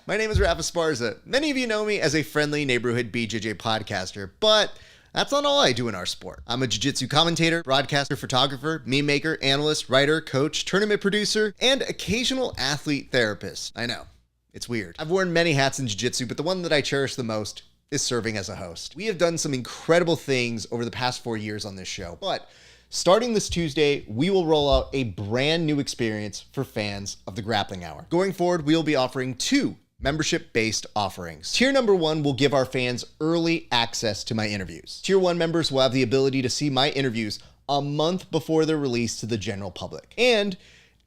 My name is Rafa Sparza. Many of you know me as a friendly neighborhood BJJ podcaster, but that's not all I do in our sport. I'm a jiu-jitsu commentator, broadcaster, photographer, meme maker, analyst, writer, coach, tournament producer, and occasional athlete therapist. I know, it's weird. I've worn many hats in jiu-jitsu, but the one that I cherish the most is serving as a host. We have done some incredible things over the past 4 years on this show, but starting this Tuesday, we will roll out a brand new experience for fans of the Grappling Hour. Going forward, we will be offering 2 membership-based offerings. Tier number 1 will give our fans early access to my interviews. Tier 1 members will have the ability to see my interviews a month before they're released to the general public. And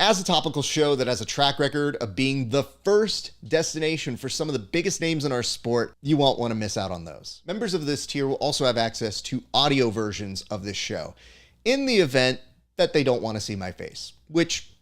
as a topical show that has a track record of being the first destination for some of the biggest names in our sport, you won't want to miss out on those. Members of this tier will also have access to audio versions of this show in the event that they don't want to see my face, which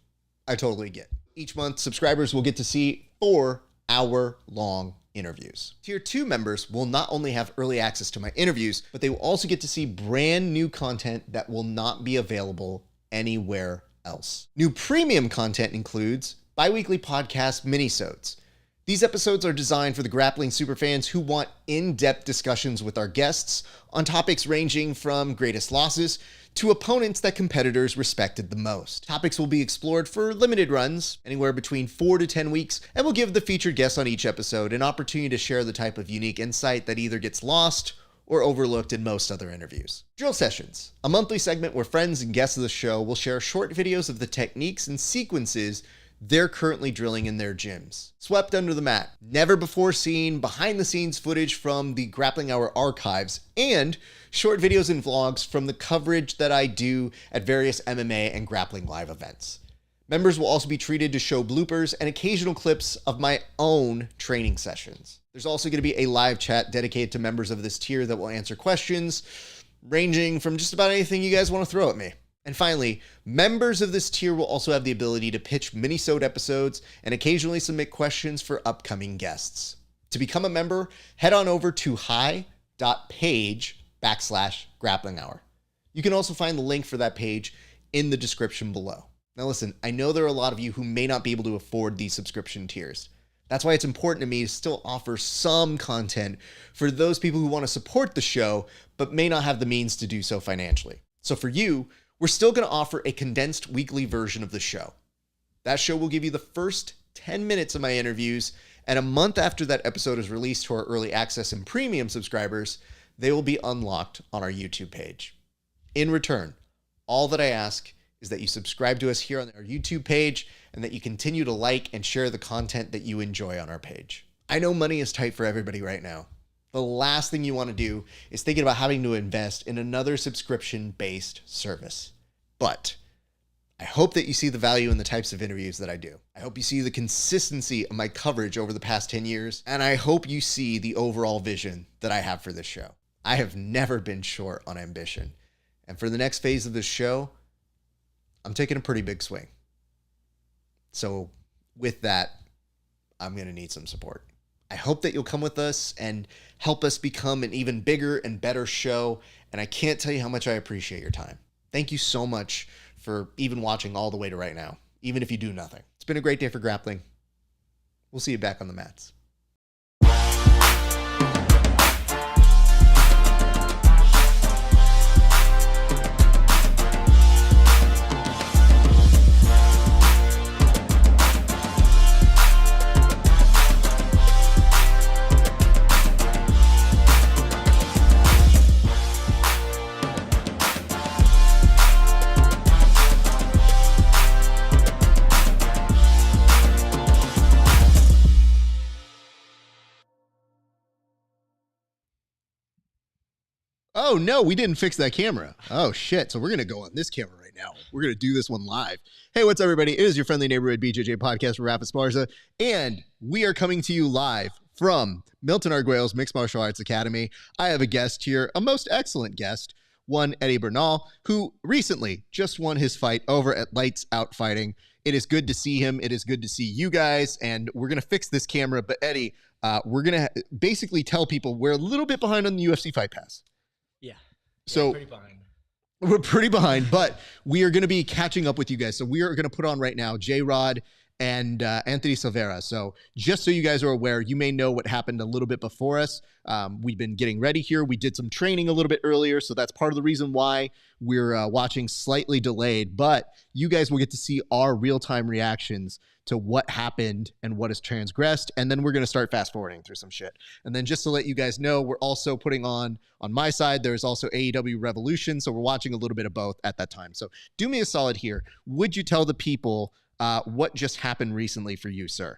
I totally get. Each month, subscribers will get to see 4-hour-long interviews. Tier 2 members will not only have early access to my interviews, but they will also get to see brand new content that will not be available anywhere else. New premium content includes bi-weekly podcast minisodes. These episodes are designed for the grappling superfans who want in-depth discussions with our guests on topics ranging from greatest losses to opponents that competitors respected the most. Topics will be explored for limited runs, anywhere between 4 to 10 weeks, and will give the featured guests on each episode an opportunity to share the type of unique insight that either gets lost or overlooked in most other interviews. Drill Sessions, a monthly segment where friends and guests of the show will share short videos of the techniques and sequences they're currently drilling in their gyms. Swept Under the Mat, never before seen behind-the-scenes footage from the Grappling Hour archives, and short videos and vlogs from the coverage that I do at various MMA and grappling live events. Members will also be treated to show bloopers and occasional clips of my own training sessions. There's also going to be a live chat dedicated to members of this tier that will answer questions ranging from just about anything you guys want to throw at me. And finally, members of this tier will also have the ability to pitch mini-sode episodes and occasionally submit questions for upcoming guests. To become a member, head on over to hi.page/grappling hour. You can also find the link for that page in the description below. Now listen, I know there are a lot of you who may not be able to afford these subscription tiers. That's why it's important to me to still offer some content for those people who want to support the show, but may not have the means to do so financially. So for you, we're still going to offer a condensed weekly version of the show. That show will give you the first 10 minutes of my interviews, and a month after that episode is released to our early access and premium subscribers, they will be unlocked on our YouTube page. In return, all that I ask is that you subscribe to us here on our YouTube page and that you continue to like and share the content that you enjoy on our page. I know money is tight for everybody right now, The last thing you want to do is thinking about having to invest in another subscription-based service. But I hope that you see the value in the types of interviews that I do. I hope you see the consistency of my coverage over the past 10 years, and I hope you see the overall vision that I have for this show. I have never been short on ambition. And for the next phase of this show, I'm taking a pretty big swing. So with that, I'm going to need some support. I hope that you'll come with us and help us become an even bigger and better show. And I can't tell you how much I appreciate your time. Thank you so much for even watching all the way to right now, even if you do nothing. It's been a great day for grappling. We'll see you back on the mats. Oh, no, we didn't fix that camera. Oh, shit. So we're going to go on this camera right now. We're going to do this one live. Hey, what's up, everybody? It is your friendly neighborhood BJJ podcast for Rafael Esparza, and we are coming to you live from Milton Arguello's Mixed Martial Arts Academy. I have a guest here, a most excellent guest, one Eddie Bernal, who recently just won his fight over at Lights Out Fighting. It is good to see him. It is good to see you guys, and we're going to fix this camera. But Eddie, we're going to basically tell people we're a little bit behind on the UFC Fight Pass. Yeah. So pretty behind. We're pretty behind, but we are going to be catching up with you guys. So we are going to put on right now J-Rod and Anthony Silveira. So just so you guys are aware, you may know what happened a little bit before us. We've been getting ready here. We did some training a little bit earlier, so that's part of the reason why we're watching slightly delayed. But you guys will get to see our real-time reactions to what happened and what has transgressed, and then we're going to start fast-forwarding through some shit. And then just to let you guys know, we're also putting on my side, there's also AEW Revolution, so we're watching a little bit of both at that time. So do me a solid here. Would you tell the people what just happened recently for you, sir?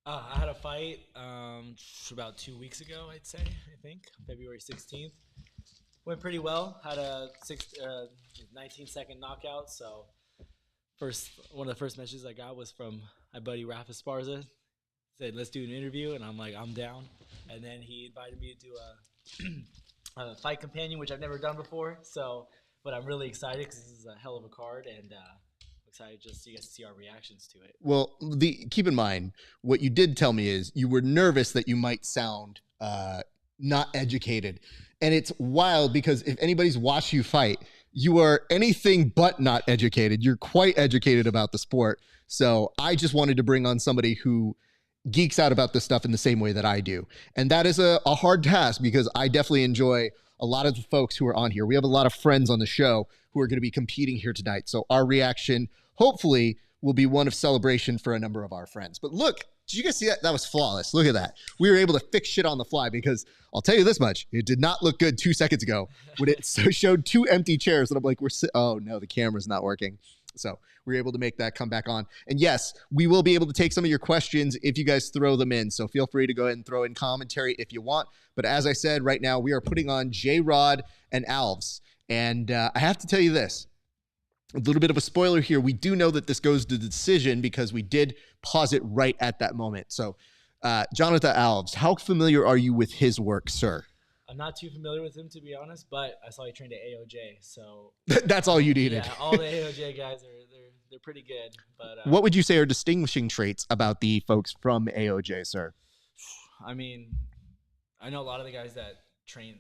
I had a fight about 2 weeks ago, I'd say, I think, February 16th. Went pretty well. Had a 19-second knockout, so one of the first messages I got was from my buddy Rafael Esparza. Said, let's do an interview, and I'm like, I'm down. And then he invited me to do a fight companion, which I've never done before. But I'm really excited because this is a hell of a card, and excited just so you guys to see our reactions to it. Well, keep in mind, what you did tell me is you were nervous that you might sound not educated. And it's wild because if anybody's watched you fight, you are anything but not educated. You're quite educated about the sport. So I just wanted to bring on somebody who geeks out about this stuff in the same way that I do. And that is a hard task because I definitely enjoy a lot of the folks who are on here. We have a lot of friends on the show who are going to be competing here tonight. So our reaction, hopefully, will be one of celebration for a number of our friends. But look, did you guys see that? That was flawless. Look at that. We were able to fix shit on the fly because I'll tell you this much. It did not look good 2 seconds ago when it showed two empty chairs. And I'm like, oh no, the camera's not working. So we were able to make that come back on. And yes, we will be able to take some of your questions if you guys throw them in. So feel free to go ahead and throw in commentary if you want. But as I said, right now we are putting on J-Rod and Alves. And I have to tell you this. A little bit of a spoiler here. We do know that this goes to the decision because we did pause it right at that moment. So, Jonnatha Alves, how familiar are you with his work, sir? I'm not too familiar with him, to be honest, but I saw he trained at AOJ, so that's all you needed. Yeah, all the AOJ guys they're pretty good. But what would you say are distinguishing traits about the folks from AOJ, sir? I mean, I know a lot of the guys that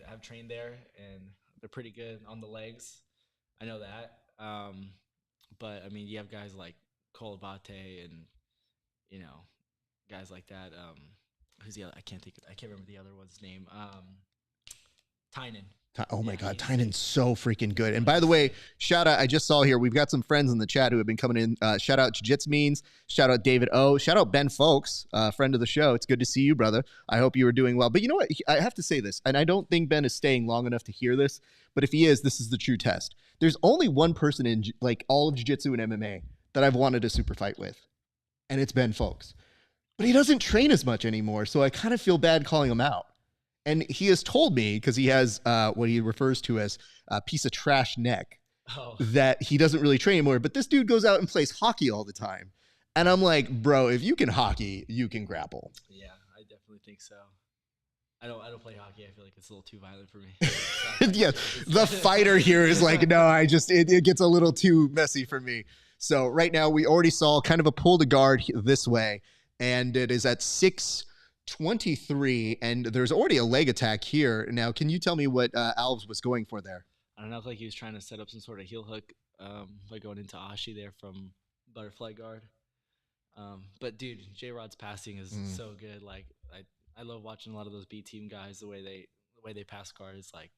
have trained there, and they're pretty good on the legs. I know that. But I mean, you have guys like Lovato and, you know, guys like that. Who's the other? I can't remember the other one's name. Tynan. Oh my God, Tynan's so freaking good. And by the way, shout out, I just saw here, we've got some friends in the chat who have been coming in. Shout out Jiu-Jitsu Means. Shout out David O. Shout out Ben Folks, friend of the show. It's good to see you, brother. I hope you are doing well. But you know what? I have to say this, and I don't think Ben is staying long enough to hear this, but if he is, this is the true test. There's only one person in like all of Jiu-Jitsu and MMA that I've wanted a super fight with, and it's Ben Folks. But he doesn't train as much anymore, so I kind of feel bad calling him out. And he has told me, because he has what he refers to as a piece of trash neck, that he doesn't really train anymore. But this dude goes out and plays hockey all the time. And I'm like, bro, if you can hockey, you can grapple. Yeah, I definitely think so. I don't play hockey. I feel like it's a little too violent for me. Yeah, the fighter here is like, no, it gets a little too messy for me. So right now we already saw kind of a pull to guard this way, and it is at 6:23, and there's already a leg attack here. Now, can you tell me what Alves was going for there? I don't know, like he was trying to set up some sort of heel hook by going into Ashi there from butterfly guard. But dude, J-Rod's passing is so good. Like I love watching a lot of those B team guys. The way they pass guard is like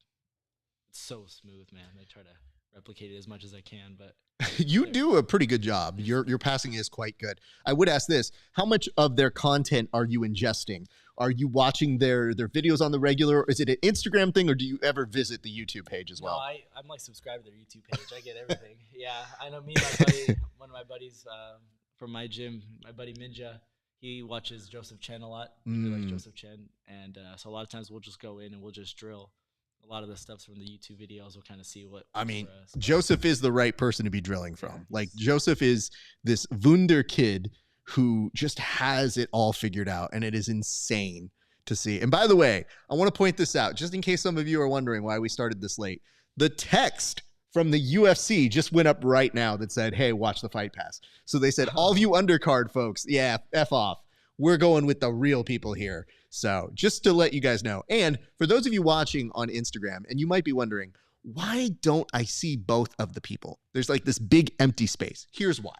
it's so smooth, man. They try to replicate it as much as I can, but you do a pretty good job. Your passing is quite good. I would ask this: how much of their content are you ingesting? Are you watching their videos on the regular? Is it an Instagram thing, or do you ever visit the YouTube page as well? No, I'm like subscribed to their YouTube page. I get everything. Yeah, I know. Me and my buddy, one of my buddies from my gym, my buddy Minja, he watches Joseph Chen a lot. He likes Joseph Chen, and so a lot of times we'll just go in and we'll just drill. A lot of the stuff's from the YouTube videos. We'll kind of see what. I mean, Joseph is the right person to be drilling from. Yeah. Like Joseph is this Wunder kid who just has it all figured out, and it is insane to see. And by the way, I want to point this out, just in case some of you are wondering why we started this late. The text from the UFC just went up right now that said, hey, watch the Fight Pass. So they said, all of you undercard folks, yeah, F off. We're going with the real people here. So just to let you guys know. And for those of you watching on Instagram, and you might be wondering, why don't I see both of the people? There's like this big empty space. Here's why.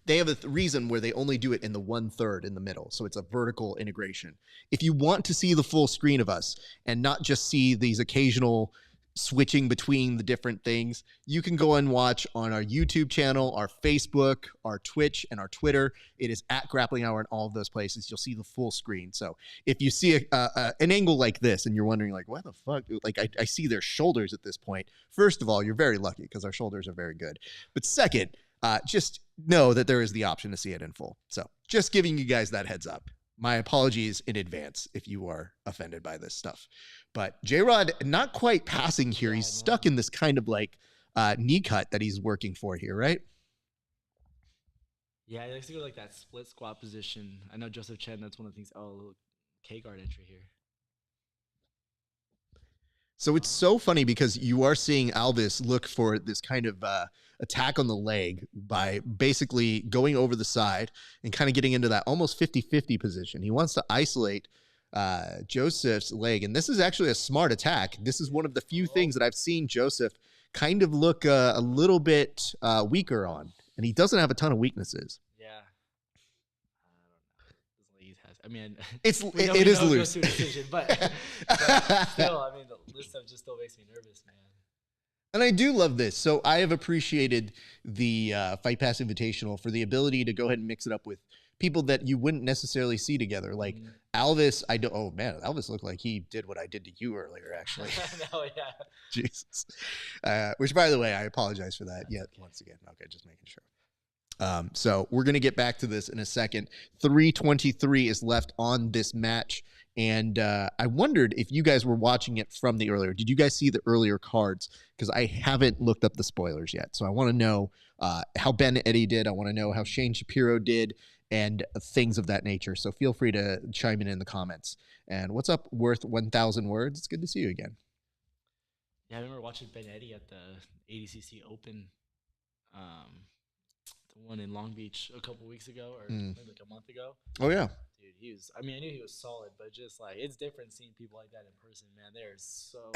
They have a reason where they only do it in the 1/3 in the middle. So it's a vertical integration. If you want to see the full screen of us and not just see these occasional switching between the different things, you can go and watch on our YouTube channel, our Facebook, our Twitch, and our Twitter. It is at Grappling Hour in all of those places. You'll see the full screen. So if you see an angle like this and you're wondering like, why the fuck? Like I see their shoulders at this point. First of all, you're very lucky because our shoulders are very good. But second, just know that there is the option to see it in full. So just giving you guys that heads up. My apologies in advance if you are offended by this stuff. But J-Rod, not quite passing here. He's stuck in this kind of like knee cut that he's working for here, right? Yeah, he likes to go like that split squat position. I know Joseph Chen, that's one of the things. Oh, K-guard entry here. So it's so funny because you are seeing Alves look for this kind of attack on the leg by basically going over the side and kind of getting into that almost 50-50 position. He wants to isolate Joseph's leg, and this is actually a smart attack. This is one of the few things that I've seen Joseph kind of look a little bit weaker on, and he doesn't have a ton of weaknesses. Yeah. I mean, it is loose. But still, I mean, this stuff just still makes me nervous, man. And I do love this. So I have appreciated the Fight Pass Invitational for the ability to go ahead and mix it up with people that you wouldn't necessarily see together. Like Alves, oh man, Alves looked like he did what I did to you earlier, actually. No, yeah. Jesus. Which, by the way, I apologize for that yet once again. Okay, just making sure. So we're going to get back to this in a second. 3:23 is left on this match. And I wondered if you guys were watching it from the earlier. Did you guys see the earlier cards? Because I haven't looked up the spoilers yet. So I want to know how Ben Eddie did. I want to know how Shane Shapiro did and things of that nature. So feel free to chime in the comments. And what's up, Worth 1,000 Words? It's good to see you again. Yeah, I remember watching Ben Eddie at the ADCC Open. The one in Long Beach a couple weeks ago, or maybe like a month ago. Oh yeah, dude, I knew he was solid, but just like it's different seeing people like that in person, man. They're so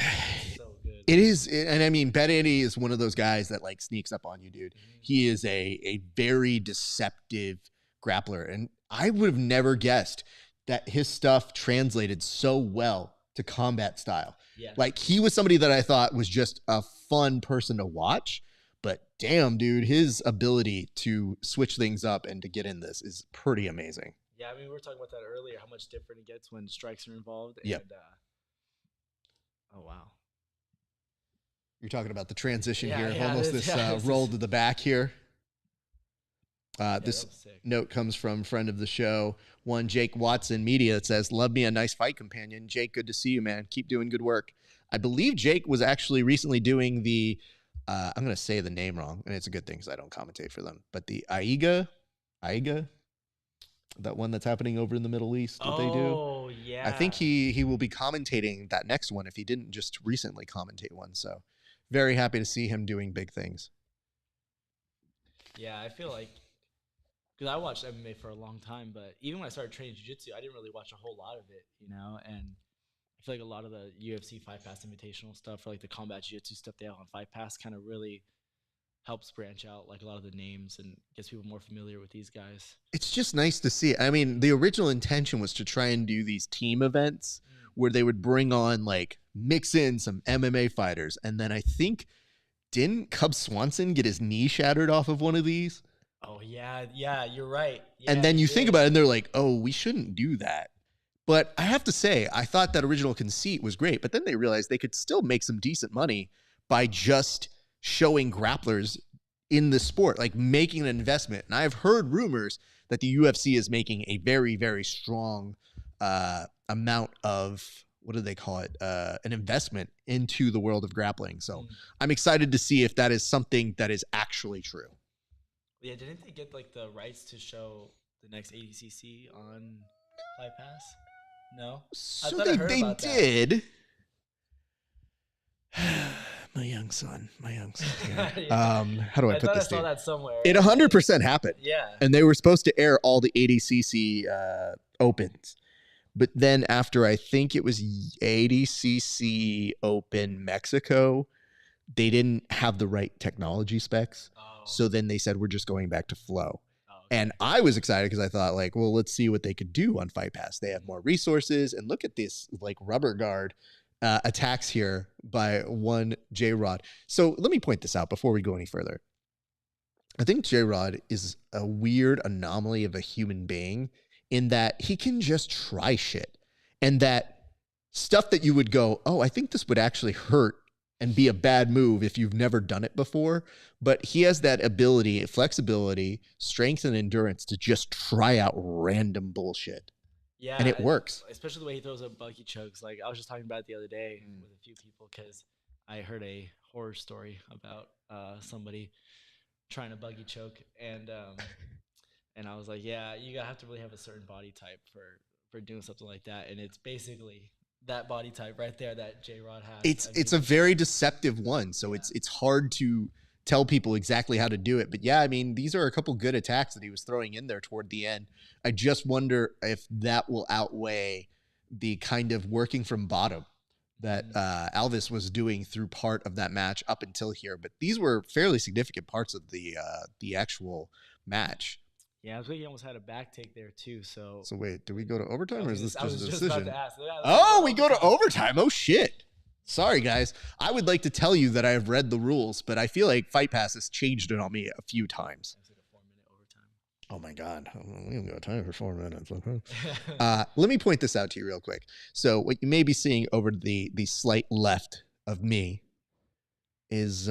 good. It is, and I mean, Ben Eddie is one of those guys that like sneaks up on you, dude. He is a very deceptive grappler, and I would have never guessed that his stuff translated so well to combat style. Yeah. Like he was somebody that I thought was just a fun person to watch. But damn, dude, his ability to switch things up and to get in this is pretty amazing. Yeah, I mean, we were talking about that earlier, how much different it gets when strikes are involved. Yep. And, oh, wow. You're talking about the transition here, almost this roll to the back here. This was sick. note comes from friend of the show, one Jake Watson Media, that says, love me a nice fight companion. Jake, good to see you, man. Keep doing good work. I believe Jake was actually recently doing the, I'm going to say the name wrong, and it's a good thing because I don't commentate for them, but the Aiga, that one that's happening over in the Middle East that they do. Oh, yeah. I think he will be commentating that next one if he didn't just recently commentate one. So very happy to see him doing big things. Yeah, I feel like, because I watched MMA for a long time, but even when I started training jiu-jitsu, I didn't really watch a whole lot of it, you know? And I feel like a lot of the UFC Fight Pass Invitational stuff, or like the combat jiu-jitsu stuff they have on Fight Pass, kind of really helps branch out like a lot of the names and gets people more familiar with these guys. It's just nice to see. I mean, the original intention was to try and do these team events where they would bring on, like, mix in some MMA fighters. And then I think, didn't Cub Swanson get his knee shattered off of one of these? Oh, yeah, you're right. Yeah, and then you think about it and they're like, oh, we shouldn't do that. But I have to say, I thought that original conceit was great, but then they realized they could still make some decent money by just showing grapplers in the sport, like making an investment. And I've heard rumors that the UFC is making a very, very strong amount of, what do they call it? An investment into the world of grappling. So I'm excited to see if that is something that is actually true. Yeah, didn't they get like the rights to show the next ADCC on Fight Pass? No? So they did. My young son. Yeah. How do I put this? I saw that somewhere. It 100% happened. Yeah. And they were supposed to air all the ADCC opens. But then after, I think it was ADCC Open Mexico, they didn't have the right technology specs. Oh. So then they said, we're just going back to flow. Oh, okay. And I was excited because I thought, like, well, let's see what they could do on Fight Pass. They have more resources. And look at this, like, rubber guard attacks here by one J-Rod. So let me point this out before we go any further. I think J-Rod is a weird anomaly of a human being in that he can just try shit. And that stuff that you would go, oh, I think this would actually hurt and be a bad move if you've never done it before. But he has that ability, flexibility, strength, and endurance to just try out random bullshit. Yeah. And it works. Especially the way he throws up buggy chokes. Like, I was just talking about it the other day with a few people because I heard a horror story about somebody trying to buggy choke. And I was like, yeah, you have to really have a certain body type for doing something like that. And it's basically that body type right there that J-Rod has. It's a very deceptive one. So yeah. It's hard to tell people exactly how to do it. But yeah, I mean, these are a couple good attacks that he was throwing in there toward the end. I just wonder if that will outweigh the kind of working from bottom that Alves was doing through part of that match up until here. But these were fairly significant parts of the actual match. Yeah, I was thinking he almost had a back take there too. So wait, do we go to overtime or is this just a decision? About to ask. We go to overtime. Oh shit. Sorry guys. I would like to tell you that I have read the rules, but I feel like Fight Pass has changed it on me a few times. It's like a 4-minute overtime. Oh my God. We haven't got time for 4 minutes. Let me point this out to you real quick. So what you may be seeing over to the slight left of me is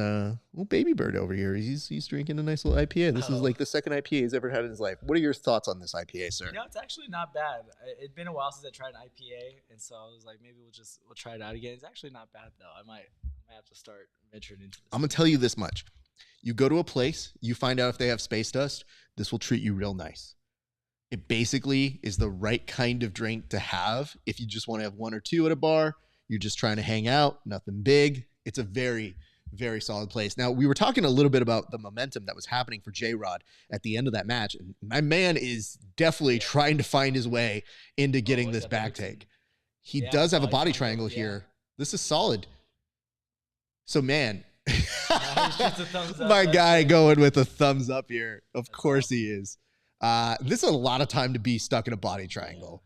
Baby Bird over here. He's drinking a nice little IPA. This is like the second IPA he's ever had in his life. What are your thoughts on this IPA, sir? You know, it's actually not bad. It'd been a while since I tried an IPA, and so I was like, maybe we'll try it out again. It's actually not bad though. I might have to start venturing into this. I'm gonna tell you this much. You go to a place, you find out if they have space dust, this will treat you real nice. It basically is the right kind of drink to have if you just want to have one or two at a bar. You're just trying to hang out, nothing big. It's a very, very solid place. Now, we were talking a little bit about the momentum that was happening for J-Rod at the end of that match. And my man is definitely trying to find his way into getting this back take. He does have a body triangle here. This is solid. So, man, my guy going with a thumbs up here. Of course he is. This is a lot of time to be stuck in a body triangle.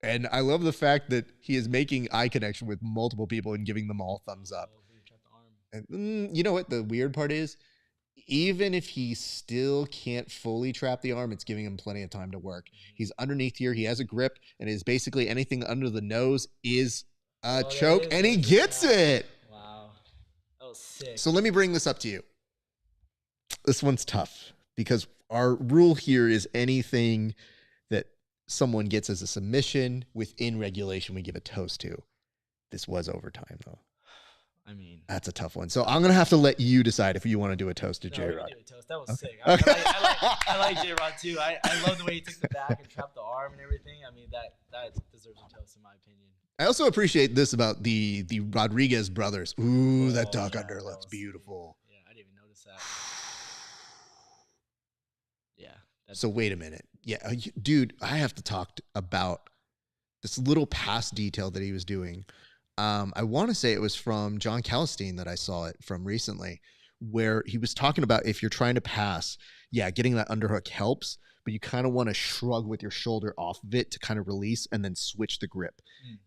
And I love the fact that he is making eye connection with multiple people and giving them all thumbs up. And you know what the weird part is? Even if he still can't fully trap the arm, it's giving him plenty of time to work. He's underneath here. He has a grip, and it is basically anything under the nose is a choke, and he gets it. Wow. That was sick. So let me bring this up to you. This one's tough because Our rule here is anything that someone gets as a submission within regulation, we give a toast to. This was overtime, though. I mean, that's a tough one. So I'm gonna have to let you decide if you want to do a toast to J-Rod. We can do a toast. That was Okay. sick. I like J-Rod too. I love the way he took the back and trapped the arm and everything. I mean, that deserves a toast in my opinion. I also appreciate this about the Rodriguez brothers. Ooh, that duck yeah, underlip's beautiful. Yeah, I didn't even notice that. Yeah. So wait a minute. Yeah, dude, I have to talk about this little pass detail that he was doing. I want to say it was from John Calistine that I saw it from recently, where he was talking about if you're trying to pass, yeah, getting that underhook helps, but you kind of want to shrug with your shoulder off of it to kind of release and then switch the grip.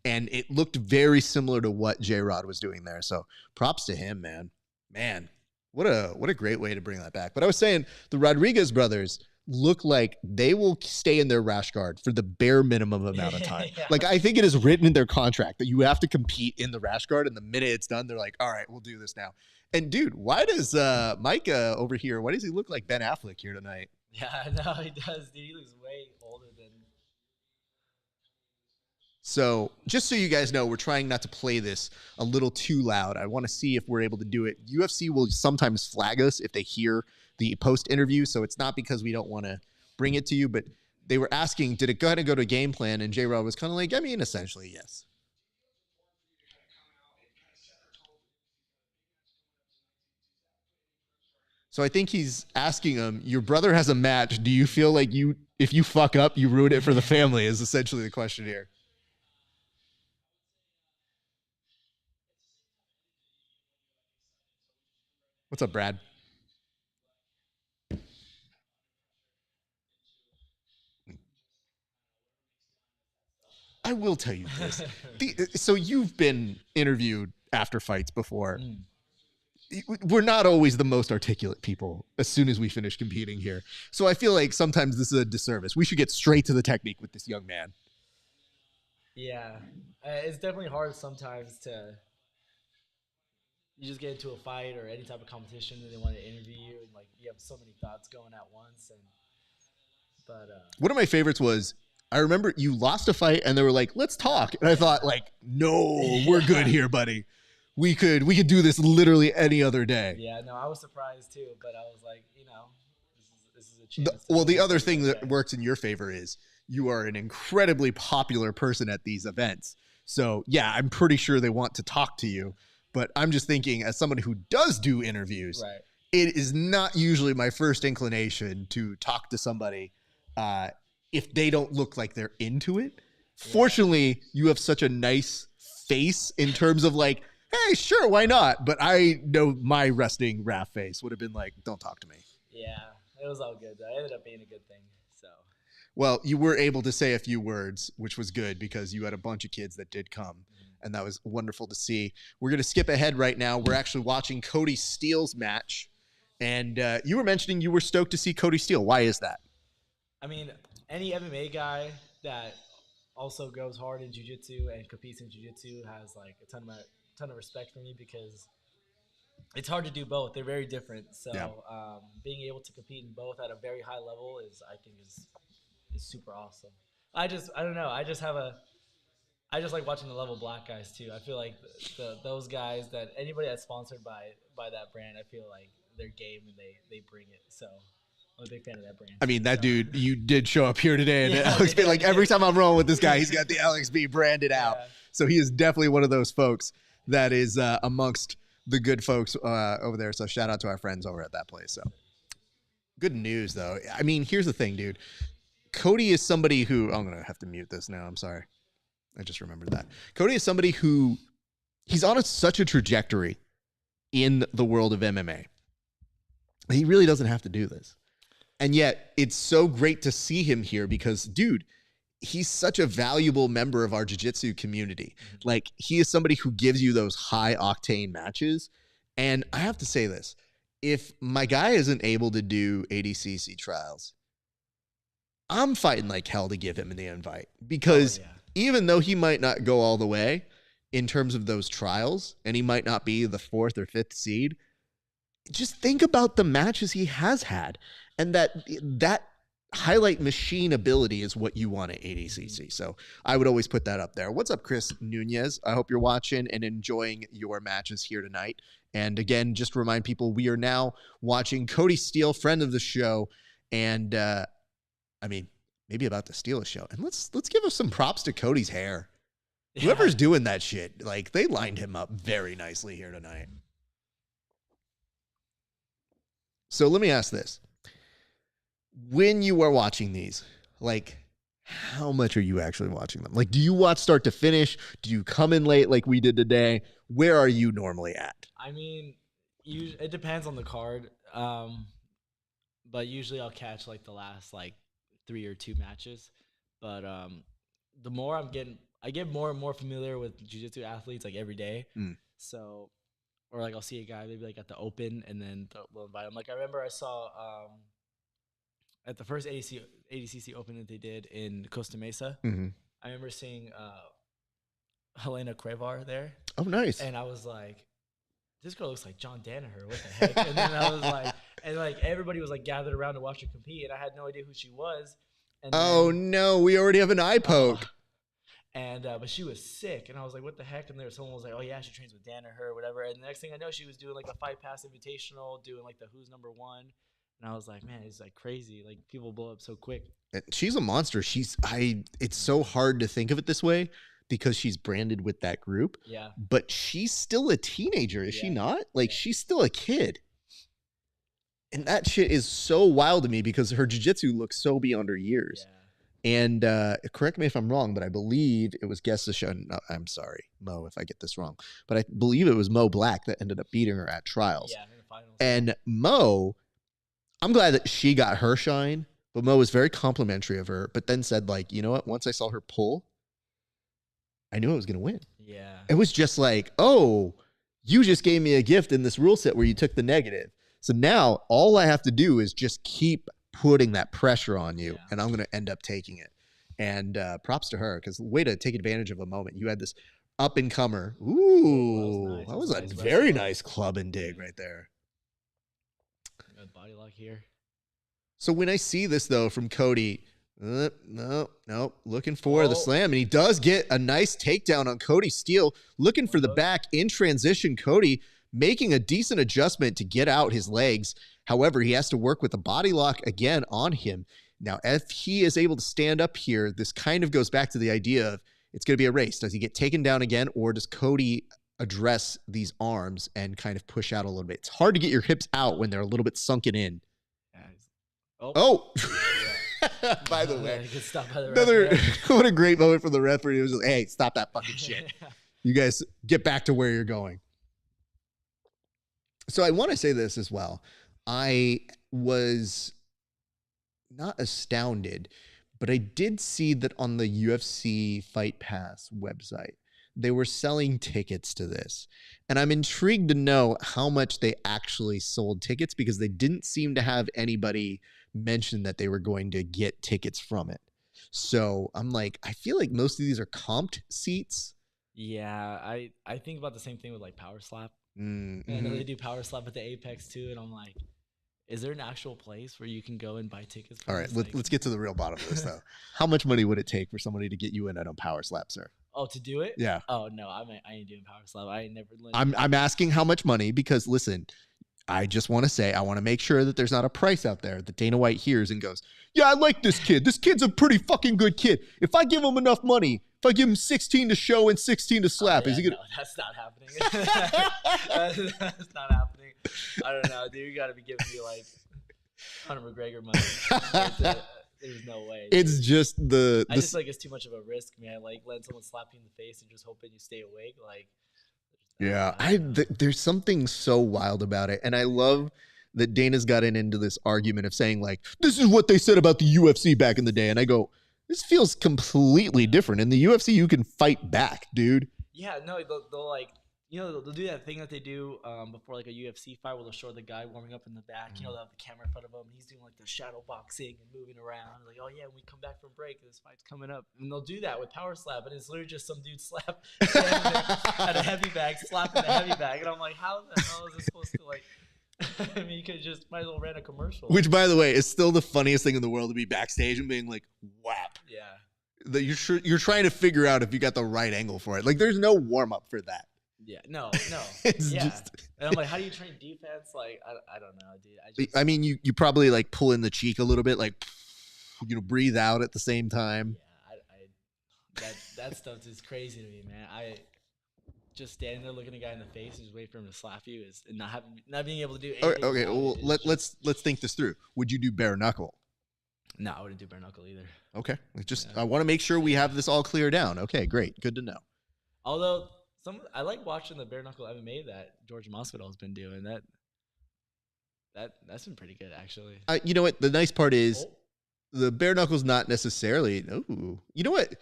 And it looked very similar to what J-Rod was doing there. So props to him, man. Man, what a great way to bring that back. But I was saying the Rodriguez brothers look like they will stay in their rash guard for the bare minimum amount of time. Yeah. Like, I think it is written in their contract that you have to compete in the rash guard, and the minute it's done, they're like, all right, we'll do this now. And dude, why does Micah over here, why does he look like Ben Affleck here tonight? Yeah, I know he does, dude. He looks way older than. So just so you guys know, we're trying not to play this a little too loud. I want to see if we're able to do it. UFC will sometimes flag us if they hear the post interview. So it's not because we don't want to bring it to you, but they were asking, did it go ahead and go to a game plan? And J-Rod was kind of like, I mean, essentially, yes. So I think he's asking him, your brother has a match. Do you feel like if you fuck up, you ruin it for the family is essentially the question here. What's up, Brad? I will tell you this. So you've been interviewed after fights before. We're not always the most articulate people as soon as we finish competing here. So I feel like sometimes this is a disservice. We should get straight to the technique with this young man. Yeah. It's definitely hard sometimes to... You just get into a fight or any type of competition and they want to interview you and like you have so many thoughts going at once. One of my favorites was, I remember you lost a fight and they were like, let's talk. And I thought like, no, we're good here, buddy. We could do this literally any other day. Yeah, no, I was surprised too, but I was like, this is a chance. The other thing that works in your favor is you are an incredibly popular person at these events. So yeah, I'm pretty sure they want to talk to you. But I'm just thinking, as someone who does do interviews, right, it is not usually my first inclination to talk to somebody if they don't look like they're into it. Yeah. Fortunately, you have such a nice face in terms of like, hey, sure, why not? But I know my resting Raph face would have been like, don't talk to me. Yeah, it was all good, though. It ended up being a good thing. So. Well, you were able to say a few words, which was good because you had a bunch of kids that did come. And that was wonderful to see. We're going to skip ahead right now. We're actually watching Kody Steele's match. And you were mentioning you were stoked to see Kody Steele. Why is that? I mean, any MMA guy that also goes hard in jiu-jitsu and competes in jiu-jitsu has like a ton of respect for me because it's hard to do both. They're very different. So yeah. Being able to compete in both at a very high level is super awesome. I don't know. I just like watching the Level Black guys too. I feel like those guys that anybody that's sponsored by that brand, I feel like their game and they bring it. So I'm a big fan of that brand. I mean, that dude, you did show up here today, and Alex B, like every time I'm rolling with this guy, he's got the Alex B branded out. So he is definitely one of those folks that is amongst the good folks over there. So shout out to our friends over at that place. So good news though. I mean, here's the thing, dude. Kody is somebody who I'm gonna have to mute this now. I'm sorry. I just remembered that. Kody is somebody who he's on such a trajectory in the world of MMA. He really doesn't have to do this. And yet it's so great to see him here because, dude, he's such a valuable member of our jiu-jitsu community. Like, he is somebody who gives you those high octane matches. And I have to say this, if my guy isn't able to do ADCC trials, I'm fighting like hell to give him the invite because even though he might not go all the way in terms of those trials, and he might not be the 4th or 5th seed, just think about the matches he has had, and that highlight machine ability is what you want at ADCC. So I would always put that up there. What's up, Chris Nunez? I hope you're watching and enjoying your matches here tonight. And again, just to remind people, we are now watching Kody Steele, friend of the show, and maybe about to steal a show. And let's give us some props to Kody's hair. Yeah. Whoever's doing that shit, like, they lined him up very nicely here tonight. So let me ask this. When you are watching these, like, how much are you actually watching them? Like, do you watch start to finish? Do you come in late like we did today? Where are you normally at? I mean, it depends on the card. But usually I'll catch, like, the last, like, 3 or 2 matches. But the more I get more and more familiar with jiu-jitsu athletes, like, every day. So, or, like, I'll see a guy maybe, like, at the open, and then we'll invite him. Like, I remember I saw at the first ADCC Open that they did in Costa Mesa, I remember seeing Helena Cuellar there. Oh, nice. And I was like, this girl looks like John Danaher. What the heck? And then I was like, and like everybody was like gathered around to watch her compete, and I had no idea who she was. And then, no, we already have an eye poke. But she was sick, and I was like, what the heck? And someone was like, oh yeah, she trains with Danaher or whatever. And the next thing I know, she was doing like a Fight Pass Invitational, doing like the Who's Number One. And I was like, man, it's like crazy. Like, people blow up so quick. She's a monster. It's so hard to think of it this way because she's branded with that group. Yeah. But she's still a teenager, is she not? Like, she's still a kid. And that shit is so wild to me because her jiu-jitsu looks so beyond her years. Yeah. And correct me if I'm wrong, but I believe it was no, I'm sorry, Mo, if I get this wrong. But I believe it was Mo Black that ended up beating her at trials. Yeah, in the finals. And Mo, I'm glad that she got her shine, but Mo was very complimentary of her, but then said, like, you know what? Once I saw her pull, I knew I was going to win. Yeah. It was just like, oh, you just gave me a gift in this rule set where you took the negative. So now all I have to do is just keep putting that pressure on you, and I'm going to end up taking it. And props to her, because way to take advantage of a moment. You had this up-and-comer. Ooh, that was a very nice club and dig right there. Body lock here. So when I see this, though, from Kody, no, looking for the slam. And he does get a nice takedown on Kody Steele. Looking for the back in transition. Kody making a decent adjustment to get out his legs. However, he has to work with the body lock again on him. Now, if he is able to stand up here, this kind of goes back to the idea of it's going to be a race. Does he get taken down again, or does Kody address these arms and kind of push out a little bit? It's hard to get your hips out when they're a little bit sunken in. Oh. Yeah. By the way, what a great moment for the referee. It was just, hey, stop that fucking shit. You guys get back to where you're going. So I want to say this as well. I was not astounded, but I did see that on the UFC Fight Pass website, they were selling tickets to this. And I'm intrigued to know how much they actually sold tickets, because they didn't seem to have anybody mention that they were going to get tickets from it. So I'm like, I feel like most of these are comped seats. Yeah, I think about the same thing with like Power Slap. Mm-hmm. I know they do Power Slap at the Apex too, and I'm like, is there an actual place where you can go and buy tickets? All right, let's get to the real bottom of this though. How much money would it take for somebody to get you in at a Power Slap, sir? Oh, to do it? Yeah. Oh no, I ain't doing Power Slap. I ain't never. I'm asking how much money, because listen, I just want to say, I want to make sure that there's not a price out there that Dana White hears and goes, yeah, I like this kid. This kid's a pretty fucking good kid. If I give him enough money, if I give him 16 to show and 16 to slap, is he gonna? No, that's not happening. That's not happening. I don't know, dude. You got to be giving me like Conor McGregor money. There's no way. It's just I just like it's too much of a risk, man. Like letting someone slap you in the face and just hoping you stay awake. Like, yeah, there's something so wild about it, and I love that Dana's gotten into this argument of saying like, this is what they said about the UFC back in the day, and I go, this feels completely different. In the UFC, you can fight back, dude. Yeah, no, they'll like, they'll do that thing that they do before like a UFC fight where they'll show the guy warming up in the back. They'll have the camera in front of him, and he's doing like the shadow boxing and moving around. Like, oh yeah, when we come back from break, this fight's coming up. And they'll do that with Power Slap, and it's literally just some dude slap at a heavy bag, slapping the heavy bag. And I'm like, how the hell is this supposed to like... I mean, you could just might as well rent a commercial. Which, by the way, is still the funniest thing in the world to be backstage and being like, whap. Yeah. That you're trying to figure out if you got the right angle for it. Like, there's no warm up for that. Yeah. No. It's yeah. just. And I'm like, how do you train defense? Like, I don't know, dude. I mean, you probably like pull in the cheek a little bit, like, breathe out at the same time. Yeah. That stuff is crazy to me, man. I just standing there looking a guy in the face and just waiting for him to slap you is not being able to do anything. Okay. Well, let's think this through. Would you do bare knuckle? No, I wouldn't do bare knuckle either. Okay. I want to make sure we have this all clear down. Okay, great. Good to know. Although I like watching the bare knuckle MMA that George Masvidal's been doing. That's been pretty good, actually. You know what? The nice part is the bare knuckle's not necessarily. Ooh. You know what?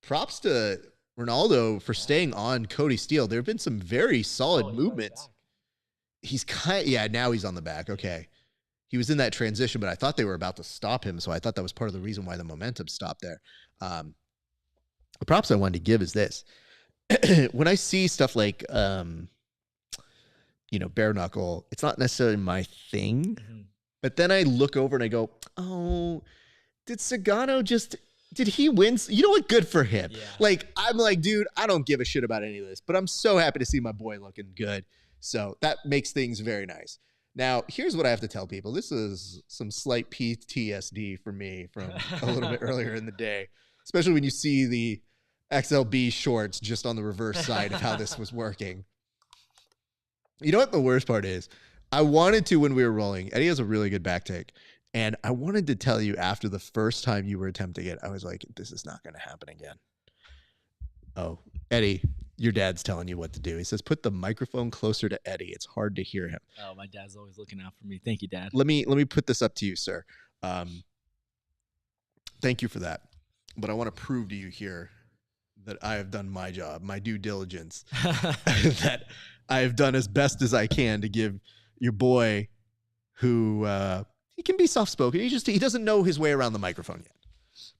Props to Renaldo for staying on Kody Steele. There have been some very solid movements. He's now he's on the back. Okay. He was in that transition, but I thought they were about to stop him, so I thought that was part of the reason why the momentum stopped there. The props I wanted to give is this. When I see stuff like, bare knuckle, it's not necessarily my thing, but then I look over and I go, oh, did Sagano did he win? You know what? Good for him. Yeah. Like, I'm like, dude, I don't give a shit about any of this, but I'm so happy to see my boy looking good. So that makes things very nice. Now, here's what I have to tell people. This is some slight PTSD for me from a little bit earlier in the day, especially when you see the XLB shorts just on the reverse side of how this was working. You know what the worst part is? I wanted to, when we were rolling, Eddie has a really good back take, and I wanted to tell you after the first time you were attempting it, I was like, this is not going to happen again. Oh, Eddie, your dad's telling you what to do. He says, put the microphone closer to Eddie. It's hard to hear him. Oh, my dad's always looking out for me. Thank you, Dad. Let me put this up to you, sir. Thank you for that. But I want to prove to you here that I have done my job, my due diligence, that I have done as best as I can to give your boy, who he can be soft-spoken. He doesn't know his way around the microphone yet.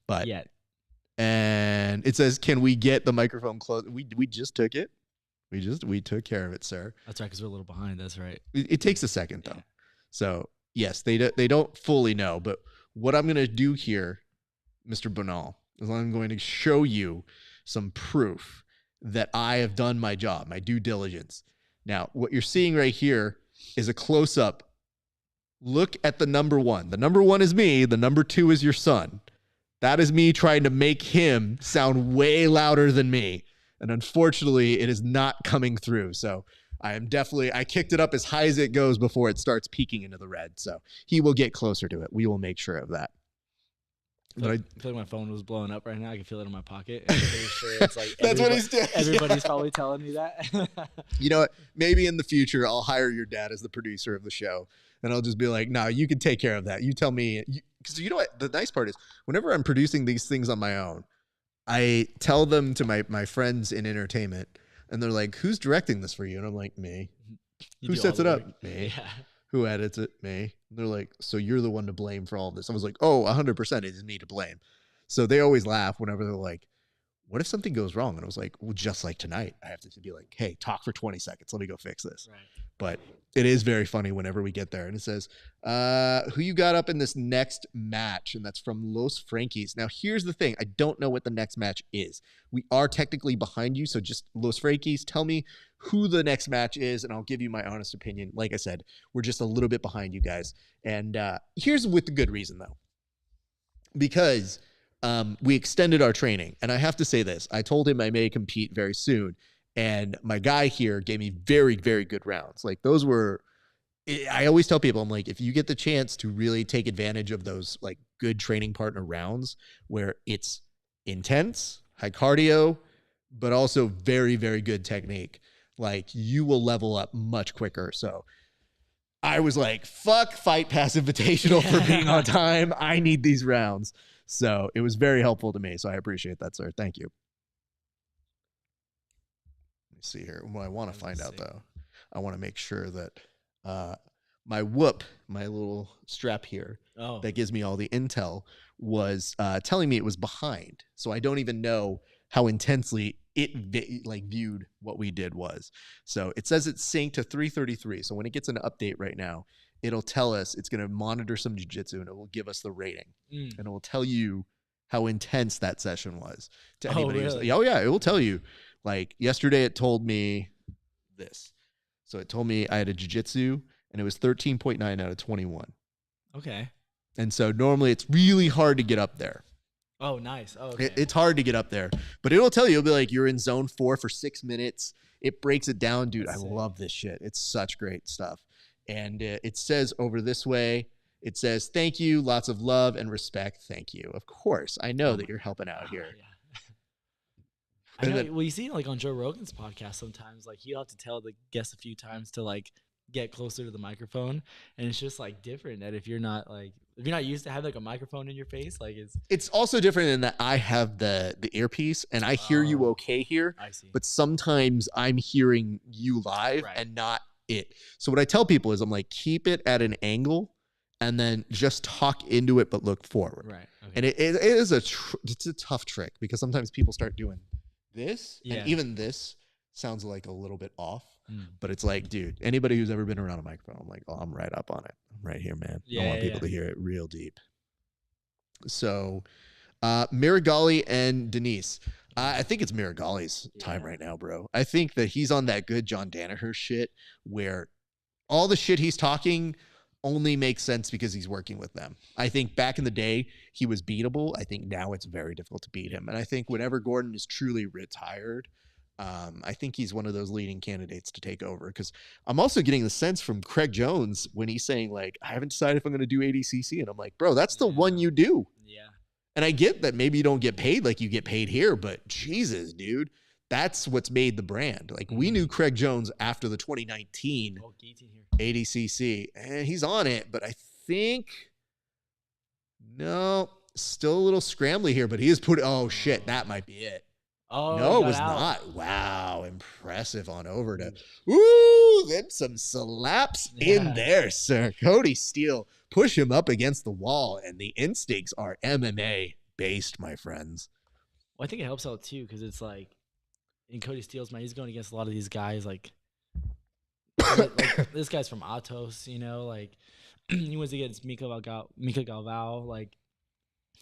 But and it says, can we get the microphone close? We just took it. We took care of it, sir. That's right, because we're a little behind. That's right. It takes a second, though. So, yes, they don't fully know. But what I'm going to do here, Mr. Bernal, is I'm going to show you some proof that I have done my job, my due diligence. Now, what you're seeing right here is a close-up. Look at the number one. The number one is me. The number two is your son. That is me trying to make him sound way louder than me. And unfortunately, it is not coming through. So I kicked it up as high as it goes before it starts peeking into the red. So he will get closer to it. We will make sure of that. I feel like my phone was blowing up right now. I can feel it in my pocket. I'm pretty sure it's like that's what he's doing. Everybody's probably telling me that. You know what? Maybe in the future, I'll hire your dad as the producer of the show. And I'll just be like, no, you can take care of that. You tell me. Because you know what? The nice part is whenever I'm producing these things on my own, I tell them to my friends in entertainment. And they're like, who's directing this for you? And I'm like, me. Who sets it up? Me. Yeah. Who edits it? Me. And they're like, so you're the one to blame for all of this. I was like, oh, 100% it is me to blame. So they always laugh whenever they're like, what if something goes wrong? And I was like, well, just like tonight, I have to be like, hey, talk for 20 seconds. Let me go fix this. Right. But it is very funny whenever we get there. And it says, who you got up in this next match? And that's from Los Frankies. Now, here's the thing. I don't know what the next match is. We are technically behind you. So just Los Frankies, tell me who the next match is, and I'll give you my honest opinion. Like I said, we're just a little bit behind you guys. And here's with the good reason, though. Because we extended our training. And I have to say this. I told him I may compete very soon. And my guy here gave me very, very good rounds. Like those were, I always tell people, I'm like, if you get the chance to really take advantage of those like good training partner rounds where it's intense, high cardio, but also very, very good technique, like you will level up much quicker. So I was like, fuck Fight Pass Invitational for being on time. I need these rounds. So it was very helpful to me. So I appreciate that, sir. Thank you. Let me see here. What I want to find out, though, I want to make sure that my whoop, my little strap here that gives me all the intel, was telling me it was behind. So I don't even know how intensely it viewed what we did was. So it says it's synced to 333. So when it gets an update right now, it'll tell us, it's going to monitor some jiu-jitsu and it will give us the rating. And it will tell you how intense that session was to anybody. Really? Oh yeah, it will tell you. Like yesterday it told me this. So it told me I had a jiu-jitsu and it was 13.9 out of 21. Okay. And so normally it's really hard to get up there. Oh, nice. Oh, okay. It's hard to get up there, but it'll tell you, it'll be like, you're in zone 4 for 6 minutes. It breaks it down, dude. That's I sick. love this shit. It's such great stuff. And it says over this way, it says, thank you, lots of love and respect. Thank you. Of course, I know that you're helping out here. Yeah. I know. Well, you see, like on Joe Rogan's podcast, sometimes like he'll have to tell the guests a few times to like get closer to the microphone, and it's just like different. That if you're not used to having like a microphone in your face, like it's also different in that I have the earpiece and I hear you okay here. I see. But sometimes I'm hearing you live and not it. So what I tell people is I'm like, keep it at an angle and then just talk into it, but look forward. Right. Okay. And it is it's a tough trick because sometimes people start doing this and even this sounds like a little bit off, but it's like, dude, anybody who's ever been around a microphone, I'm like, oh, I'm right up on it. I'm right here, man. I want people to hear it real deep. So Meregali and Diniz. I think it's Meregali's time right now, bro. I think that he's on that good John Danaher shit where all the shit he's talking only makes sense because he's working with them. I think back in the day, he was beatable. I think now it's very difficult to beat him. And I think whenever Gordon is truly retired, I think he's one of those leading candidates to take over. Because I'm also getting the sense from Craig Jones when he's saying, like, I haven't decided if I'm going to do ADCC. And I'm like, bro, that's the one you do. Yeah. And I get that maybe you don't get paid like you get paid here, but Jesus, dude, that's what's made the brand. Like, we knew Craig Jones after the 2019 ADCC, and he's on it, but I think, no, still a little scrambly here, but he is oh shit, that might be it. Oh, no, it was not. Wow, impressive on over to, ooh, then some slaps in there, sir. Kody Steele, push him up against the wall, and the instincts are MMA based, my friends. Well, I think it helps out too, because it's like, in Kody Steele's mind, he's going against a lot of these guys, like this guy's from Atos, you know, like he wins against Mika Galvao. Like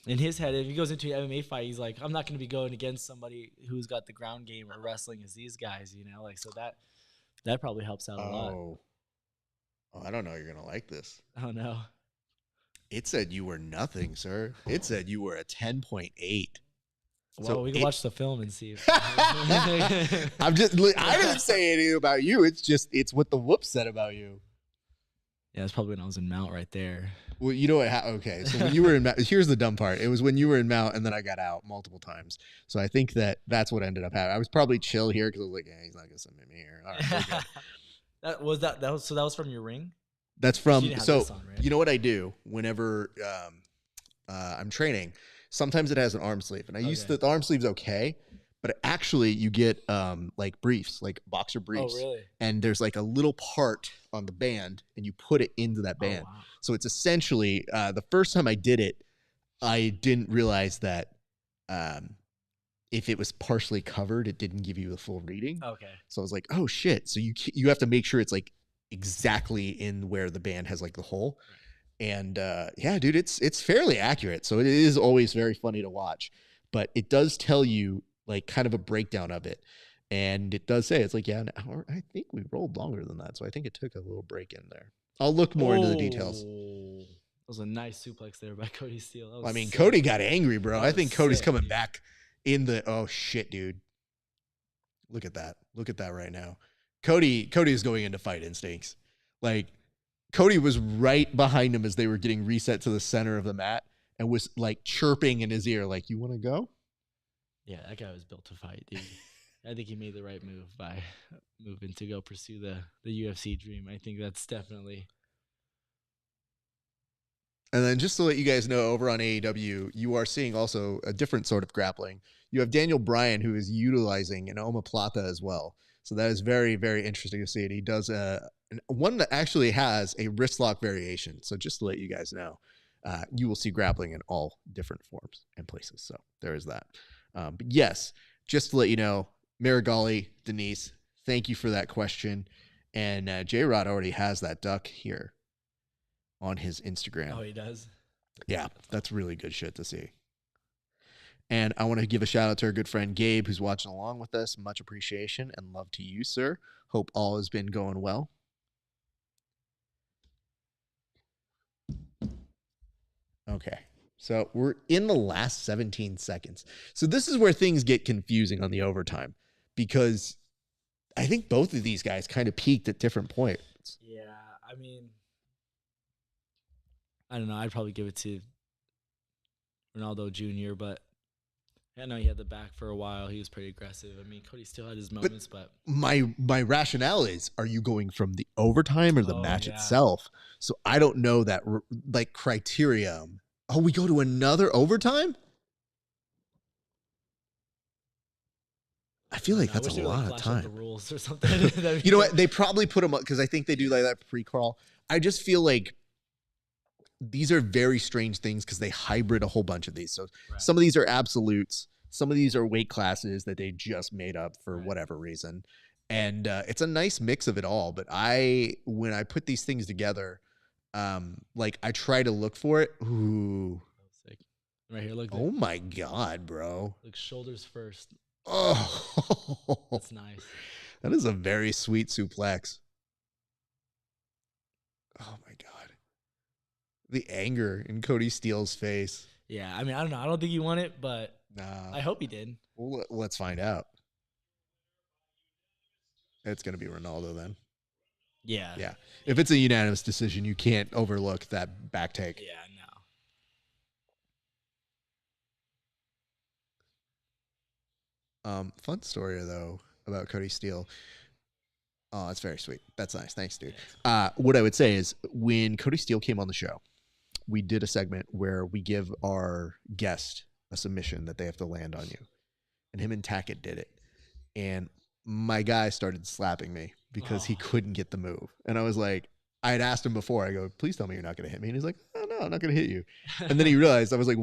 in his head, if he goes into an MMA fight, he's like, I'm not going to be going against somebody who's got the ground game or wrestling as these guys, you know, like, so that probably helps out a lot. Oh, I don't know. You're going to like this. Oh no. It said you were nothing, sir. It said you were a 10.8. Well, so we can watch the film and see. I didn't say anything about you. It's what the whoop said about you. Yeah, that's probably when I was in Mount right there. Well, you know what? Okay, so when you were in Mount, here's the dumb part. It was when you were in Mount, and then I got out multiple times. So I think that's what ended up happening. I was probably chill here because I was like, he's not gonna submit me here. All right, that was from your ring. That's from. So on, right? You know what I do whenever I'm training. Sometimes it has an arm sleeve, and I used the arm sleeve's okay, but actually you get like briefs, like boxer briefs. Oh, really? And there's like a little part on the band, and you put it into that band. Oh, wow. So it's essentially the first time I did it, I didn't realize that if it was partially covered, it didn't give you the full reading. Okay. So I was like, oh shit! So you have to make sure it's like exactly in where the band has like the hole. Right. And yeah, dude, it's fairly accurate. So it is always very funny to watch, but it does tell you like kind of a breakdown of it. And it does say, it's like, yeah, an hour. I think we rolled longer than that. So I think it took a little break in there. I'll look more into the details. That was a nice suplex there by Kody Steele. I mean, Kody got angry, bro. I think Cody's coming back in the, oh shit, dude. Look at that. Look at that right now. Kody is going into fight instincts. Like, Kody was right behind him as they were getting reset to the center of the mat and was like chirping in his ear, like, you want to go? Yeah, that guy was built to fight, dude. I think he made the right move by moving to go pursue the UFC dream. I think that's definitely. And then just to let you guys know, over on AEW, you are seeing also a different sort of grappling. You have Daniel Bryan, who is utilizing an omoplata as well. So that is very, very interesting to see it. He does one that actually has a wrist lock variation. So just to let you guys know, you will see grappling in all different forms and places. So there is that. But yes, just to let you know, Meregali, Diniz, thank you for that question. And J-Rod already has that duck here on his Instagram. Oh, he does? Yeah, that's really good shit to see. And I want to give a shout out to our good friend Gabe, who's watching along with us. Much appreciation and love to you, sir. Hope all has been going well. Okay. So we're in the last 17 seconds. So this is where things get confusing on the overtime, because I think both of these guys kind of peaked at different points. Yeah, I mean, I don't know. I'd probably give it to Renaldo Jr., but I know he had the back for a while. He was pretty aggressive. I mean, Kody still had his moments, but my rationale is, are you going from the overtime or the match itself? So I don't know that like criteria. Oh, we go to another overtime? I feel like that's a lot of time. The rules or something. You know what? They probably put them up because I think they do like that pre-crawl. I just feel like these are very strange things because they hybrid a whole bunch of these. So some of these are absolutes. Some of these are weight classes that they just made up for whatever reason. And it's a nice mix of it all. But when I put these things together, like I try to look for it. Ooh. Right here, look. Oh my God, bro. Look, shoulders first. Oh. That's nice. That is a very sweet suplex. Oh my God. The anger in Kody Steele's face. Yeah, I mean, I don't know. I don't think he won it, but I hope he did. Well, let's find out. It's going to be Renaldo then. Yeah. Yeah. If it's a unanimous decision, you can't overlook that back take. Yeah, no. Fun story, though, about Kody Steele. Oh, that's very sweet. That's nice. Thanks, dude. What I would say is when Kody Steele came on the show, we did a segment where we give our guest a submission that they have to land on you. And him and Tackett did it. And my guy started slapping me because he couldn't get the move. And I was like, I had asked him before, I go, please tell me you're not going to hit me. And he's like, oh, no, I'm not going to hit you. And then he realized, I was like,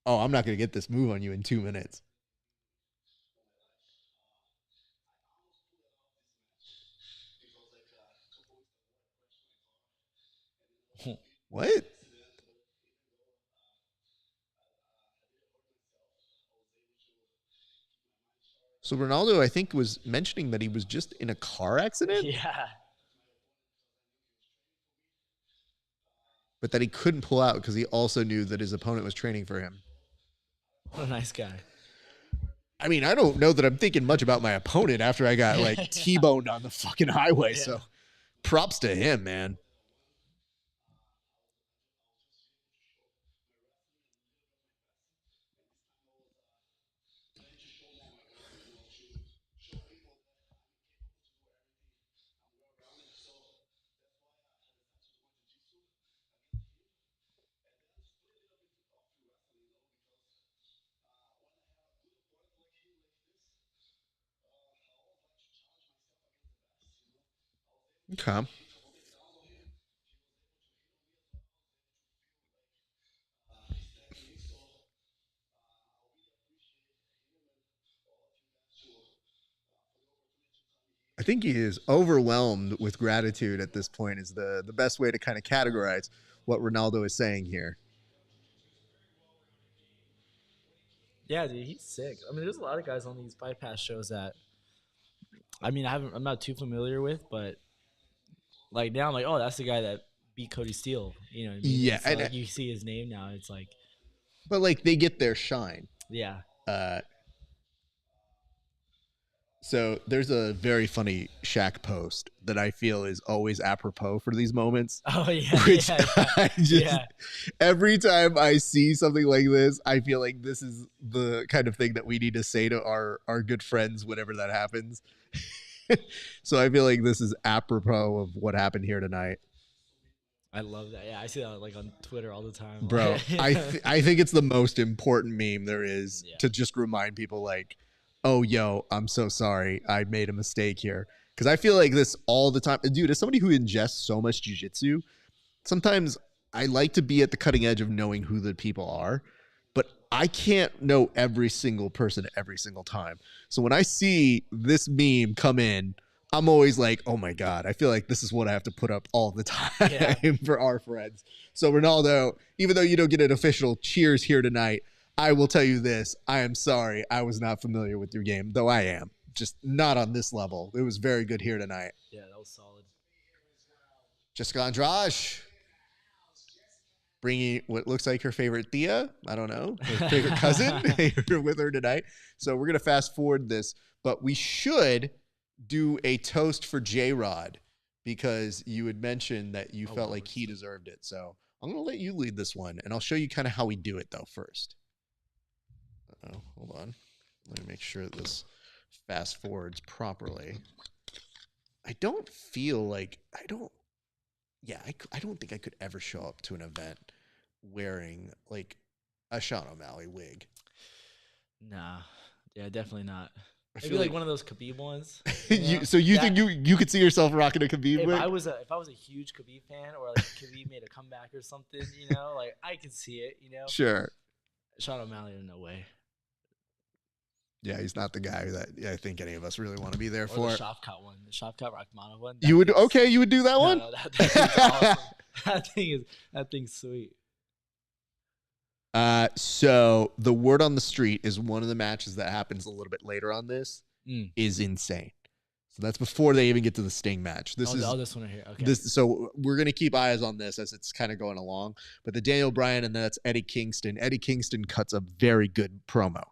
oh, I'm not going to get this move on you in 2 minutes. What? So Renaldo, I think, was mentioning that he was just in a car accident? Yeah. But that he couldn't pull out because he also knew that his opponent was training for him. What a nice guy. I mean, I don't know that I'm thinking much about my opponent after I got, like, T-boned on the fucking highway. So props to him, man. Okay. I think he is overwhelmed with gratitude at this point is the best way to kind of categorize what Renaldo is saying here. Yeah, dude, he's sick. I mean, there's a lot of guys on these Fight Pass shows that, I mean, I'm not too familiar with, but like now I'm like, oh, that's the guy that beat Kody Steele. You know what I mean? Yeah. So, like, you see his name now. It's like, but like they get their shine. Yeah. So there's a very funny Shaq post that I feel is always apropos for these moments. Oh yeah, which yeah. Every time I see something like this, I feel like this is the kind of thing that we need to say to our good friends whenever that happens. So I feel like this is apropos of what happened here tonight. I love that. Yeah, I see that like on Twitter all the time. Bro, I think it's the most important meme there is to just remind people like, oh, yo, I'm so sorry. I made a mistake here. Because I feel like this all the time. Dude, as somebody who ingests so much jiu-jitsu, sometimes I like to be at the cutting edge of knowing who the people are. But I can't know every single person every single time. So when I see this meme come in, I'm always like, oh my God, I feel like this is what I have to put up all the time for our friends. So Renaldo, even though you don't get an official cheers here tonight, I will tell you this. I am sorry. I was not familiar with your game, though I am. Just not on this level. It was very good here tonight. Yeah, that was solid. Jessica Andrade. Bringing what looks like her favorite Thea. I don't know. Her favorite cousin with her tonight. So we're going to fast forward this. But we should do a toast for J-Rod because you had mentioned that you felt like he deserved it. So I'm going to let you lead this one. And I'll show you kind of how we do it, though, first. Uh-oh. Hold on. Let me make sure that this fast forwards properly. I don't feel like... I don't think I could ever show up to an event wearing like a Sean O'Malley wig. Nah, yeah, definitely not. Maybe like one of those Khabib ones. So you think you could see yourself rocking a Khabib wig? If I was a huge Khabib fan, or like Khabib made a comeback or something, like I could see it. Sure. Sean O'Malley, no way. Yeah, he's not the guy that I think any of us really want to be there or for. The Shavkat one, the Shavkat Rakhmonov one. You would do that one? No, that thing's awesome. that thing's sweet. So the word on the street is one of the matches that happens a little bit later on this is insane. So that's before they even get to the Sting match. This one right here. Okay. So we're gonna keep eyes on this as it's kind of going along. But the Daniel Bryan and that's Eddie Kingston. Eddie Kingston cuts a very good promo.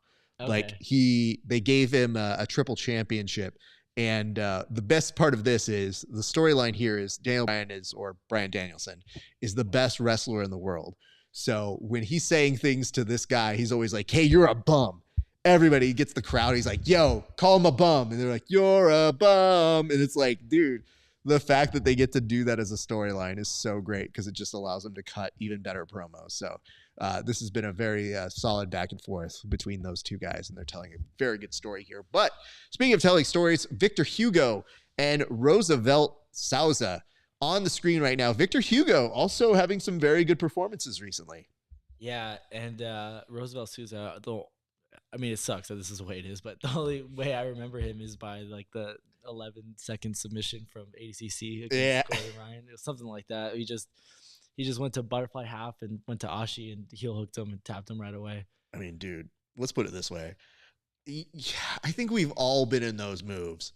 Okay. Like they gave him a triple championship. And the best part of this is the storyline here is Daniel Bryan or Bryan Danielson is the best wrestler in the world. So when he's saying things to this guy, he's always like, hey, you're a bum. Everybody gets the crowd. He's like, yo, call him a bum. And they're like, you're a bum. And it's like, dude, the fact that they get to do that as a storyline is so great because it just allows them to cut even better promos. So this has been a very solid back and forth between those two guys, and they're telling a very good story here. But speaking of telling stories, Victor Hugo and Roosevelt Sousa on the screen right now. Victor Hugo also having some very good performances recently. Yeah, and Roosevelt Sousa, it sucks that this is the way it is, but the only way I remember him is by like the 11-second submission from ADCC against Kody Ryan. It was something like that. He just went to butterfly half and went to Ashi and heel hooked him and tapped him right away. I mean, dude, let's put it this way. I think we've all been in those moves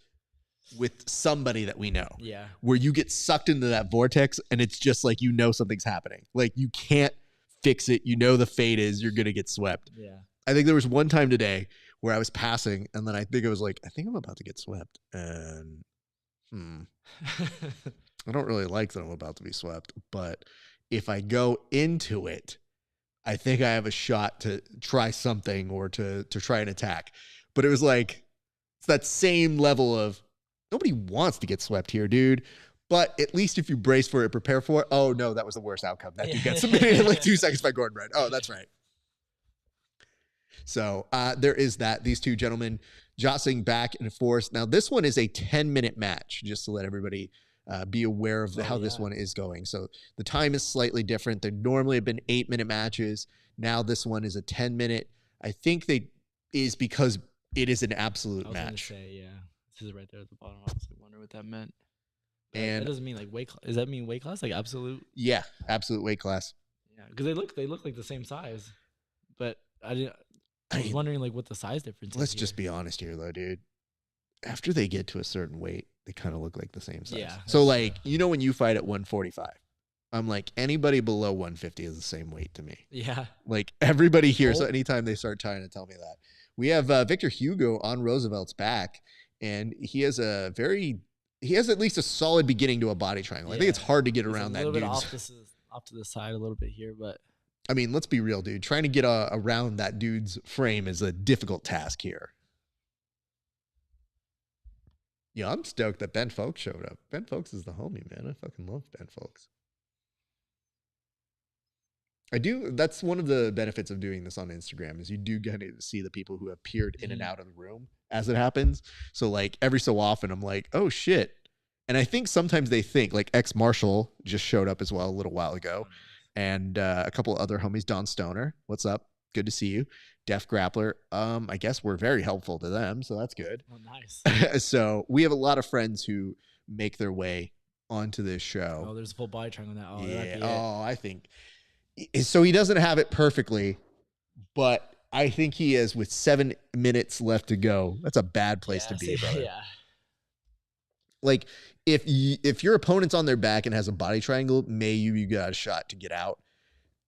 with somebody that we know. Yeah. Where you get sucked into that vortex and it's just like something's happening. Like you can't fix it. The fate is you're going to get swept. Yeah. I think there was one time today where I was passing and then I think I was like, I think I'm about to get swept. And I don't really like that I'm about to be swept, but if I go into it, I think I have a shot to try something or to try an attack. But it was like, it's that same level of nobody wants to get swept here, dude. But at least if you brace for it, prepare for it. Oh no, that was the worst outcome. That dude got submitted in like 2 seconds by Gordon Brett. Oh, that's right. So there is that. These two gentlemen jostling back and forth. Now, this one is a 10-minute match, just to let everybody be aware of how this one is going. So the time is slightly different. There normally have been 8-minute matches. Now this one is a 10-minute. I think is because it is an absolute match. I was going to say, yeah. This is right there at the bottom. I was wondering what that meant. And that doesn't mean like weight class. Does that mean weight class? Like absolute? Yeah, absolute weight class. Yeah, because they look like the same size. But I was wondering like what the size difference is. Let's just be honest here though, dude. After they get to a certain weight, they kind of look like the same size. Yeah. So like, when you fight at 145, I'm like, anybody below 150 is the same weight to me. Yeah. Like everybody here. So anytime they start trying to tell me that. We have Victor Hugo on Roosevelt's back, and he has at least a solid beginning to a body triangle. I think it's hard to get around that dude. Off to the side a little bit here, but I mean, let's be real, dude. Trying to get around that dude's frame is a difficult task here. Yeah, I'm stoked that Ben Folks showed up. Ben Folks is the homie, man. I fucking love Ben Folks. I do. That's one of the benefits of doing this on Instagram is you do get to see the people who have peered in and out of the room as it happens. So like every so often I'm like, oh shit. And I think sometimes they think like Marshall just showed up as well a little while ago. And a couple of other homies, Don Stoner. What's up? good to see you. Deaf Grappler. I guess we're very helpful to them, so that's good. Oh, nice. So we have a lot of friends who make their way onto this show. Oh, there's a full body triangle now. Oh, yeah. Oh, I think so. He doesn't have it perfectly, but I think he is with 7 minutes left to go. That's a bad place to be, brother. Yeah. Like if your opponent's on their back and has a body triangle, you got a shot to get out.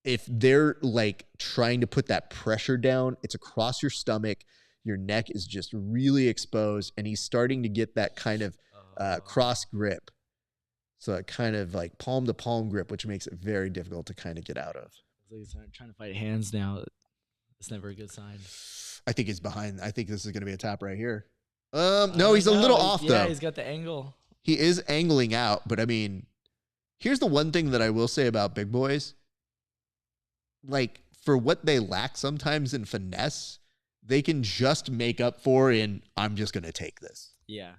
If they're like trying to put that pressure down, it's across your stomach. Your neck is just really exposed, and he's starting to get that kind of cross grip. So that kind of like palm to palm grip, which makes it very difficult to kind of get out of. He's trying to fight hands now. It's never a good sign. I think he's behind. I think this is going to be a tap right here. No, he's a little off though. Yeah, he's got the angle. He is angling out, but I mean, here's the one thing that I will say about big boys. Like, for what they lack sometimes in finesse, they can just make up for in, I'm just going to take this. Yeah.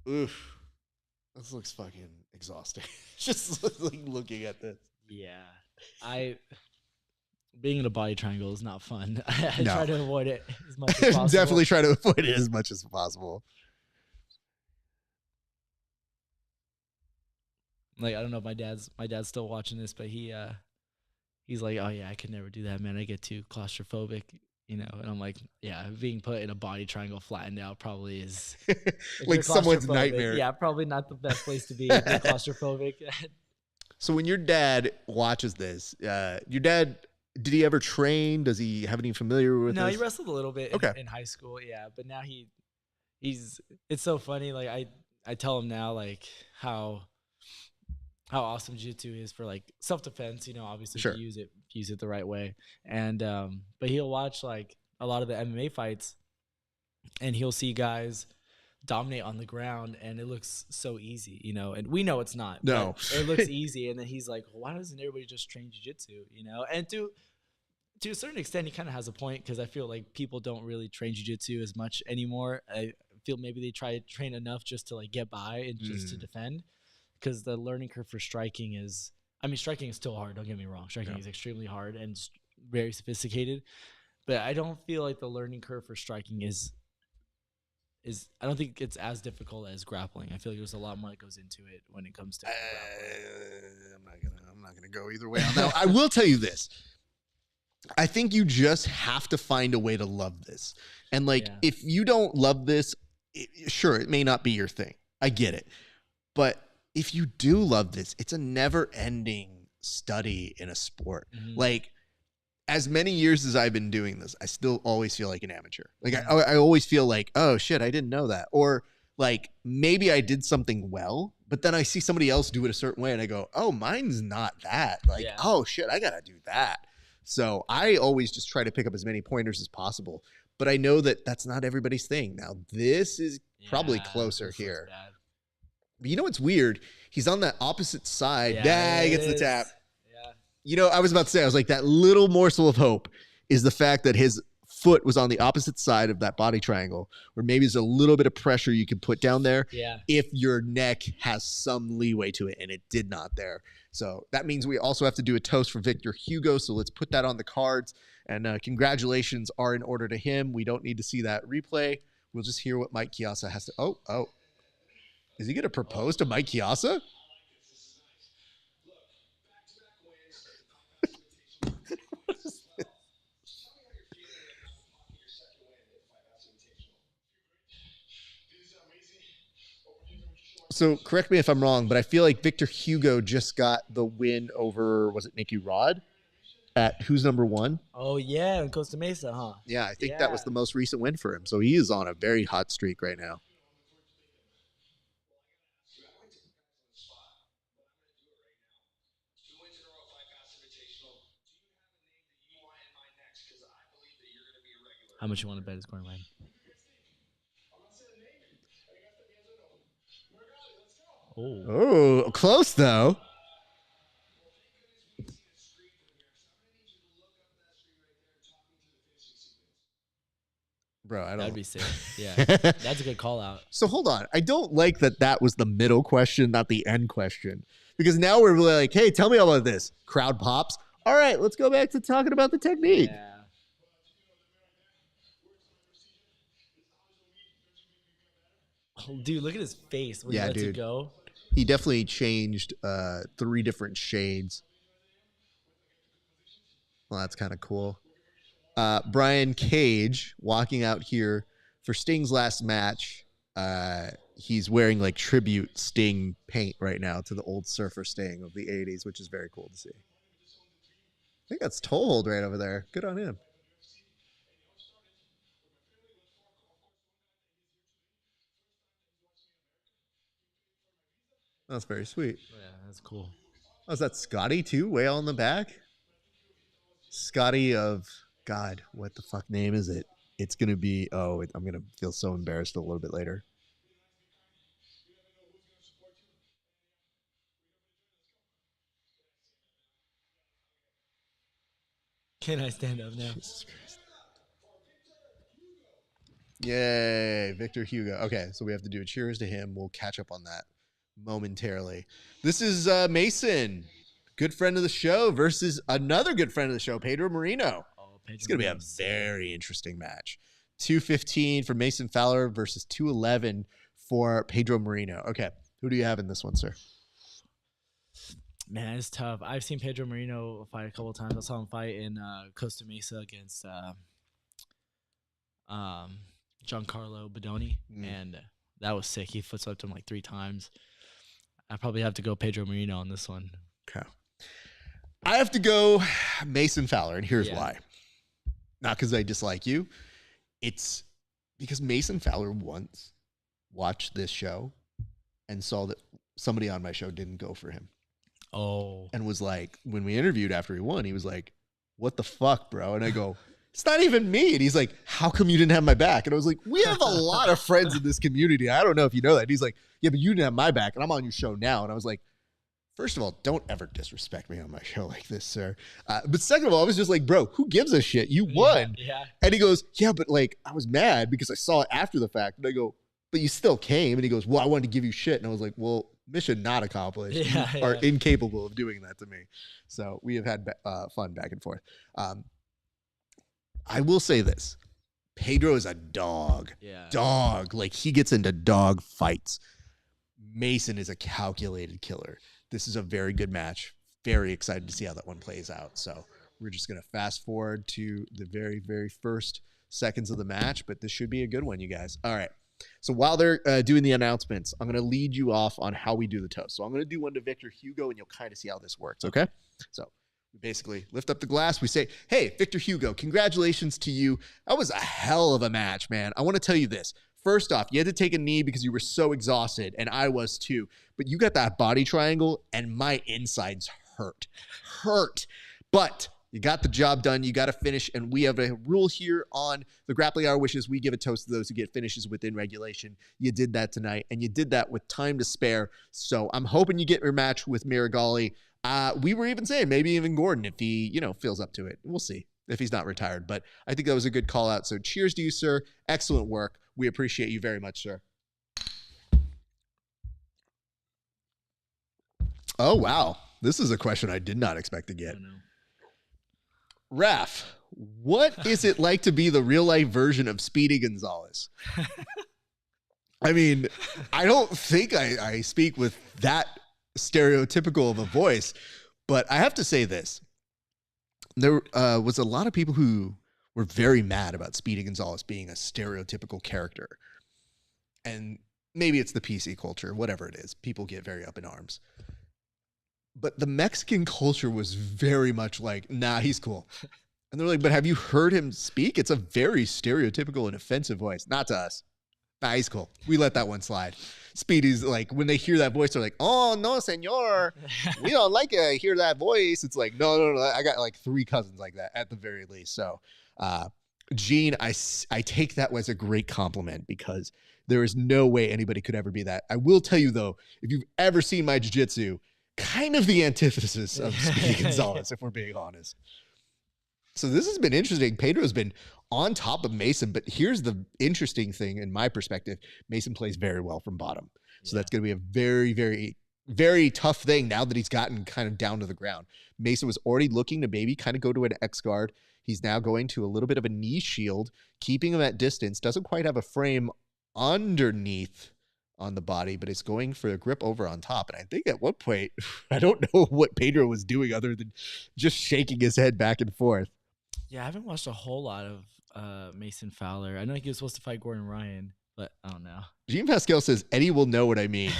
Oof. This looks fucking exhausting. Just like looking at this. Yeah. Being in a body triangle is not fun. I try to avoid it as much as possible. Definitely try to avoid it as much as possible. Like, I don't know if my dad's still watching this, but he's like, oh yeah, I could never do that, man. I get too claustrophobic, you know. And I'm like, yeah, being put in a body triangle flattened out probably is like someone's nightmare. Yeah, probably not the best place to be if you're claustrophobic. So when your dad watches this, your dad, did he ever train? Does he have any familiar with this? No, he wrestled a little bit in high school, yeah. But now he's it's so funny. Like I tell him now, like how awesome jiu-jitsu is for like self-defense, you know, obviously sure. If you use it the right way. And but he'll watch like a lot of the MMA fights and he'll see guys dominate on the ground and it looks so easy, you know, and we know it's not. No. It looks easy, and then he's like, well, why doesn't everybody just train jiu-jitsu, you know? And to a certain extent he kind of has a point, because I feel like people don't really train jiu-jitsu as much anymore. I feel maybe they try to train enough just to like get by and just to defend. Because the learning curve for striking is, I mean, striking is still hard. Don't get me wrong. Striking is extremely hard and very sophisticated. But I don't feel like the learning curve for striking is I don't think it's as difficult as grappling. I feel like there's a lot more that goes into it when it comes to grappling. I'm not gonna go either way on that. I will tell you this. I think you just have to find a way to love this. And like, if you don't love this, sure, it may not be your thing. I get it. But if you do love this, it's a never-ending study in a sport. Mm-hmm. Like, as many years as I've been doing this, I still always feel like an amateur. Like, I always feel like, oh, shit, I didn't know that. Or, like, maybe I did something well, but then I see somebody else do it a certain way, and I go, oh, mine's not that. Like, oh, shit, I got to do that. So I always just try to pick up as many pointers as possible. But I know that that's not everybody's thing. Now, this is probably closer here. But you know what's weird? He's on that opposite side. Yeah, he gets the tap. Yeah. You know, I was about to say, I was like, that little morsel of hope is the fact that his foot was on the opposite side of that body triangle, where maybe there's a little bit of pressure you can put down there if your neck has some leeway to it, and it did not there. So that means we also have to do a toast for Victor Hugo, so let's put that on the cards. And congratulations are in order to him. We don't need to see that replay. We'll just hear what Mike Chiasa has to... Oh. Is he going to propose to Mike Chiasa? So correct me if I'm wrong, but I feel like Victor Hugo just got the win over, was it Nicky Rod? At Who's Number One? Oh, yeah, in Costa Mesa, huh? Yeah, I think that was the most recent win for him. So he is on a very hot streak right now. How much you want to bet his corner line? Oh, close though. Bro, That'd be sick. Yeah, that's a good call out. So hold on. I don't like that was the middle question, not the end question. Because now we're like, hey, tell me all about this. Crowd pops. All right, let's go back to talking about the technique. Yeah. Oh, dude, look at his face when he lets it go. He definitely changed 3 different shades. Well, that's kind of cool. Brian Cage walking out here for Sting's last match. He's wearing like tribute Sting paint right now to the old Surfer Sting of the 80s, which is very cool to see. I think that's Toehold right over there. Good on him. That's very sweet. Yeah, that's cool. Oh, is that Scotty too? Way on the back? Scotty of, God, what the fuck name is it? It's going to be, I'm going to feel so embarrassed a little bit later. Can I stand up now? Jesus Christ. Yay, Victor Hugo. Okay, so we have to do a cheers to him. We'll catch up on that momentarily. This is Mason, good friend of the show, versus another good friend of the show, Pedro Marinho. It's going to be a very interesting match. 215 for Mason Fowler versus 211 for Pedro Marinho. Okay, who do you have in this one, sir? Man, it's tough. I've seen Pedro Marinho fight a couple of times. I saw him fight in Costa Mesa against Giancarlo Bodoni, and that was sick. He foot-swept him like 3 times. I probably have to go Pedro Marinho on this one. Okay. I have to go Mason Fowler, and here's why. Not because I dislike you. It's because Mason Fowler once watched this show and saw that somebody on my show didn't go for him. Oh. And was like, when we interviewed after he won, he was like, what the fuck, bro? And I go, it's not even me. And he's like, how come you didn't have my back? And I was like, we have a lot of friends in this community. I don't know if you know that. And he's like, yeah, but you didn't have my back, and I'm on your show now. And I was like, first of all, don't ever disrespect me on my show like this, sir. But second of all, I was just like, bro, who gives a shit? You won. Yeah. And he goes, yeah, but like, I was mad because I saw it after the fact. And I go, but you still came. And he goes, well, I wanted to give you shit. And I was like, well, mission not accomplished. You are incapable of doing that to me. So we have had fun back and forth. I will say this. Pedro is a dog. Yeah. Dog. Like, he gets into dog fights. Mason is a calculated killer. This is a very good match. Very excited to see how that one plays out. So we're just going to fast forward to the very, very first seconds of the match, but this should be a good one, you guys. All right. So while they're doing the announcements, I'm going to lead you off on how we do the toast. So I'm going to do one to Victor Hugo, and you'll kind of see how this works, okay? So we basically lift up the glass. We say, hey, Victor Hugo, congratulations to you. That was a hell of a match, man. I want to tell you this. First off, you had to take a knee because you were so exhausted, and I was too. But you got that body triangle, and my insides hurt. But you got the job done. You got to finish, and we have a rule here on the Grappling Hour Wishes. We give a toast to those who get finishes within regulation. You did that tonight, and you did that with time to spare. So I'm hoping you get your match with Meregali. We were even saying maybe even Gordon if he, feels up to it. We'll see if he's not retired. But I think that was a good call out. So cheers to you, sir. Excellent work. We appreciate you very much, sir. Oh, wow. This is a question I did not expect to get. Raph, what is it like to be the real-life version of Speedy Gonzalez? I mean, I don't think I speak with that stereotypical of a voice, but I have to say this. There was a lot of people who were very mad about Speedy Gonzalez being a stereotypical character. And maybe it's the PC culture, whatever it is. People get very up in arms. But the Mexican culture was very much like, nah, he's cool. And they're like, but have you heard him speak? It's a very stereotypical and offensive voice. Not to us. Nah, he's cool. We let that one slide. Speedy's like, when they hear that voice, they're like, oh, no, senor. We don't like to hear that voice. It's like, no. I got like 3 cousins like that at the very least. So, Gene, I take that as a great compliment because there is no way anybody could ever be that. I will tell you, though, if you've ever seen my jiu-jitsu, kind of the antithesis of Speedy Gonzalez, if we're being honest. So this has been interesting. Pedro's been on top of Mason, but here's the interesting thing in my perspective. Mason plays very well from bottom. So that's going to be a very, very, very tough thing now that he's gotten kind of down to the ground. Mason was already looking to maybe kind of go to an X guard. He's now going to a little bit of a knee shield, keeping him at distance. Doesn't quite have a frame underneath on the body, but it's going for a grip over on top. And I think at one point, I don't know what Pedro was doing other than just shaking his head back and forth. Yeah, I haven't watched a whole lot of Mason Fowler. I know he was supposed to fight Gordon Ryan, but I don't know. Jean Pascal says Eddie will know what I mean.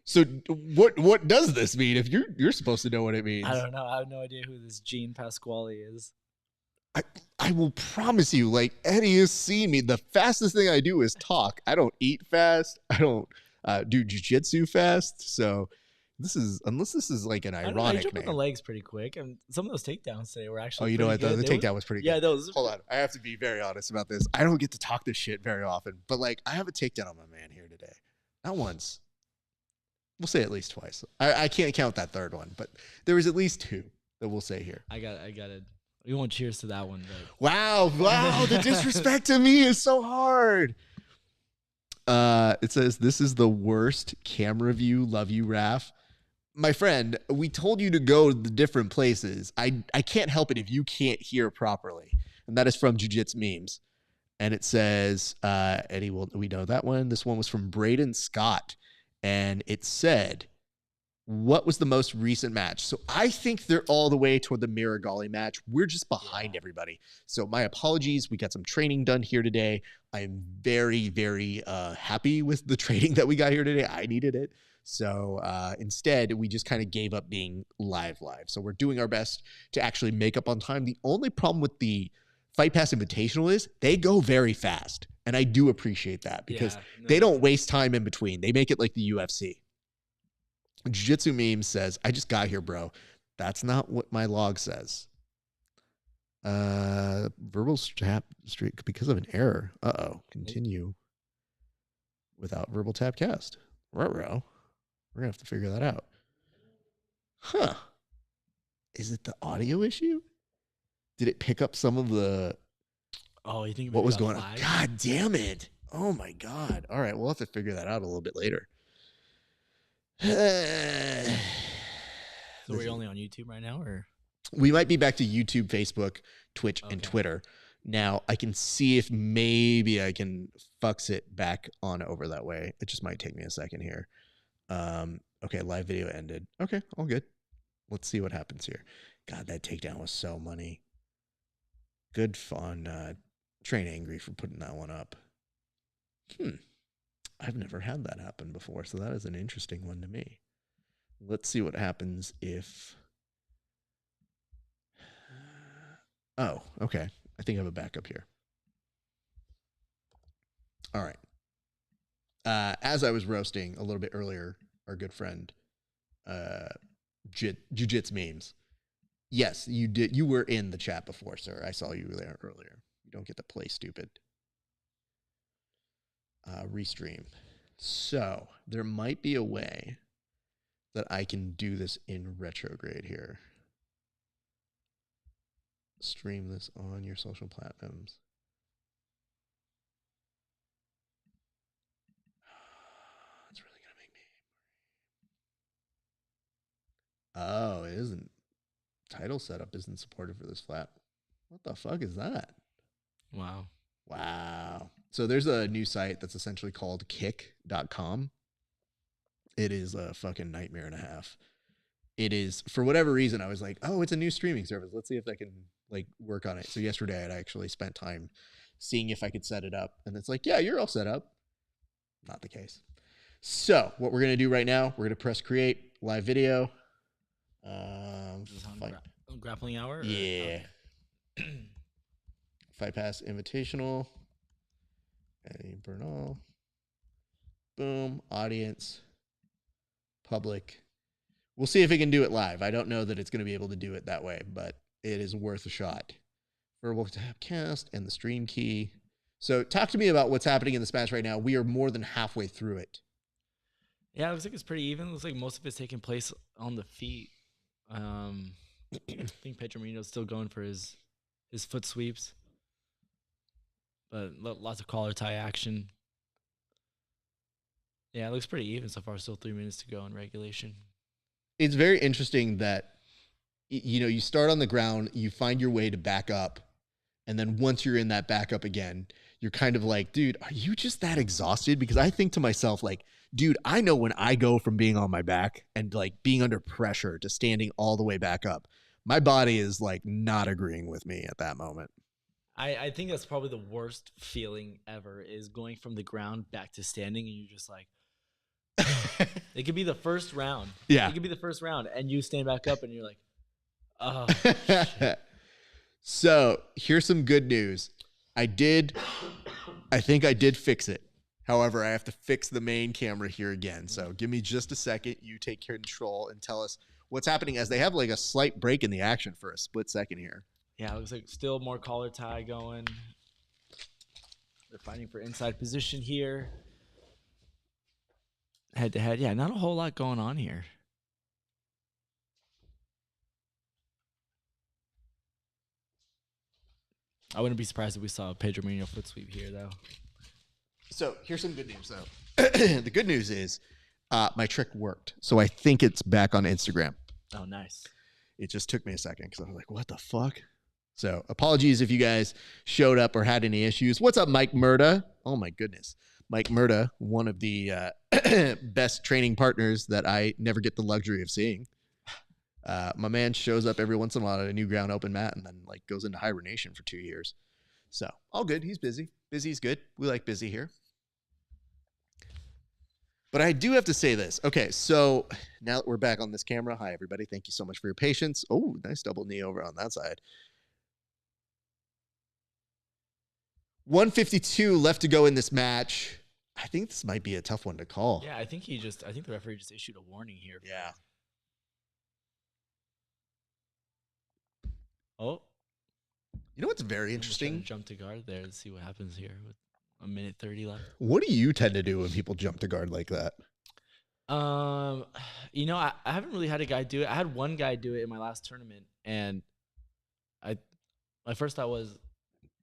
So what does this mean if you're supposed to know what it means? I don't know. I have no idea who this Jean Pasquale is. I will promise you, like, Eddie has seen me. The fastest thing I do is talk. I don't eat fast. I don't do jiu-jitsu fast. So unless this is like an ironic jump name. on the legs pretty quick. And some of those takedowns today were actually. Oh, you know what? The takedown was pretty good. Yeah, those. Hold on. I have to be very honest about this. I don't get to talk this shit very often, but like, I have a takedown on my man here today. Not once. We'll say at least twice. I can't count that third one, but there was at least two that we'll say here. I got it. We won't cheers to that one. But. Wow. The disrespect to me is so hard. It says, this is the worst camera view. Love you, Raf. My friend, we told you to go to the different places. I can't help it if you can't hear properly. And that is from Jiu-Jitsu Memes. And it says, Eddie, we know that one. This one was from Braden Scott. And it said, what was the most recent match? So I think they're all the way toward the Meregali match. We're just behind everybody. So my apologies. We got some training done here today. I'm very, very happy with the training that we got here today. I needed it. So instead, we just kind of gave up being live. So we're doing our best to actually make up on time. The only problem with the Fight Pass Invitational is they go very fast. And I do appreciate that because they don't waste time in between. They make it like the UFC. Jiu-Jitsu Meme says, I just got here, bro. That's not what my log says. Verbal tap streak because of an error. Uh-oh. Continue without verbal tap cast. Ruh-roh. We're going to have to figure that out. Huh. Is it the audio issue? Did it pick up some of the... Oh, you think what was going on? God damn it. Oh, my God. All right. We'll have to figure that out a little bit later. So we're only on YouTube right now, or we might be back to YouTube, Facebook, Twitch, and Twitter. Now I can see if maybe I can fux it back on over that way. It just might take me a second here. Okay, live video ended. Okay, all good. Let's see what happens here. God, that takedown was so money. Good fun. Train Angry for putting that one up. I've never had that happen before, so that is an interesting one to me. Let's see what happens if... Oh, okay. I think I have a backup here. All right. As I was roasting a little bit earlier, our good friend, Jiu-Jitsu Memes. Yes, you did. You were in the chat before, sir. I saw you there earlier. You don't get to play stupid. Restream. So there might be a way that I can do this in retrograde here. Stream this on your social platforms. It's really gonna make me. Oh, it isn't. Title setup isn't supported for this flat. What the fuck is that? Wow. So there's a new site that's essentially called kick.com. It is a fucking nightmare and a half. It is, for whatever reason, I was like, oh, it's a new streaming service. Let's see if I can like work on it. So yesterday I'd actually spent time seeing if I could set it up. And it's like, yeah, you're all set up. Not the case. So what we're going to do right now, we're going to press create live video. Grappling hour? Yeah. Fight Pass Invitational. Eddie Bernal. Boom. Audience. Public. We'll see if it can do it live. I don't know that it's going to be able to do it that way, but it is worth a shot. Verbal tap cast and the stream key. So talk to me about what's happening in this match right now. We are more than halfway through it. Yeah, it looks like it's pretty even. It looks like most of it's taking place on the feet. I think Pedro Marinho is still going for his foot sweeps. But lots of collar tie action. Yeah, it looks pretty even so far. Still 3 minutes to go in regulation. It's very interesting that, you start on the ground, you find your way to back up. And then once you're in that backup again, you're kind of like, dude, are you just that exhausted? Because I think to myself, like, dude, I know when I go from being on my back and like being under pressure to standing all the way back up, my body is like not agreeing with me at that moment. I think that's probably the worst feeling ever, is going from the ground back to standing, and you're just like, it could be the first round. Yeah. It could be the first round, and you stand back up, and you're like, oh, shit. So here's some good news. I think I did fix it. However, I have to fix the main camera here again. So give me just a second. You take control and tell us what's happening, as they have like a slight break in the action for a split second here. Yeah, it looks like still more collar tie going. They're fighting for inside position here. Head to head. Yeah, not a whole lot going on here. I wouldn't be surprised if we saw a Pedro Marinho foot sweep here, though. So here's some good news, though. The good news is my trick worked. So I think it's back on Instagram. Oh, nice. It just took me a second because I was like, what the fuck? So apologies if you guys showed up or had any issues. What's up, Mike Murda? Oh, my goodness. Mike Murda, one of the best training partners that I never get the luxury of seeing. My man shows up every once in a while at a new ground open mat and then like goes into hibernation for 2 years. So all good. He's busy. Busy's good. We like busy here. But I do have to say this. Okay, so now that we're back on this camera, hi, everybody. Thank you so much for your patience. Oh, nice double knee over on that side. 152 left to go in this match. I think this might be a tough one to call. Yeah, I think the referee just issued a warning here. Yeah. Oh. You know what's very interesting? Jump to guard there to see what happens here with a minute 30 left. What do you tend to do when people jump to guard like that? I haven't really had a guy do it. I had one guy do it in my last tournament, and my first thought was,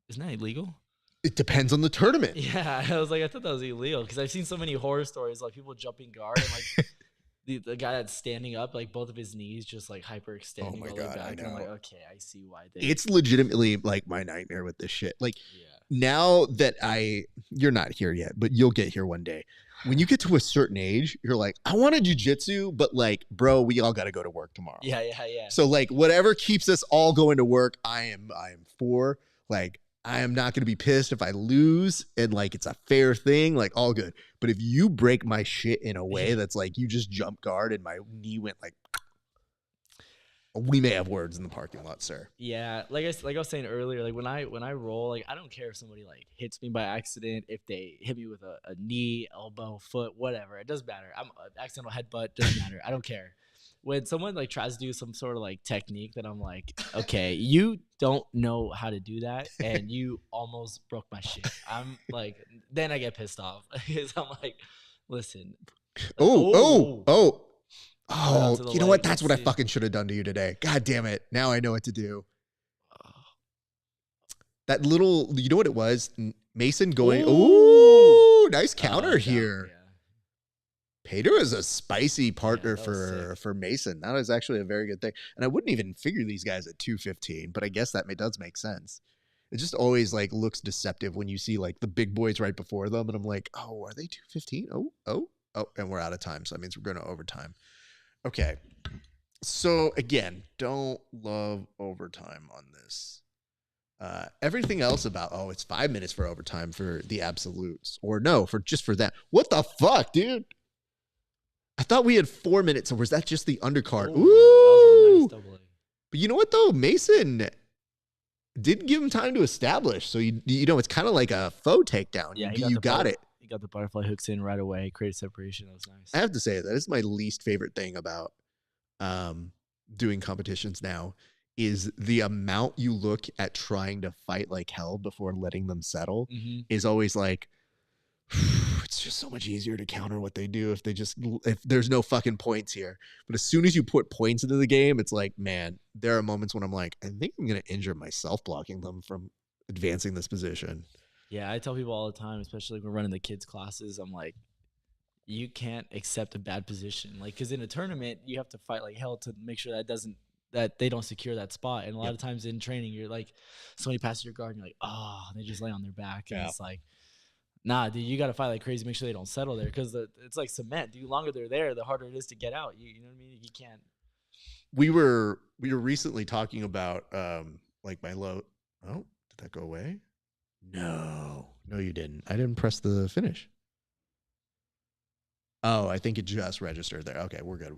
isn't that illegal? It depends on the tournament. Yeah, I thought that was illegal because I've seen so many horror stories, like people jumping guard and like the guy that's standing up, like both of his knees just like hyperextending all the way back. And I'm like, okay, I see why. It's legitimately like my nightmare with this shit. Like now that you're not here yet, but you'll get here one day. When you get to a certain age, you're like, I want to jujitsu, but like, bro, we all got to go to work tomorrow. Yeah. So like, whatever keeps us all going to work, I am for. Like, I am not going to be pissed if I lose, and like it's a fair thing, like all good. But if you break my shit in a way that's like you just jump guard and my knee went like, we may have words in the parking lot, sir. Yeah, like I was saying earlier, like when I roll, like I don't care if somebody like hits me by accident, if they hit me with a knee, elbow, foot, whatever. It doesn't matter. I'm accidental headbutt, doesn't matter. I don't care. When someone like tries to do some sort of like technique that I'm like, okay, you don't know how to do that, and you almost broke my shit. I'm like, then I get pissed off because I'm like, listen. Oh, you know what? That's what I fucking should have done to you today. God damn it. Now I know what to do. That little, you know what it was? Mason going, ooh, nice counter here. Yeah. Pedro is a spicy partner for Mason. That is actually a very good thing. And I wouldn't even figure these guys at 215, but I guess that does make sense. It just always like looks deceptive when you see like the big boys right before them. And I'm like, oh, are they 215? Oh, and we're out of time. So that means we're going to overtime. Okay. So again, don't love overtime on this. Everything else about, it's 5 minutes for overtime for the absolutes, or no, for that. What the fuck, dude? I thought we had 4 minutes, or was that just the undercard? Ooh! Nice. But you know what, though? Mason didn't give him time to establish. So, it's kind of like a faux takedown. Yeah, you got it. He got the butterfly hooks in right away, created separation. That was nice. I have to say, that is my least favorite thing about doing competitions now, is the amount you look at trying to fight like hell before letting them settle is always like, it's just so much easier to counter what they do if there's no fucking points here. But as soon as you put points into the game, it's like, man, there are moments when I'm like, I think I'm going to injure myself blocking them from advancing this position. Yeah, I tell people all the time, especially when we're running the kids classes, I'm like, you can't accept a bad position. Like, because in a tournament, you have to fight like hell to make sure that they don't secure that spot. And a lot of times in training, you're like, somebody passes your guard and you're like, oh, they just lay on their back. And it's like, nah, dude, you got to fight like crazy, make sure they don't settle there. Because it's like cement. The longer they're there, the harder it is to get out. You know what I mean? You can't. We were recently talking about like my low. Oh, did that go away? No, you didn't. I didn't press the finish. Oh, I think it just registered there. Okay, we're good.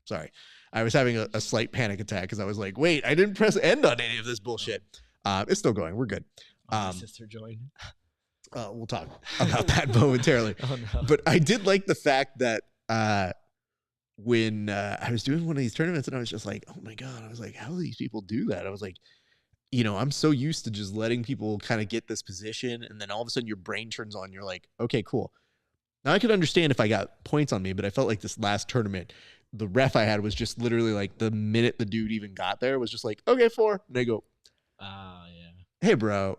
Sorry. I was having a slight panic attack because I was like, wait, I didn't press end on any of this bullshit. It's still going. We're good. My sister joined. We'll talk about that momentarily. Oh, no. But I did like the fact that when I was doing one of these tournaments and I was just like, oh my God, I was like, how do these people do that? I was like, I'm so used to just letting people kind of get this position. And then all of a sudden your brain turns on. You're like, okay, cool. Now I could understand if I got points on me, but I felt like this last tournament, the ref I had was just literally like the minute the dude even got there was just like, okay, 4. And I go, yeah. Hey, bro,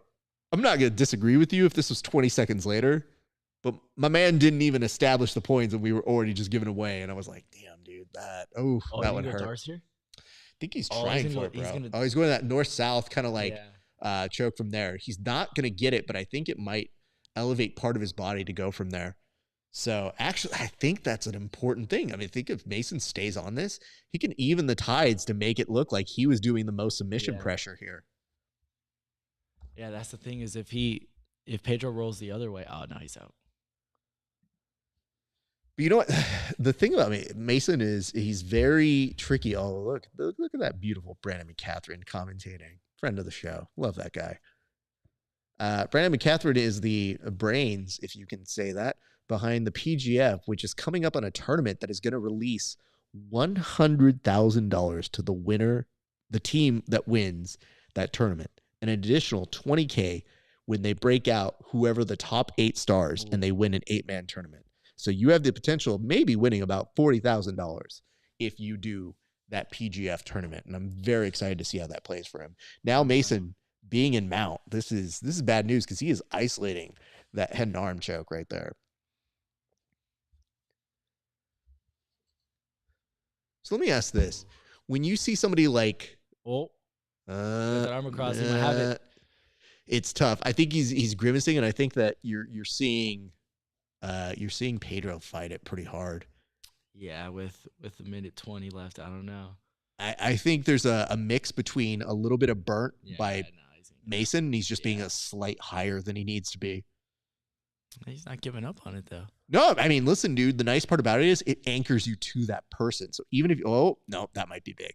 I'm not going to disagree with you if this was 20 seconds later, but my man didn't even establish the points and we were already just giving away. And I was like, damn, dude, that one hurt. Darts here? I think he's trying for it, bro. He's going that north-south kind of like choke from there. He's not going to get it, but I think it might elevate part of his body to go from there. So actually, I think that's an important thing. I mean, I think if Mason stays on this, he can even the tides to make it look like he was doing the most submission pressure here. Yeah, that's the thing is if Pedro rolls the other way, oh, no, he's out. But you know what? The thing about Mason is he's very tricky. Oh, look at that beautiful Brandon McCatherine commentating. Friend of the show. Love that guy. Brandon McCatherine is the brains, if you can say that, behind the PGF, which is coming up on a tournament that is going to release $100,000 to the winner, the team that wins that tournament. An additional $20K when they break out whoever the top 8 stars and they win an 8-man tournament. So you have the potential of maybe winning about $40,000 if you do that PGF tournament. And I'm very excited to see how that plays for him. Now Mason being in mount, this is bad news because he is isolating that head and arm choke right there. So let me ask this. When you see somebody like that arm across, he might have it. It's tough. I think he's grimacing, and I think that you're seeing Pedro fight it pretty hard. Yeah, with a minute 20 left, I don't know. I think there's a mix between a little bit of burnt by Mason, and he's just being a slight higher than he needs to be. He's not giving up on it though. No, I mean, listen, dude, the nice part about it is it anchors you to that person. So even if that might be big.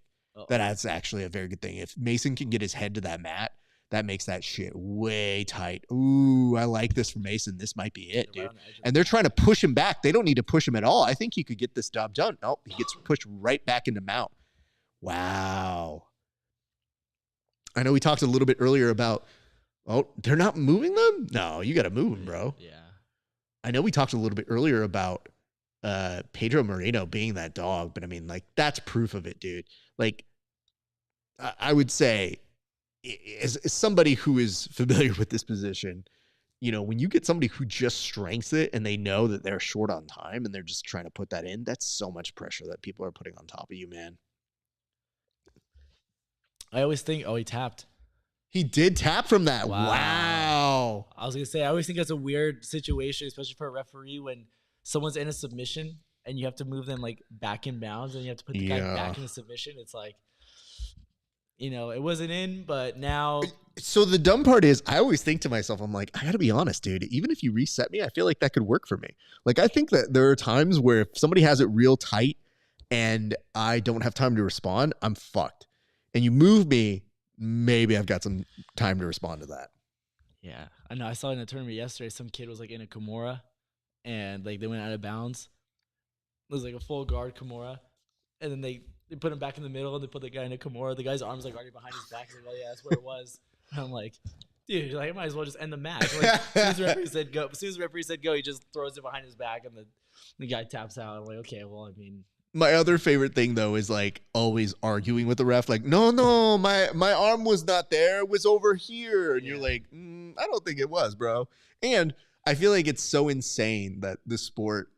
That's actually a very good thing. If Mason can get his head to that mat, that makes that shit way tight. Ooh, I like this for Mason. This might be it, dude. And they're trying to push him back. They don't need to push him at all. I think he could get this job done. Nope, he gets pushed right back into mount. Wow. I know we talked a little bit earlier about, they're not moving them? No, you got to move them, bro. Yeah. I know we talked a little bit earlier about Pedro Marinho being that dog, but I mean, like, that's proof of it, dude. Like, I would say, as somebody who is familiar with this position, when you get somebody who just strengths it and they know that they're short on time and they're just trying to put that in, that's so much pressure that people are putting on top of you, man. I always think, he tapped. He did tap from that. Wow. I was going to say, I always think that's a weird situation, especially for a referee when someone's in a submission and you have to move them like back in bounds and you have to put the guy back in the submission. It's like, it wasn't in, but now. So the dumb part is I always think to myself, I'm like, I got to be honest, dude. Even if you reset me, I feel like that could work for me. Like, I think that there are times where if somebody has it real tight and I don't have time to respond, I'm fucked. And you move me, maybe I've got some time to respond to that. Yeah. I know. I saw in a tournament yesterday, some kid was like in a Kimura and like they went out of bounds. It was like a full guard Kimura. And then they put him back in the middle and they put the guy in a Kimura. The guy's arms like already behind his back. He's like, oh yeah, that's where it was. And I'm like, dude, I might as well just end the match. Like, as soon as the referee said go, he just throws it behind his back and the guy taps out. I'm like, okay, well, I mean. My other favorite thing, though, is like always arguing with the ref. Like, no, my arm was not there. It was over here. And you're like, I don't think it was, bro. And I feel like it's so insane that the sport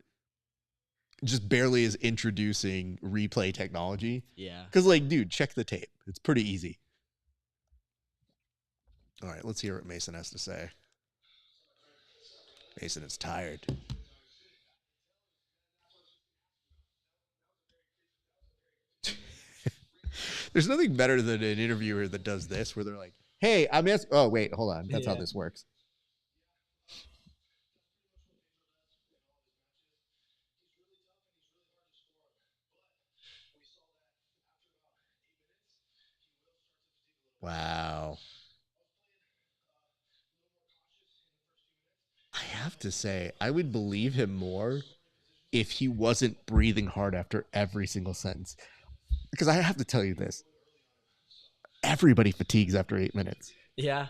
just barely is introducing replay technology. Yeah. Because, like, dude, check the tape. It's pretty easy. All right, let's hear what Mason has to say. Mason is tired. There's nothing better than an interviewer that does this, where they're like, hey, I'm asking. Oh, wait, hold on. That's how this works. Wow. I have to say, I would believe him more if he wasn't breathing hard after every single sentence. Because I have to tell you this. Everybody fatigues after 8 minutes. Yeah. I'm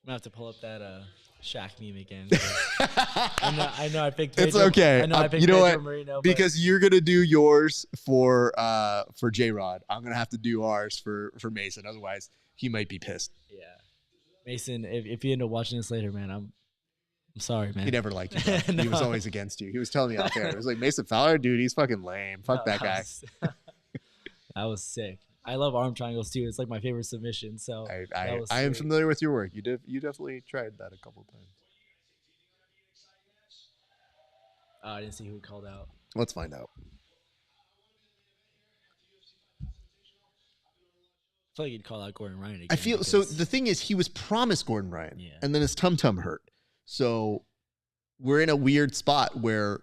going to have to pull up that Shaq meme again. I know I picked Pedro. It's okay. I know I picked you know Pedro what? Marinho, because you're going to do yours for J-Rod. I'm going to have to do ours for Mason. Otherwise, he might be pissed. Yeah. Mason, if you end up watching this later, man, I'm sorry, man. He never liked you, bro. No. He was always against you. He was telling me out there. It was like, Mason Fowler, dude, he's fucking lame. Fuck that guy. That was sick. I love arm triangles too. It's like my favorite submission. So I am familiar with your work. You definitely tried that a couple times. Oh, I didn't see who he called out. Let's find out. I feel like he'd call out Gordon Ryan again. I feel so. The thing is, he was promised Gordon Ryan, and then his tum hurt. So we're in a weird spot where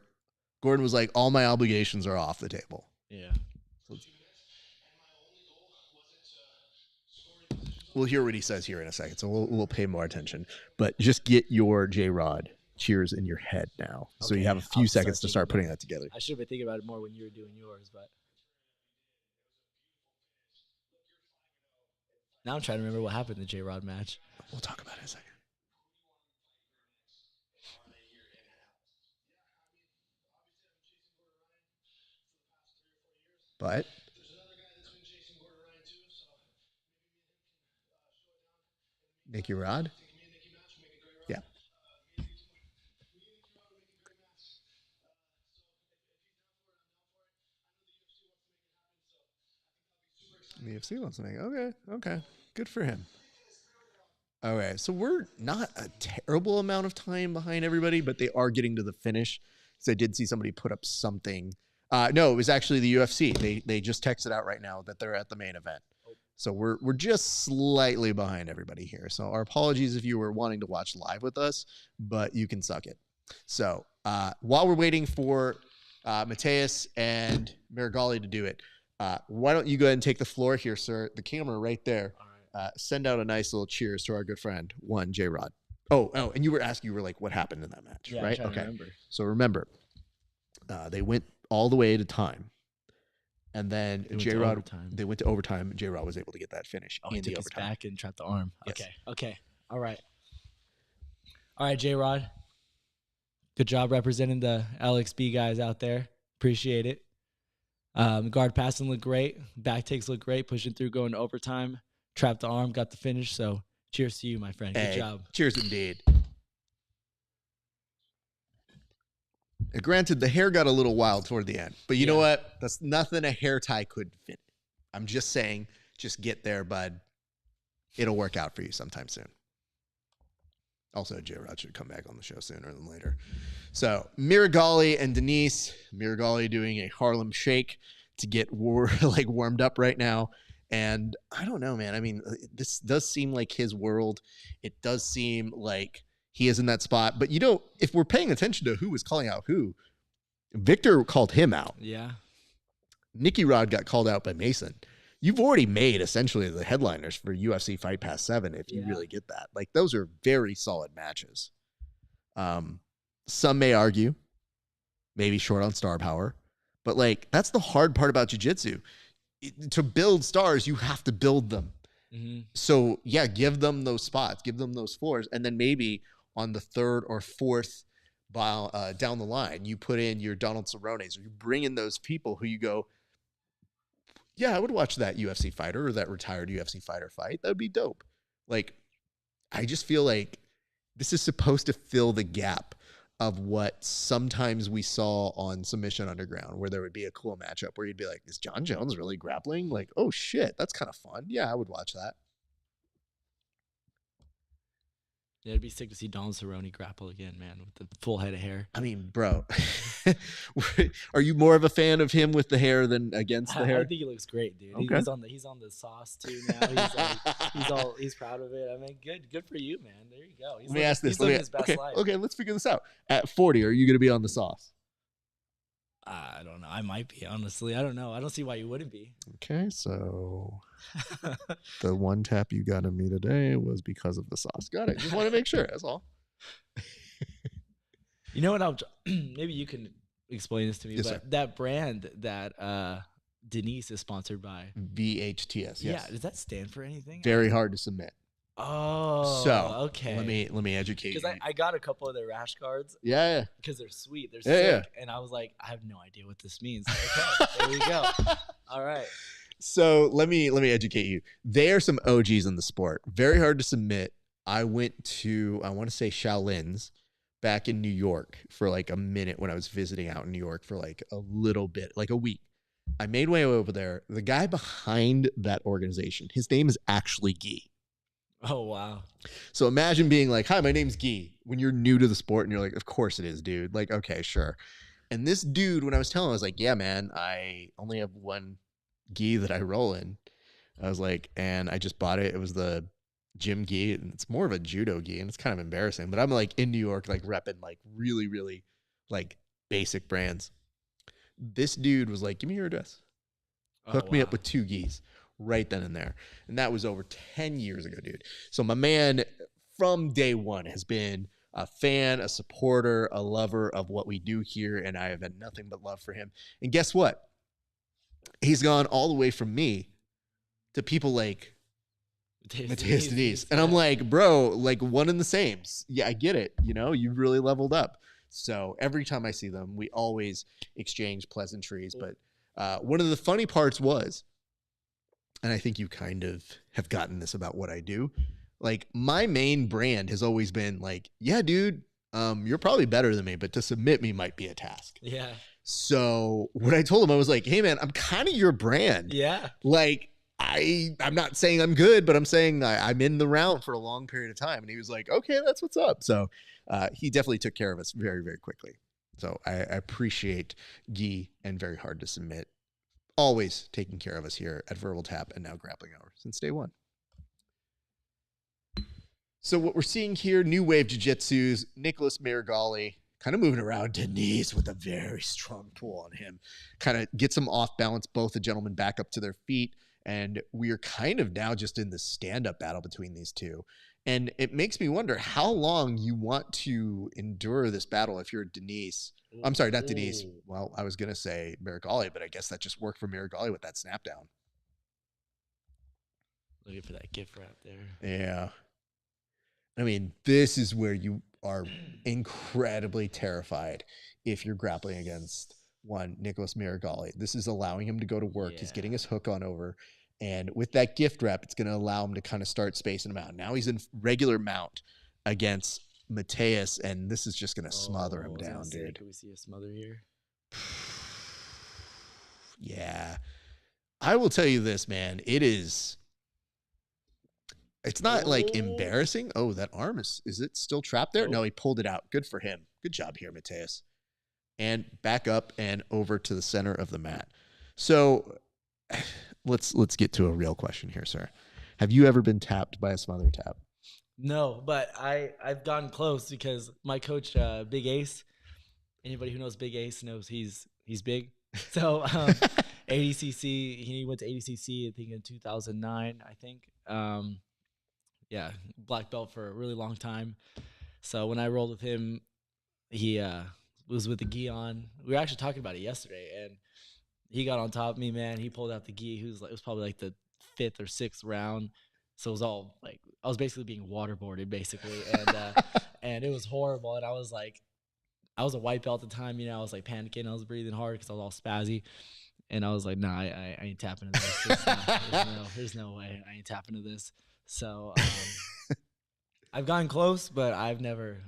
Gordon was like, "All my obligations are off the table." Yeah. We'll hear what he says here in a second, so we'll pay more attention. But just get your J-Rod cheers in your head now, so you have a few seconds to start putting that together. I should have been thinking about it more when you were doing yours, but now I'm trying to remember what happened in the J-Rod match. We'll talk about it in a second. But Nicky Rod? Yeah. The UFC wants to make it. Okay. Good for him. Okay, so we're not a terrible amount of time behind everybody, but they are getting to the finish. So I did see somebody put up something. No, it was actually the UFC. They just texted out right now that they're at the main event. So we're just slightly behind everybody here. So our apologies if you were wanting to watch live with us, but you can suck it. So while we're waiting for Matheus and Meregali to do it, why don't you go ahead and take the floor here, sir? The camera right there. Send out a nice little cheers to our good friend, J-Rod. Oh, and you were like, what happened in that match, right? Okay. So remember, they went all the way to time. And then J-Rod, they went to overtime. J-Rod was able to get that finish. Oh, he took his back and trapped the arm. Yes. Okay. All right, J-Rod. Good job representing the LXB guys out there. Appreciate it. Guard passing looked great. Back takes look great. Pushing through, going to overtime. Trapped the arm, got the finish. So cheers to you, my friend. Good job. Cheers indeed. Granted, the hair got a little wild toward the end, but you know what? That's nothing a hair tie couldn't fit. I'm just saying, just get there, bud. It'll work out for you sometime soon. Also, J-Rod should come back on the show sooner than later. So, Meregali and Diniz. Meregali doing a Harlem Shake to get warmed up right now. And I don't know, man. I mean, this does seem like his world. It does seem like he is in that spot. But, if we're paying attention to who was calling out who, Victor called him out. Yeah. Nicky Rod got called out by Mason. You've already made essentially the headliners for UFC Fight Pass 7 if you really get that. Like, those are very solid matches. Some may argue, maybe short on star power. But, that's the hard part about jiu-jitsu. To build stars, you have to build them. Mm-hmm. So, give them those spots. Give them those floors. And then maybe on the third or fourth down the line, you put in your Donald Cerrones, or you bring in those people who you go, I would watch that UFC fighter or that retired UFC fighter fight. That would be dope. I just feel like this is supposed to fill the gap of what sometimes we saw on Submission Underground, where there would be a cool matchup where you'd be like, is John Jones really grappling? Like, oh shit, that's kind of fun. Yeah, I would watch that. Yeah, it'd be sick to see Don Cerrone grapple again, man, with the full head of hair. I mean, bro, are you more of a fan of him with the hair than against the hair? I think he looks great, dude. Okay. He's on the sauce too now. He's proud of it. I mean, good for you, man. There you go. Let me ask this. He's living his best life. Okay, let's figure this out. At 40, are you going to be on the sauce? I don't know. I might be, honestly. I don't know. I don't see why you wouldn't be. Okay, so the one tap you got of me today was because of the sauce. Got it. Just want to make sure. That's all. You know what? Maybe you can explain this to me. Yes, but sir. that brand that Diniz is sponsored by, VHTS. Yes. yeah, does that stand for anything? Very hard to submit. Oh, So okay. let me educate you. Because I got a couple of their rash cards Yeah. because they're sweet, they're Yeah, sick, and I was like, I have no idea what this means. Okay, there we go. All right. So let me educate you. They are some OGs in the sport. Very hard to submit. I went to, I want to say Shaolin's back in New York for like a minute when I was visiting out in New York for like a little bit, like a week. I made way over there. The guy behind that organization, his name is actually Guy. Oh, wow. So imagine being like, hi, my name's Guy, when you're new to the sport and you're like, of course it is, dude. Like, okay, sure. And this dude, when I was telling him, I was like, yeah, man, I only have one gi that I roll in. I was like, and I just bought it. It was the gym gi, and it's more of a judo gi, and it's kind of embarrassing. But I'm like in New York, like repping like really, really like basic brands. This dude was like, give me your address. Hooked me up with 2 gis right then and there. And that was over 10 years ago, dude. So my man from day one has been a fan, a supporter, a lover of what we do here, and I have had nothing but love for him. And guess what? He's gone all the way from me to people like Matheus Diniz. And I'm like, bro, like one and the same. Yeah, I get it. You know, you've really leveled up. So every time I see them, we always exchange pleasantries. But one of the funny parts was, and I think you kind of have gotten this about what I do, like my main brand has always been like, yeah, dude, you're probably better than me, but to submit me might be a task. Yeah. So what I told him, I was like, hey man, I'm kind of your brand. Yeah. Like I'm not saying I'm good, but I'm saying I'm in the round for a long period of time. And he was like, okay, that's what's up. So he definitely took care of us very, very quickly. So I appreciate Guy and Very Hard to Submit always taking care of us here at Verbal Tap and now Grappling Hour since day one. So what we're seeing here, new wave jiu-jitsu's Nicholas Meregali kind of moving around Diniz with a very strong pull on him. Kind of gets him off balance, both the gentlemen back up to their feet. And we are kind of now just in the stand-up battle between these two. And it makes me wonder how long you want to endure this battle if you're Diniz. I'm sorry, not Diniz. Well, I was going to say Meregali, but I guess that just worked for Meregali with that snap down. Looking for that gift wrap there. Yeah. I mean, this is where you are incredibly terrified if you're grappling against one Nicholas Meregali. This is allowing him to go to work. Yeah. He's getting his hook on over. And with that gift wrap, it's going to allow him to kind of start spacing him out. Now he's in regular mount against Matheus, and this is just going to smother him down, dude. Can we see a smother here? Yeah. I will tell you this, man. It's not like embarrassing. Oh, that arm is it still trapped there? No, he pulled it out. Good for him. Good job here, Matheus. And back up and over to the center of the mat. So let's get to a real question here, sir. Have you ever been tapped by a smother tap? No, but I've gotten close because my coach, Big Ace, anybody who knows Big Ace knows he's big. So ADCC, he went to ADCC, I think in 2009, I think. Yeah, black belt for a really long time. So when I rolled with him, he was with the gi on. We were actually talking about it yesterday, and he got on top of me, man. He pulled out the gi. It was probably like the 5th or 6th round. So it was all like, I was basically being waterboarded, basically. And and it was horrible. And I was like, I was a white belt at the time, you know, I was like panicking. I was breathing hard because I was all spazzy. And I was like, nah, I ain't tapping into this. There's no way I ain't tapping into this. So I've gotten close, but I've never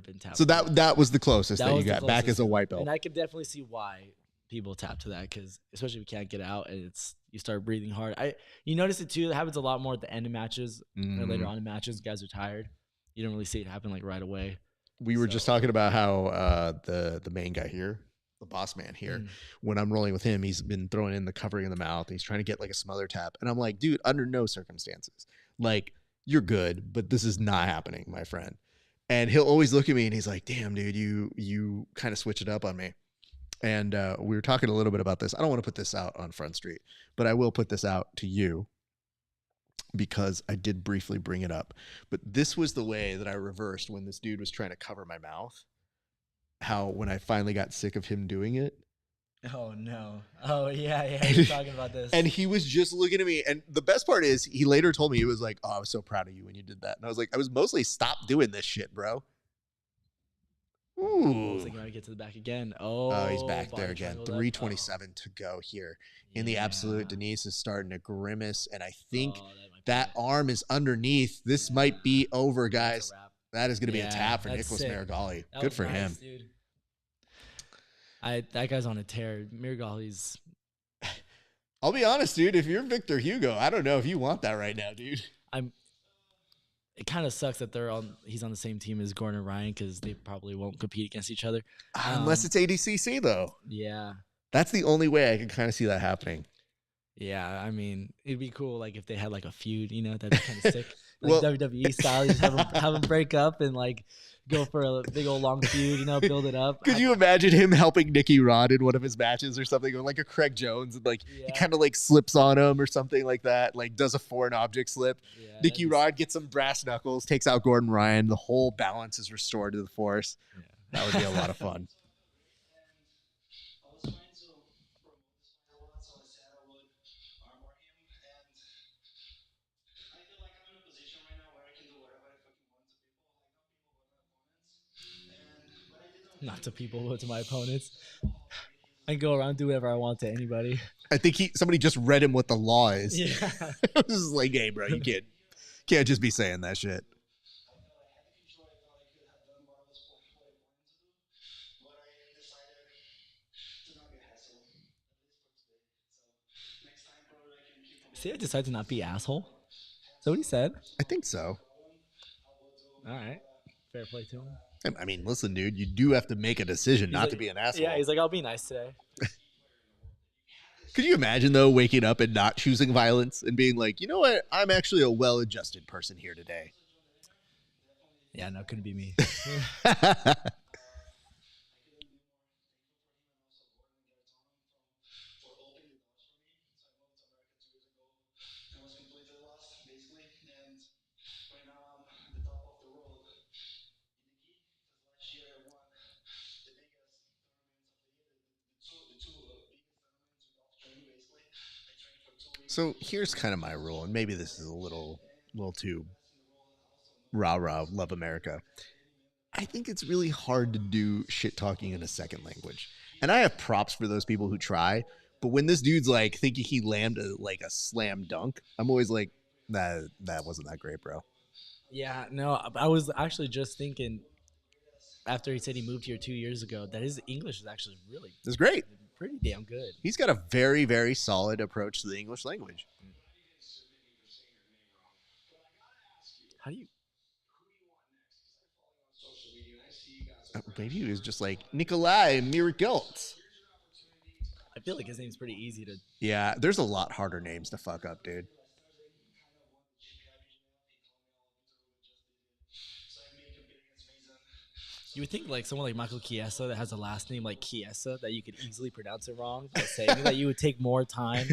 been tapped. So that was the closest that you was the got back as a closest. white belt. And I can definitely see why people tap to that, because especially if you can't get out and you start breathing hard. You notice it too. It happens a lot more at the end of matches or later on in matches. Guys are tired. You don't really see it happen like right away. We were just talking about how the main guy here, the boss man here, when I'm rolling with him, he's been throwing in the covering in the mouth. And he's trying to get like a smother tap. And I'm like, dude, under no circumstances. Like, you're good, but this is not happening, my friend. And he'll always look at me and he's like, damn, dude, you kind of switch it up on me. And we were talking a little bit about this. I don't want to put this out on Front Street, but I will put this out to you because I did briefly bring it up. But this was the way that I reversed when this dude was trying to cover my mouth. How when I finally got sick of him doing it. Oh, no. Oh, yeah. You're talking about this. And he was just looking at me. And the best part is he later told me, he was like, oh, I was so proud of you when you did that. And I was like, I was mostly stop doing this shit, bro. Ooh. I was thinking I would get to the back again. Oh, he's back there again. 3:27 to go here. In the absolute, Diniz is starting to grimace. And I think that arm is underneath. This might be over, guys. That is going to be a tap for Nicholas Meregali. Good for him. Dude. That guy's on a tear. Meregali's. I'll be honest, dude. If you're Victor Hugo, I don't know if you want that right now, dude. It kind of sucks that he's on the same team as Gordon and Ryan, because they probably won't compete against each other. Unless it's ADCC, though. Yeah. That's the only way I can kind of see that happening. Yeah, I mean, it'd be cool like if they had like a feud, that'd be kind of sick. Like WWE style, you just have them break up and like go for a big old long feud, build it up. Could you imagine him helping Nicky Rod in one of his matches or something, or like a Craig Jones, and like he kind of like slips on him or something like that, like does a foreign object slip. Yeah, Nicky Rod gets some brass knuckles, takes out Gordon Ryan. The whole balance is restored to the force. Yeah. That would be a lot of fun. Not to people, but to my opponents. I can go around and do whatever I want to anybody. I think somebody just read him what the law is. Yeah. This is like, hey, bro, you can't just be saying that shit. See, I decided to not be asshole. Is that what he said? I think so. All right. Fair play to him. I mean, listen, dude, you do have to make a decision not to be an asshole. Yeah, he's like, I'll be nice today. Could you imagine, though, waking up and not choosing violence and being like, you know what? I'm actually a well-adjusted person here today. Yeah, no, couldn't be me. So here's kind of my rule, and maybe this is a little too rah-rah, love America. I think it's really hard to do shit talking in a second language. And I have props for those people who try, but when this dude's like thinking he landed a slam dunk, I'm always like, that wasn't that great, bro. Yeah, no, I was actually just thinking after he said he moved here 2 years ago that his English is actually it's great. Pretty damn good. He's got a very, very solid approach to the English language. How do you? Maybe he was just like Nikolai Miragelt. I feel like his name's pretty easy to. Yeah, there's a lot harder names to fuck up, dude. You would think like someone like Michael Chiesa that has a last name like Chiesa that you could easily pronounce it wrong by saying that you would take more time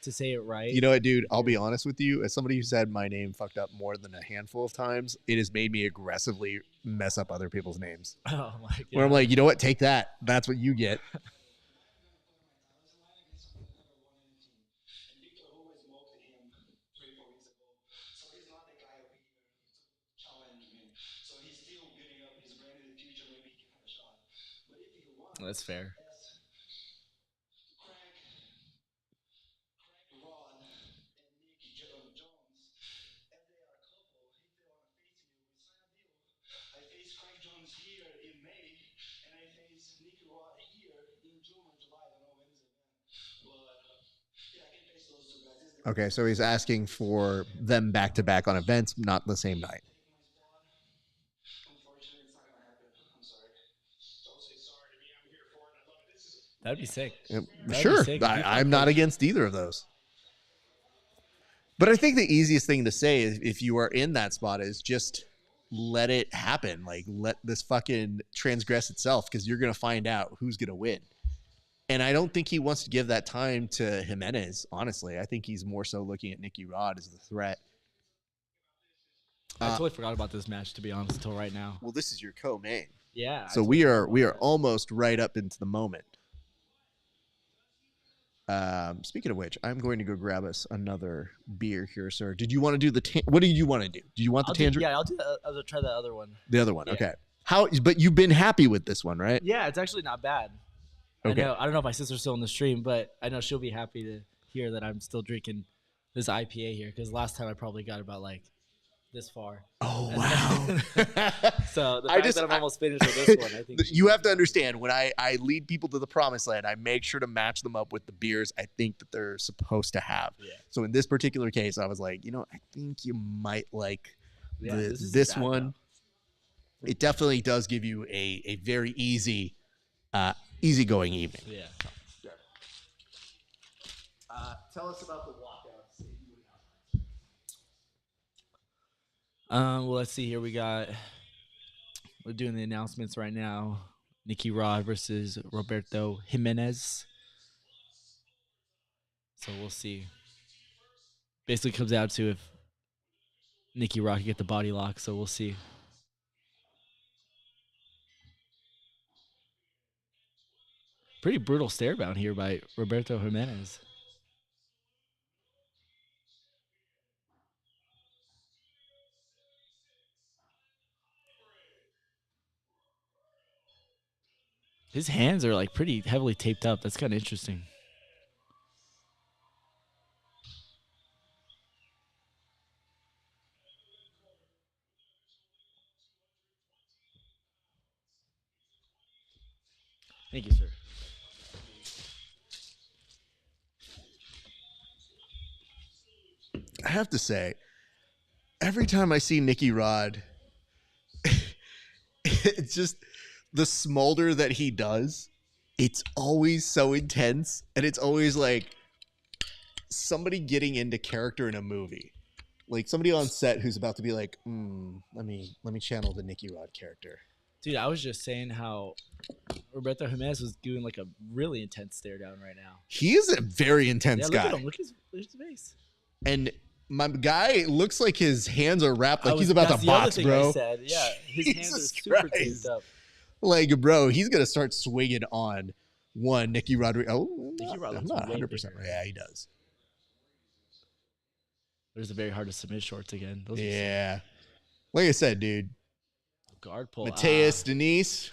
to say it right. You know what, dude? I'll be honest with you. As somebody who said my name fucked up more than a handful of times, it has made me aggressively mess up other people's names. Oh my God. Where I'm like, you know what? Take that. That's what you get. That's fair. Okay, so he's asking for them back-to-back on events, not the same night. That'd be sick. Sure, sick. I'm not against either of those. But I think the easiest thing to say is if you are in that spot is just let it happen. Like, let this fucking transgress itself, because you're going to find out who's going to win. And I don't think he wants to give that time to Jimenez, honestly. I think he's more so looking at Nicky Rod as the threat. I totally forgot about this match, to be honest, until right now. Well, this is your co-main. Yeah. So we are almost right up into the moment. Speaking of which, I'm going to go grab us another beer here, sir. Did you want to do the what do you want to do? Do you want the tangerine? Yeah, I'll try the other one. The other one, Yeah. okay. But you've been happy with this one, right? Yeah, it's actually not bad. Okay. I don't know if my sister's still in the stream, but I know she'll be happy to hear that I'm still drinking this IPA here, because last time I probably got about like this far. Oh, wow. So the fact that I'm almost finished with this one, I think you have to understand, when I lead people to the promised land, I make sure to match them up with the beers I think that they're supposed to have. Yeah. So in this particular case, I was like, I think you might like this one. It definitely does give you a very easygoing evening. Yeah. Tell us about the walkouts. Well, let's see here. We're doing the announcements right now. Nicky Rod versus Roberto Jimenez. So we'll see. Basically comes down to if Nicky Rod can get the body lock, so we'll see. Pretty brutal stare down here by Roberto Jimenez. His hands are like pretty heavily taped up. That's kind of interesting. Thank you, sir. I have to say, every time I see Nicky Rod, it's just the smolder that he does. It's always so intense, and it's always like somebody getting into character in a movie, like somebody on set who's about to be like, let me channel the Nicky Rod character. Dude, I was just saying how Roberto Jimenez was doing like a really intense stare down right now. He is a very intense guy. Look at him. Look at his face. And my guy looks like his hands are wrapped like he's about to box, bro. I said. Yeah, his hands are super taped up. Like, bro, he's gonna start swinging on one Nicky Rodriguez. Oh, Nicky Rod I'm looks not way 100%. bigger. Yeah, he does. There's a very hard to submit shorts again. Those Yeah, like I said, dude. Guard pull. Matheus, Diniz,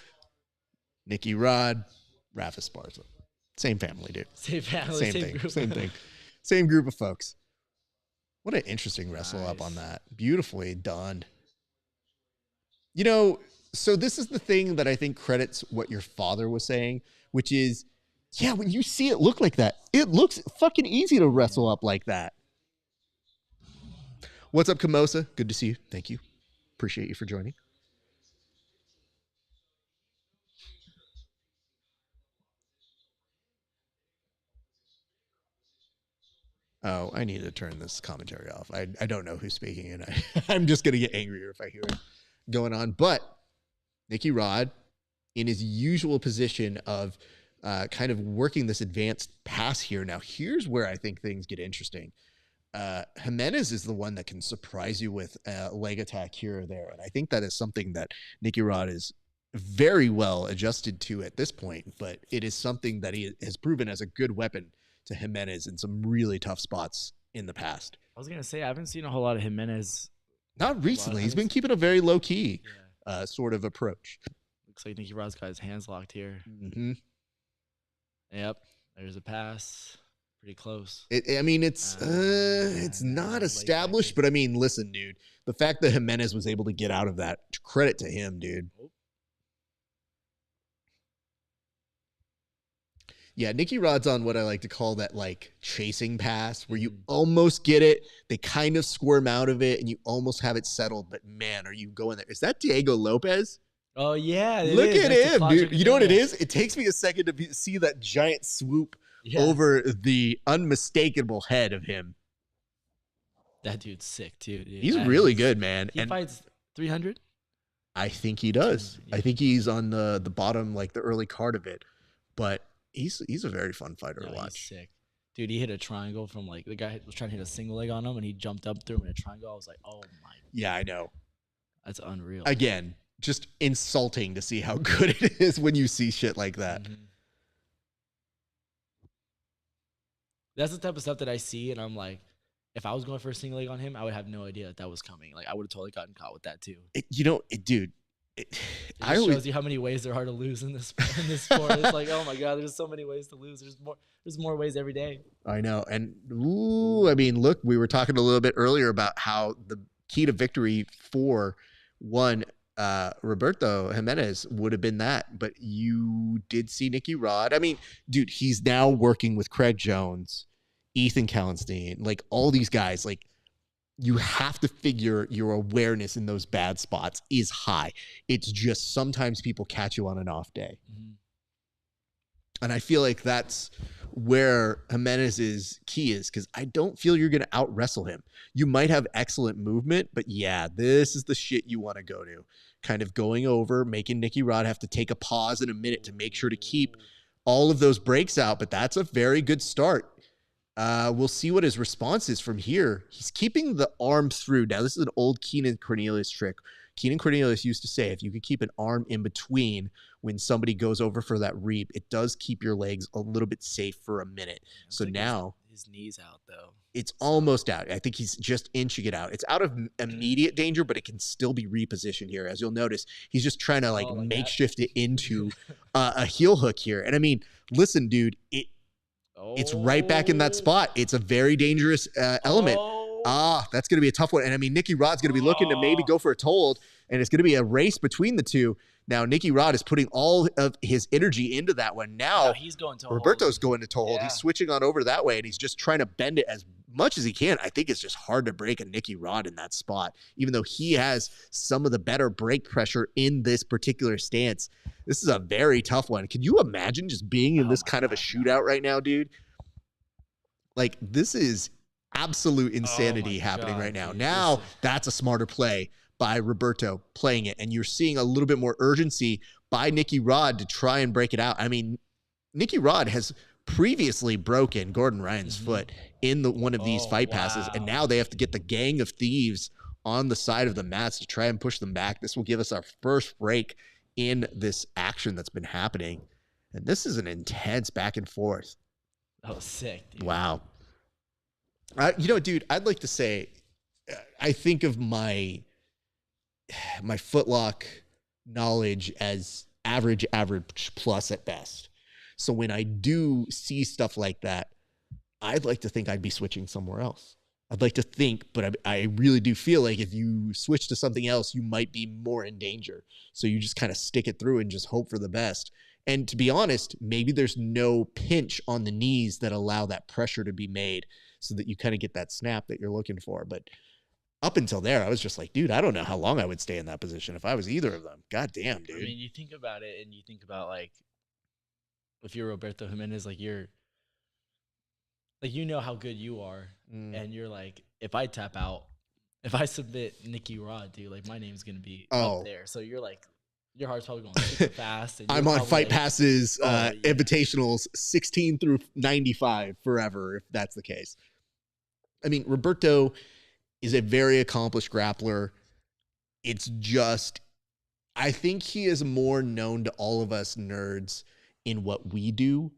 Nicky Rod, Rafa Sparza. Same family, dude. Same family. Same thing. Group. Same thing. Same group of folks. What an interesting wrestle up on that. Beautifully done. So this is the thing that I think credits what your father was saying, which is, yeah, when you see it look like that, it looks fucking easy to wrestle up like that. What's up, Kamosa? Good to see you. Thank you. Appreciate you for joining. Oh, I need to turn this commentary off. I don't know who's speaking, and I'm just going to get angrier if I hear it going on. But Nicky Rod, in his usual position of kind of working this advanced pass here. Now, here's where I think things get interesting. Jimenez is the one that can surprise you with a leg attack here or there. And I think that is something that Nicky Rod is very well adjusted to at this point. But it is something that he has proven as a good weapon to Jimenez in some really tough spots in the past. I was going to say, I haven't seen a whole lot of Jimenez. Not recently. He's been keeping a very low-key sort of approach. Looks like Nicky Rod's got his hands locked here. Mm-hmm. Yep. There's a pass. Pretty close. It's not established, but I mean, listen, dude. The fact that Jimenez was able to get out of that, credit to him, dude. Yeah, Nicky Rod's on what I like to call that like chasing pass where you almost get it. They kind of squirm out of it and you almost have it settled. But man, are you going there? Is that Diego Lopez? Oh, yeah. Look at him, dude. You know what it is? It takes me a second to see that giant swoop over the unmistakable head of him. That dude's sick, too. Dude. He's really good, man. He fights 300? I think he does. Yeah. I think he's on the bottom, like the early card of it. But he's a very fun fighter to watch. He's sick. Dude, he hit a triangle from like the guy was trying to hit a single leg on him and he jumped up through him in a triangle. I was like, oh my. Yeah, I know. That's unreal. Again, just insulting to see how good it is when you see shit like that. Mm-hmm. That's the type of stuff that I see and I'm like, if I was going for a single leg on him, I would have no idea that was coming. Like I would have totally gotten caught with that too. Dude. It shows you how many ways there are to lose in this sport. It's like, oh my god, there's so many ways to lose. There's more ways every day. I know, and I mean, look, we were talking a little bit earlier about how the key to victory for Roberto Jimenez would have been that, but you did see Nicky Rod. I mean, dude, he's now working with Craig Jones, Ethan Kallenstein, like all these guys, like. You have to figure your awareness in those bad spots is high. It's just sometimes people catch you on an off day. Mm-hmm. And I feel like that's where Jimenez's key is because I don't feel you're going to out wrestle him. You might have excellent movement, but yeah, this is the shit you want to go to. Kind of going over, making Nicky Rod have to take a pause in a minute to make sure to keep all of those breaks out, but that's a very good start. We'll see what his response is from here. He's keeping the arm through. Now, this is an old Keenan Cornelius trick. Keenan Cornelius used to say, if you could keep an arm in between when somebody goes over for that reap, it does keep your legs a little bit safe for a minute. So like now his knee's out though. It's almost out. I think he's just inching it out. It's out of immediate danger, but it can still be repositioned here. As you'll notice, he's just trying to like makeshift it into a heel hook here. And I mean, listen, dude, it's right back in that spot. It's a very dangerous element. That's going to be a tough one. And I mean, Nicky Rod's going to be looking to maybe go for a toehold, and it's going to be a race between the two. Now, Nicky Rod is putting all of his energy into that one. Now, he's going to Roberto's going to toehold. Yeah. He's switching on over that way, and he's just trying to bend it as much as he can. I think it's just hard to break a Nicky Rod in that spot, even though he has some of the better break pressure in this particular stance. This is a very tough one. Can you imagine just being in this kind of a shootout right now, dude? Like, this is absolute insanity happening right now. Now, that's a smarter play by Roberto playing it, and you're seeing a little bit more urgency by Nicky Rod to try and break it out. I mean, Nicky Rod has previously broken Gordon Ryan's foot in one of these fight passes, and now they have to get the gang of thieves on the side of the mats to try and push them back. This will give us our first break in this action that's been happening, and this is an intense back and forth. Oh, sick, dude. Wow. Dude, I'd like to say, I think of my footlock knowledge as average plus at best. So when I do see stuff like that, I'd like to think I'd be switching somewhere else. I'd like to think, but I really do feel like if you switch to something else, you might be more in danger. So you just kind of stick it through and just hope for the best. And to be honest, maybe there's no pinch on the knees that allow that pressure to be made so that you kind of get that snap that you're looking for. But up until there, I was just like, dude, I don't know how long I would stay in that position if I was either of them. God damn, dude. I mean, you think about it and you think about, like, if you're Roberto Jimenez, like, you know how good you are. And you're like, if I tap out, if I submit Nicky Rod, dude, like, my name's going to be up there. So you're like, your heart's probably going super fast. And I'm on Fight Passes Invitationals 16 through 95 forever, if that's the case. I mean, Roberto is a very accomplished grappler. It's just, I think he is more known to all of us nerds in what we do,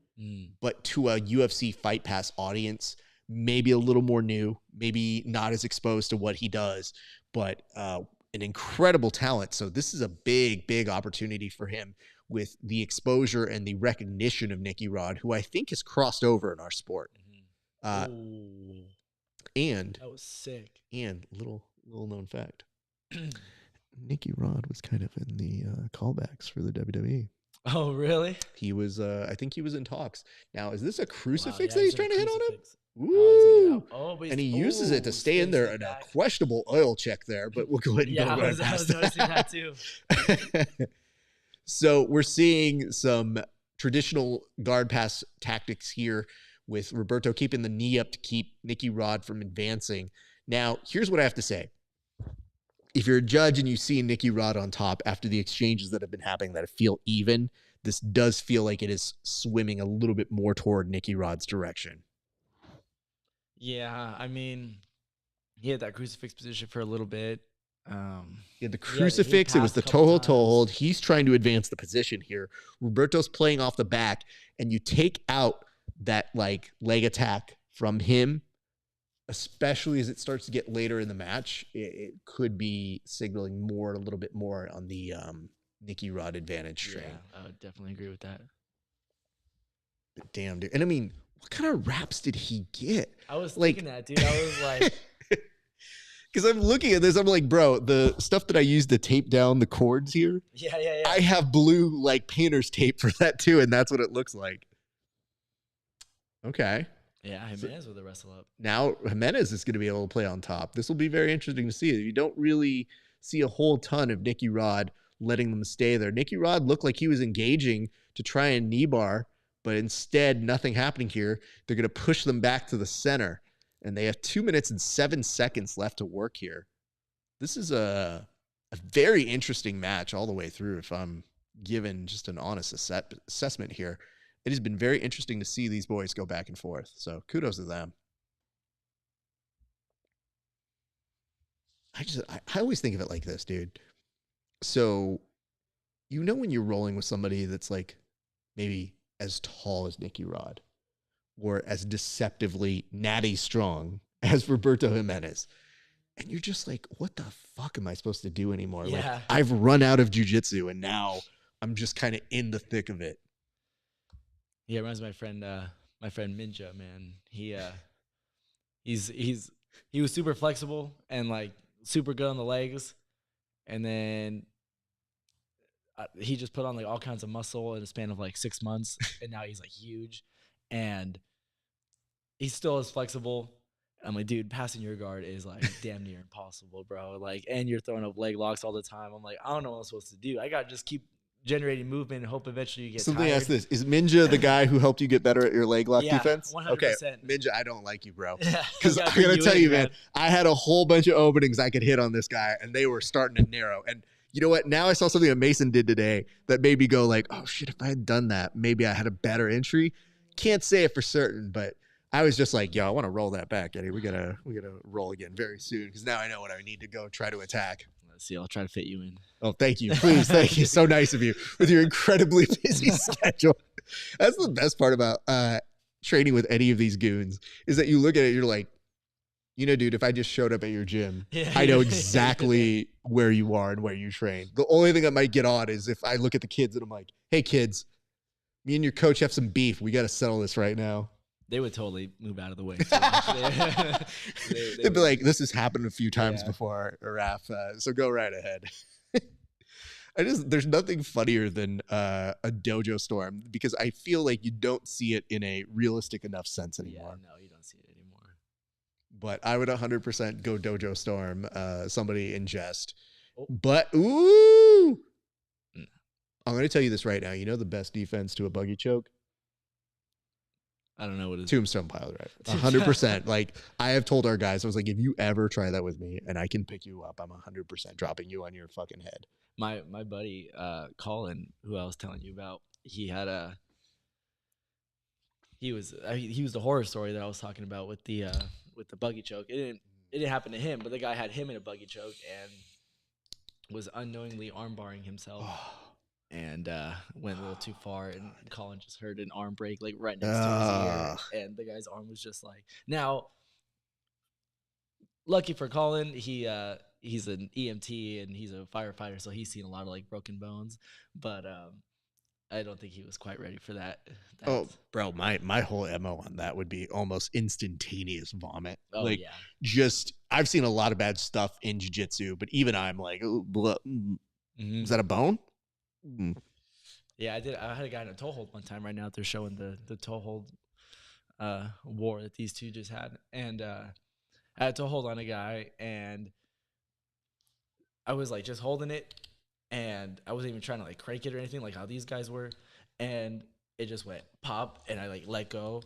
but to a UFC Fight Pass audience, maybe a little more new, maybe not as exposed to what he does, but an incredible talent. So this is a big, big opportunity for him with the exposure and the recognition of Nicky Rod, who I think has crossed over in our sport. And that was sick. And little known fact, Nicky Rod was kind of in the callbacks for the WWE. Oh, really? He was, I think he was in talks. Now, is this a Wow, crucifix yeah, that he's in trying to hit on him? crucifix. Oh, he's gonna Ooh. get out. Oh, but And he uses it to stay in there in a questionable oil check there, but we'll go ahead and Yeah, go I right was past noticing that too. So we're seeing some traditional guard pass tactics here with Roberto keeping the knee up to keep Nicky Rod from advancing. Now, here's what I have to say. If you're a judge and you see Nicky Rod on top after the exchanges that have been happening that feel even, this does feel like it is swimming a little bit more toward Nicky Rod's direction. Yeah, I mean, he had that crucifix position for a little bit. Yeah, the crucifix, it was the toe hold. He's trying to advance the position here. Roberto's playing off the back, and you take out that like leg attack from him, especially as it starts to get later in the match. It could be signaling more, a little bit more on the Nicky Rod advantage train. Yeah, I would definitely agree with that. But damn, dude. And I mean, what kind of raps did he get? I was thinking that, dude. I was like... Because I'm looking at this, I'm like, bro, the stuff that I use to tape down the cords here, yeah. I have blue, like, painter's tape for that, too, and that's what it looks like. Okay. Yeah, Jimenez with the wrestle up. Now, Jimenez is going to be able to play on top. This will be very interesting to see. You don't really see a whole ton of Nicky Rod letting them stay there. Nicky Rod looked like he was engaging to try and knee bar, but instead, nothing happening here. They're going to push them back to the center. And they have 2 minutes and 7 seconds left to work here. This is a very interesting match all the way through, if I'm given just an honest assessment here. It has been very interesting to see these boys go back and forth. So kudos to them. I always think of it like this, dude. So, you know when you're rolling with somebody that's like maybe as tall as Nicky Rod, or as deceptively natty strong as Roberto Jimenez. And you're just like, what the fuck am I supposed to do anymore? Yeah. Like, I've run out of jiu-jitsu and now I'm just kind of in the thick of it. Yeah, it reminds my friend Minja, man. He was super flexible and like super good on the legs. And then he just put on like all kinds of muscle in a span of like 6 months. And now he's like huge. And he's still as flexible. I'm like, dude, passing your guard is like damn near impossible, bro. Like, and you're throwing up leg locks all the time. I'm like, I don't know what I'm supposed to do. I got to just keep generating movement and hope eventually you get so tired. let me ask this. Is Minja the guy who helped you get better at your leg lock defense? 100%. Okay, Minja, I don't like you, bro. Yeah, because I got to tell you, man, I had a whole bunch of openings I could hit on this guy, and they were starting to narrow. And you know what? Now I saw something that Mason did today that made me go like, oh, shit, if I had done that, maybe I had a better entry. Can't say it for certain, but I was just like, yo, I want to roll that back, Eddie. We gotta roll again very soon because now I know what I need to go try to attack. Let's see. I'll try to fit you in. Oh, thank you. Please. Thank you. So nice of you with your incredibly busy schedule. That's the best part about training with any of these goons is that you look at it, you're like, you know, dude, if I just showed up at your gym, I know exactly where you are and where you train. The only thing that might get odd is if I look at the kids and I'm like, hey, kids, me and your coach have some beef. We got to settle this right now. They would totally move out of the way. They'd be like, this has happened a few times before, Raf, so go right ahead. There's nothing funnier than a dojo storm because I feel like you don't see it in a realistic enough sense anymore. Yeah, no, you don't see it anymore. But I would 100% go dojo storm somebody in jest. Oh. But, ooh! I'm going to tell you this right now. You know the best defense to a buggy choke? I don't know what it is. Tombstone pile driver. 100%. Like, I have told our guys, I was like, if you ever try that with me and I can pick you up, I'm 100% dropping you on your fucking head. My buddy, Colin, who I was telling you about, he was the horror story that I was talking about with the buggy choke. It didn't happen to him, but the guy had him in a buggy choke and was unknowingly armbarring himself. And went a little too far, and Colin just heard an arm break like right next to his ear, and the guy's arm was just like. Now, lucky for Colin, he's an EMT and he's a firefighter, so he's seen a lot of like broken bones. But I don't think he was quite ready for that. Oh, bro, my whole MO on that would be almost instantaneous vomit. Oh, like, yeah. Just I've seen a lot of bad stuff in jiu-jitsu, but even I'm like, is that a bone? Yeah, I did. I had a guy in a toe hold one time. Right now, they're showing the toe hold war that these two just had, and I had a toe hold on a guy, and I was like just holding it, and I wasn't even trying to like crank it or anything like how these guys were, and it just went pop, and I like let go,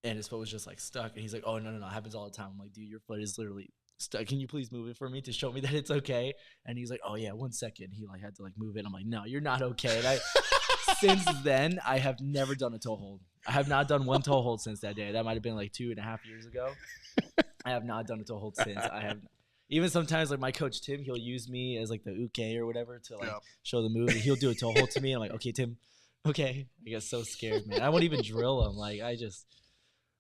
and his foot was just like stuck, and he's like, "Oh no, it happens all the time." I'm like, "Dude, your foot is literally stuck. Can you please move it for me to show me that it's okay?" And he's like, "Oh yeah, 1 second." He like had to like move it. I'm like, "No, you're not okay." And since then, I have never done a toe hold. I have not done one toe hold since that day. That might have been like 2.5 years ago. I have not done a toe hold since. I have. Even sometimes, like my coach Tim, he'll use me as like the uke or whatever to like show the move. He'll do a toe hold to me. I'm like, "Okay, Tim, okay." I get so scared, man. I won't even drill him. Like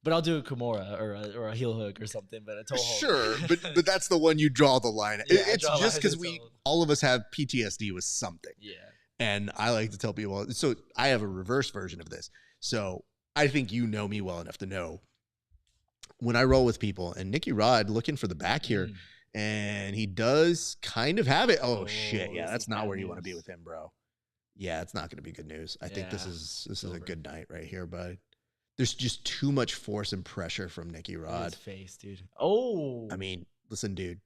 but I'll do a Kimura or a heel hook or something. But a toe hold. Sure, but that's the one you draw the line. Yeah, It's just because all of us have PTSD with something. Yeah. And I like to tell people, so I have a reverse version of this. So I think you know me well enough to know when I roll with people, and Nicky Rod looking for the back here, and he does kind of have it. Oh shit. Yeah, that's not where you want to be with him, bro. Yeah, it's not going to be good news. I think this is a good night right here, bud. There's just too much force and pressure from Nicky Rod. His face, dude. Oh. I mean, listen, dude.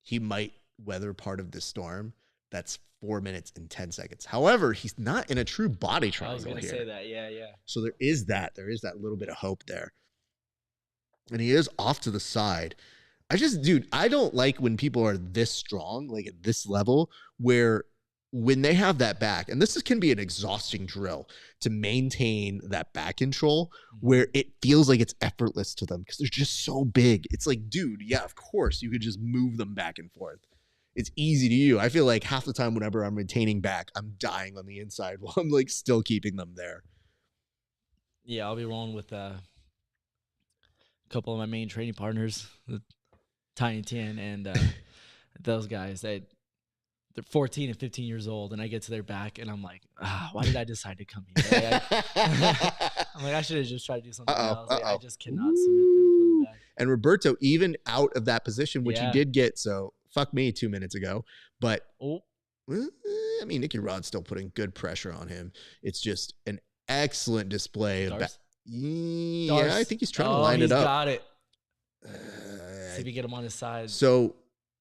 He might weather part of this storm. That's 4 minutes and 10 seconds. However, he's not in a true body triangle. I was going to say that. Yeah. So there is that little bit of hope there. And he is off to the side. I don't like when people are this strong, like at this level, where when they have that back, and can be an exhausting drill to maintain that back control, where it feels like it's effortless to them because they're just so big. It's like, dude, yeah, of course you could just move them back and forth. It's easy to you. I feel like half the time whenever I'm retaining back, I'm dying on the inside while I'm like still keeping them there. Yeah, I'll be rolling with a couple of my main training partners, Tiny Tin and those guys. They're 14 and 15 years old, and I get to their back, and I'm like, why did I decide to come here? I'm like, I should have just tried to do something else. Like, I just cannot submit them from the back. And Roberto, even out of that position, which he did get, so fuck me 2 minutes ago, but I mean, Nicky Rod's still putting good pressure on him. It's just an excellent display of yeah, I think he's trying to line it up. Got it. See if we get him on his side. So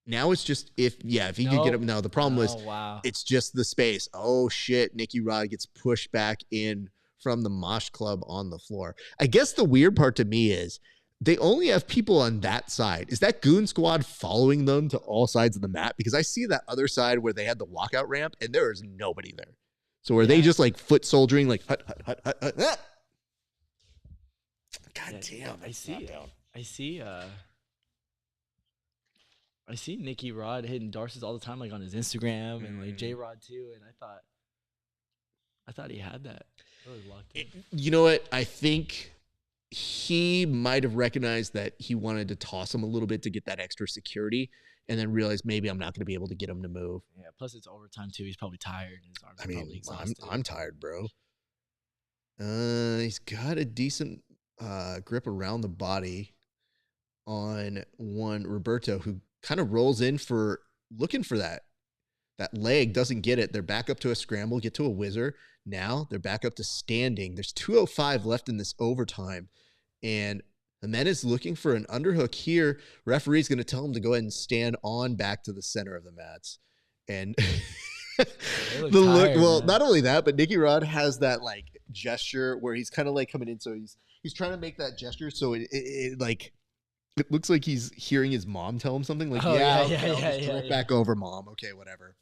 now it's just if he could get him. No, the problem was it's just the space. Oh shit, Nicky Rod gets pushed back in from the mosh club on the floor. I guess the weird part to me is they only have people on that side. Is that goon squad following them to all sides of the mat? Because I see that other side where they had the walkout ramp and there is nobody there. So are they just like foot soldiering, like hut. God damn. I see Nicky Rod hitting Darces all the time, like on his Instagram and like J Rod too. And I thought he had that. Really locked in. You know what? I think he might have recognized that he wanted to toss him a little bit to get that extra security, and then realized maybe I'm not going to be able to get him to move. Yeah. Plus, it's overtime too. He's probably tired. And his arms are probably exhausted. I'm tired, bro. He's got a decent grip around the body on one Roberto, who kind of rolls in for looking for that leg, doesn't get it. They're back up to a scramble, get to a whizzer. Now they're back up to standing. There's 2:05 left in this overtime, and Jimenez looking for an underhook here. Referee's going to tell him to go ahead and stand on back to the center of the mats. And the look, well, not only that, but Nicky Rod has that like gesture where he's kind of like coming in. So he's trying to make that gesture. So it like, it looks like he's hearing his mom tell him something like, back over, mom. Okay, whatever.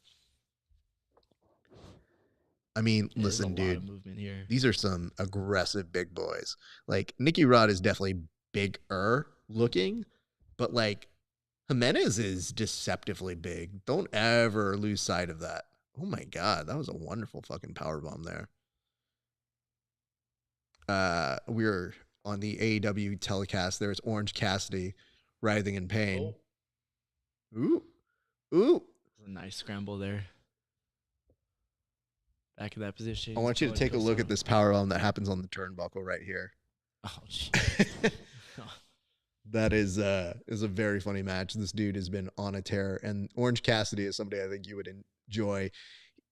I mean, listen, dude, these are some aggressive big boys. Like Nicky Rod is definitely bigger looking, but like Jimenez is deceptively big. Don't ever lose sight of that. Oh my God, that was a wonderful fucking powerbomb there. We're on the AEW telecast. There's Orange Cassidy writhing in pain. Ooh. A nice scramble there. Back in that position. I want you to take a look at this powerbomb that happens on the turnbuckle right here. Oh, jeez. That is a very funny match. This dude has been on a tear, and Orange Cassidy is somebody I think you would enjoy.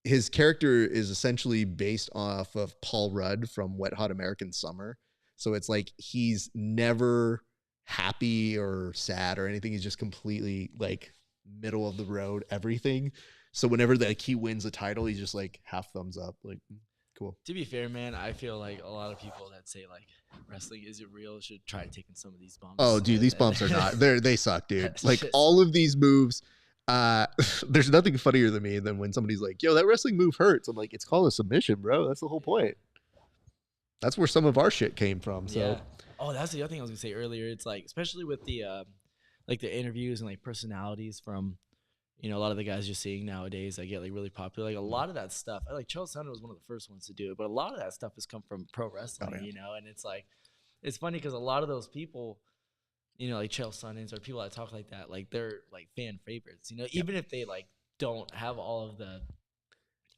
his character is essentially based off of Paul Rudd from Wet Hot American Summer. So it's like he's never happy or sad or anything. He's just completely like middle of the road, everything. So whenever like he wins a title, he's just like half thumbs up, like cool. To be fair, man, I feel like a lot of people that say like wrestling isn't real should try taking some of these bumps. Oh, dude, these bumps are not. They suck, dude. Like all of these moves. There's nothing funnier than me than when somebody's like, "Yo, that wrestling move hurts." I'm like, "It's called a submission, bro. That's the whole point." That's where some of our shit came from. So, yeah. Oh, that's the other thing I was gonna say earlier. It's like, especially with the like the interviews and like personalities from, a lot of the guys you're seeing nowadays that get like really popular. Like a lot of that stuff. Like Chael Sonnen was one of the first ones to do it, but a lot of that stuff has come from pro wrestling. And it's like, it's funny because a lot of those people, like Chael Sonnens or people that talk like that, like they're like fan favorites. Even if they like don't have all of the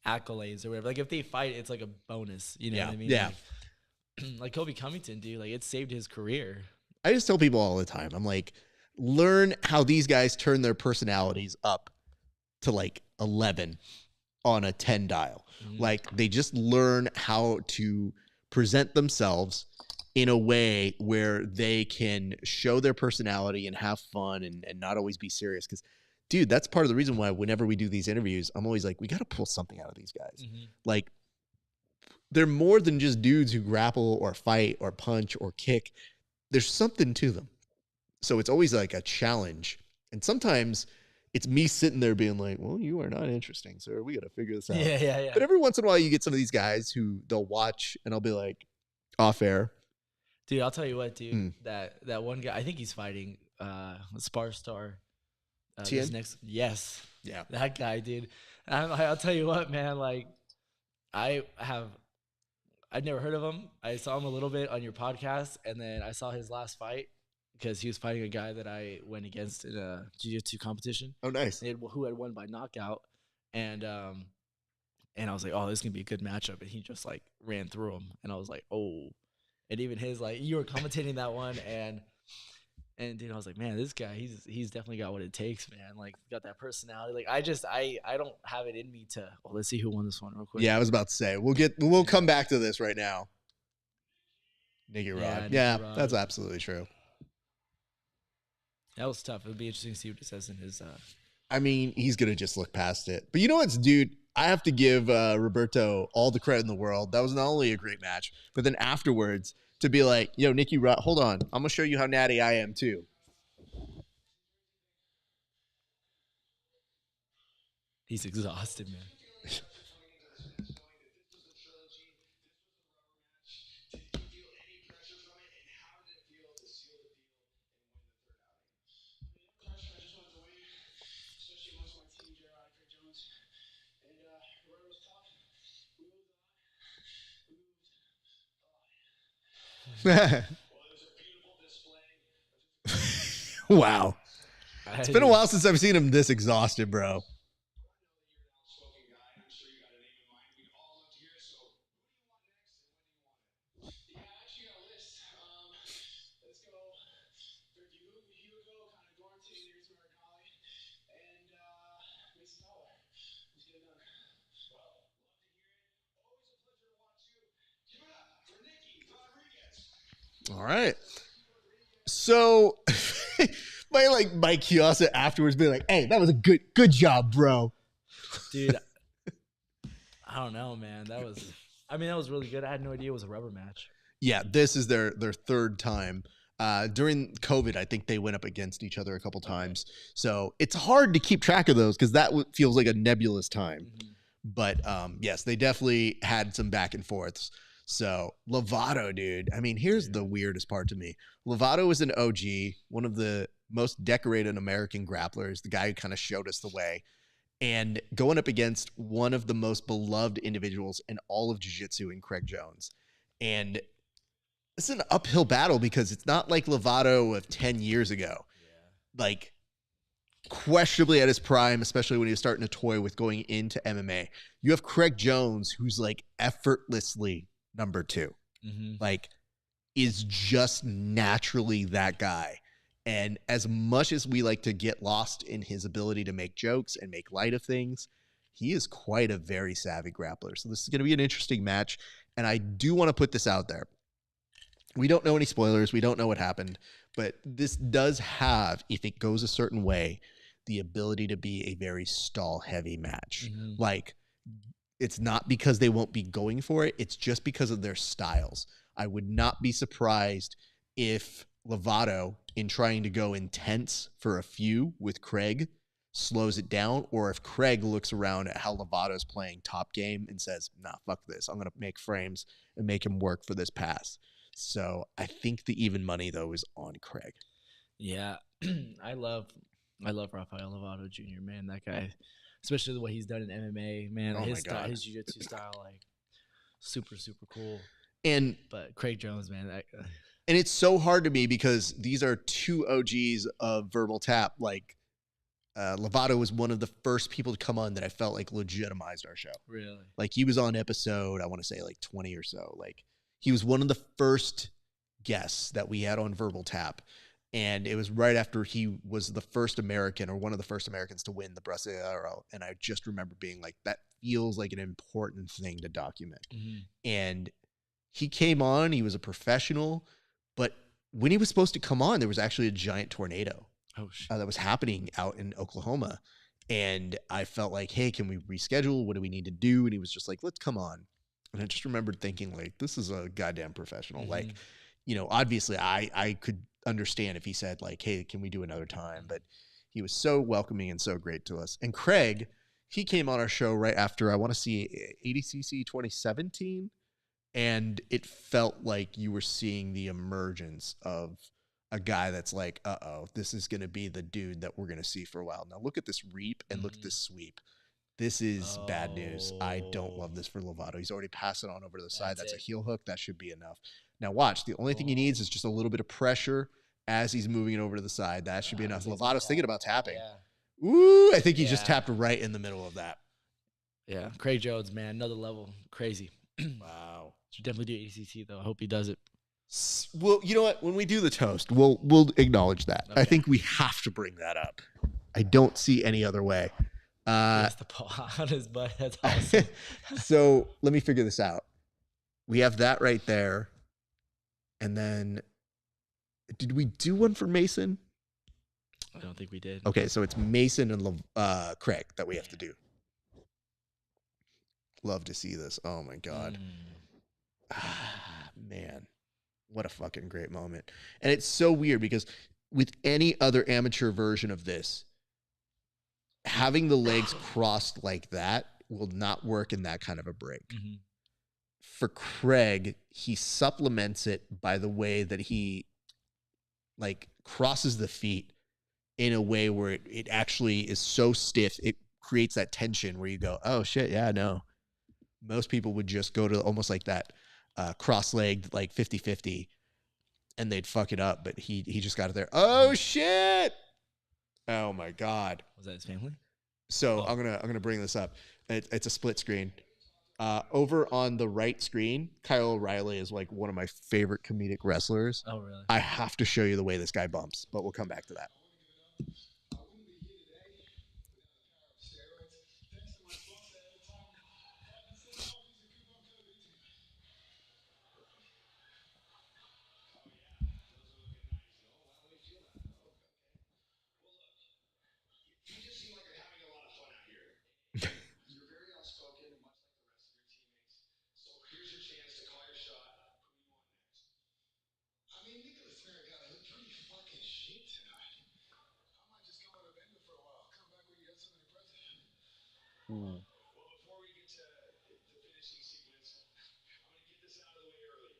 accolades or whatever. Like if they fight, it's like a bonus. You know what I mean? Yeah. Like Kobe Covington, dude, like it saved his career. I just tell people all the time, I'm like, learn how these guys turn their personalities up to like 11 on a 10 dial. Mhm. Like they just learn how to present themselves in a way where they can show their personality and have fun and not always be serious. Because, dude, that's part of the reason why whenever we do these interviews, I'm always like, we got to pull something out of these guys. Mhm. Like, they're more than just dudes who grapple or fight or punch or kick. There's something to them. So it's always like a challenge. And sometimes it's me sitting there being like, well, you are not interesting, sir. We got to figure this out. Yeah. But every once in a while, you get some of these guys who they'll watch and I'll be like, off air. Dude, I'll tell you what, dude. That one guy, I think he's fighting Spar Star. Tien? Yes. Yeah. That guy, dude. I'll tell you what, man. Like, I'd never heard of him. I saw him a little bit on your podcast, and then I saw his last fight because he was fighting a guy that I went against in a jiu-jitsu competition. Oh, nice. Who had won by knockout, and I was like, oh, this is gonna be a good matchup, and he just like ran through him, and I was like, oh, and even his like you were commentating that one, and dude, I was like, man, this guy, he's definitely got what it takes, man. Like, got that personality. Like, I don't have it in me to. Well, let's see who won this one real quick. Yeah, I was about to say we'll come back to this right now. Nicky Rod. Yeah, Rod. that's absolutely true. That was tough. It would be interesting to see what it says in his. I mean, he's gonna just look past it. But you know what's, dude? I have to give Roberto all the credit in the world. That was not only a great match, but then afterwards to be like, yo, Nicky Rod, hold on, I'm gonna show you how natty I am too. He's exhausted, man. Wow. It's been a while since I've seen him this exhausted, bro. All right. So Mike Chiasa afterwards being like, hey, that was a good job, bro. Dude, I don't know, man. That was really good. I had no idea it was a rubber match. Yeah, this is their third time. During COVID, I think they went up against each other a couple times. So it's hard to keep track of those because that feels like a nebulous time. Mm-hmm. But yes, they definitely had some back and forths. So Lovato, dude. I mean, here's the weirdest part to me. Lovato is an OG, one of the most decorated American grapplers, the guy who kind of showed us the way, and going up against one of the most beloved individuals in all of jiu-jitsu in Craig Jones. And it's an uphill battle because it's not like Lovato of 10 years ago. Yeah. Like, questionably at his prime, especially when he was starting to toy with going into MMA. You have Craig Jones, who's like effortlessly number 2. Mm-hmm. Like, is just naturally that guy. And as much as we like to get lost in his ability to make jokes and make light of things, he is quite a very savvy grappler. So this is going to be an interesting match. And I do want to put this out there. We don't know any spoilers. We don't know what happened. But this does have, if it goes a certain way, the ability to be a very stall-heavy match. Mm-hmm. Like, it's not because they won't be going for it. It's just because of their styles. I would not be surprised if Lovato, in trying to go intense for a few with Craig, slows it down, or if Craig looks around at how Lovato's playing top game and says, nah, fuck this. I'm going to make frames and make him work for this pass. So I think the even money, though, is on Craig. Yeah, I love Rafael Lovato Jr., man. That guy, especially the way he's done in MMA, man. Oh his my style, God. his jiu-jitsu style, like, super, super cool. But Craig Jones, man. And it's so hard to me because these are two OGs of Verbal Tap. Like, Lovato was one of the first people to come on that I felt like legitimized our show. Really? Like, he was on episode, I want to say, like 20 or so. Like, he was one of the first guests that we had on Verbal Tap. And it was right after he was the first American, or one of the first Americans, to win the Brasileiro. And I just remember being like, that feels like an important thing to document. Mm-hmm. And he came on, he was a professional, but when he was supposed to come on, there was actually a giant tornado that was happening out in Oklahoma. And I felt like, hey, can we reschedule? What do we need to do? And he was just like, let's come on. And I just remembered thinking, like, this is a goddamn professional. Mm-hmm. Like, you know, obviously I could understand if he said, like, hey, can we do another time? But he was so welcoming and so great to us. And Craig, he came on our show right after, I want to see, ADCC 2017. And it felt like you were seeing the emergence of a guy that's like, uh-oh, this is going to be the dude that we're going to see for a while. Now look at this reap and look at this sweep. This is bad news. I don't love this for Lovato. He's already passed it on over to the side. That's a heel hook. That should be enough. Now watch. The only thing he needs is just a little bit of pressure as he's moving it over to the side. That should be enough. Lovato's thinking about tapping. Yeah. Ooh, I think he just tapped right in the middle of that. Yeah, Craig Jones, man, another level. Crazy. Wow. Should definitely do ACC, though. I hope he does it. Well, you know what? When we do the toast, we'll acknowledge that. Okay. I think we have to bring that up. I don't see any other way. That's the paw on his butt. That's awesome. So let me figure this out. We have that right there. And then, did we do one for Mason? I don't think we did. Okay, so it's Mason and Craig that we have to do. Love to see this. Oh my God. Man, what a fucking great moment. And it's so weird because with any other amateur version of this, having the legs crossed like that will not work in that kind of a break. Mm-hmm. For Craig, he supplements it by the way that he like crosses the feet in a way where it actually is so stiff. It creates that tension where you go, oh shit, yeah, no. Most people would just go to almost like that cross-legged, like 50-50, and they'd fuck it up. But he just got it there. Oh shit! Oh my God! Was that his family? So I'm gonna bring this up. It's a split screen. Over on the right screen, Kyle O'Reilly is like one of my favorite comedic wrestlers. Oh really? I have to show you the way this guy bumps, but we'll come back to that. Well, before we get to the finishing sequence, I'm going to get this out of the way early.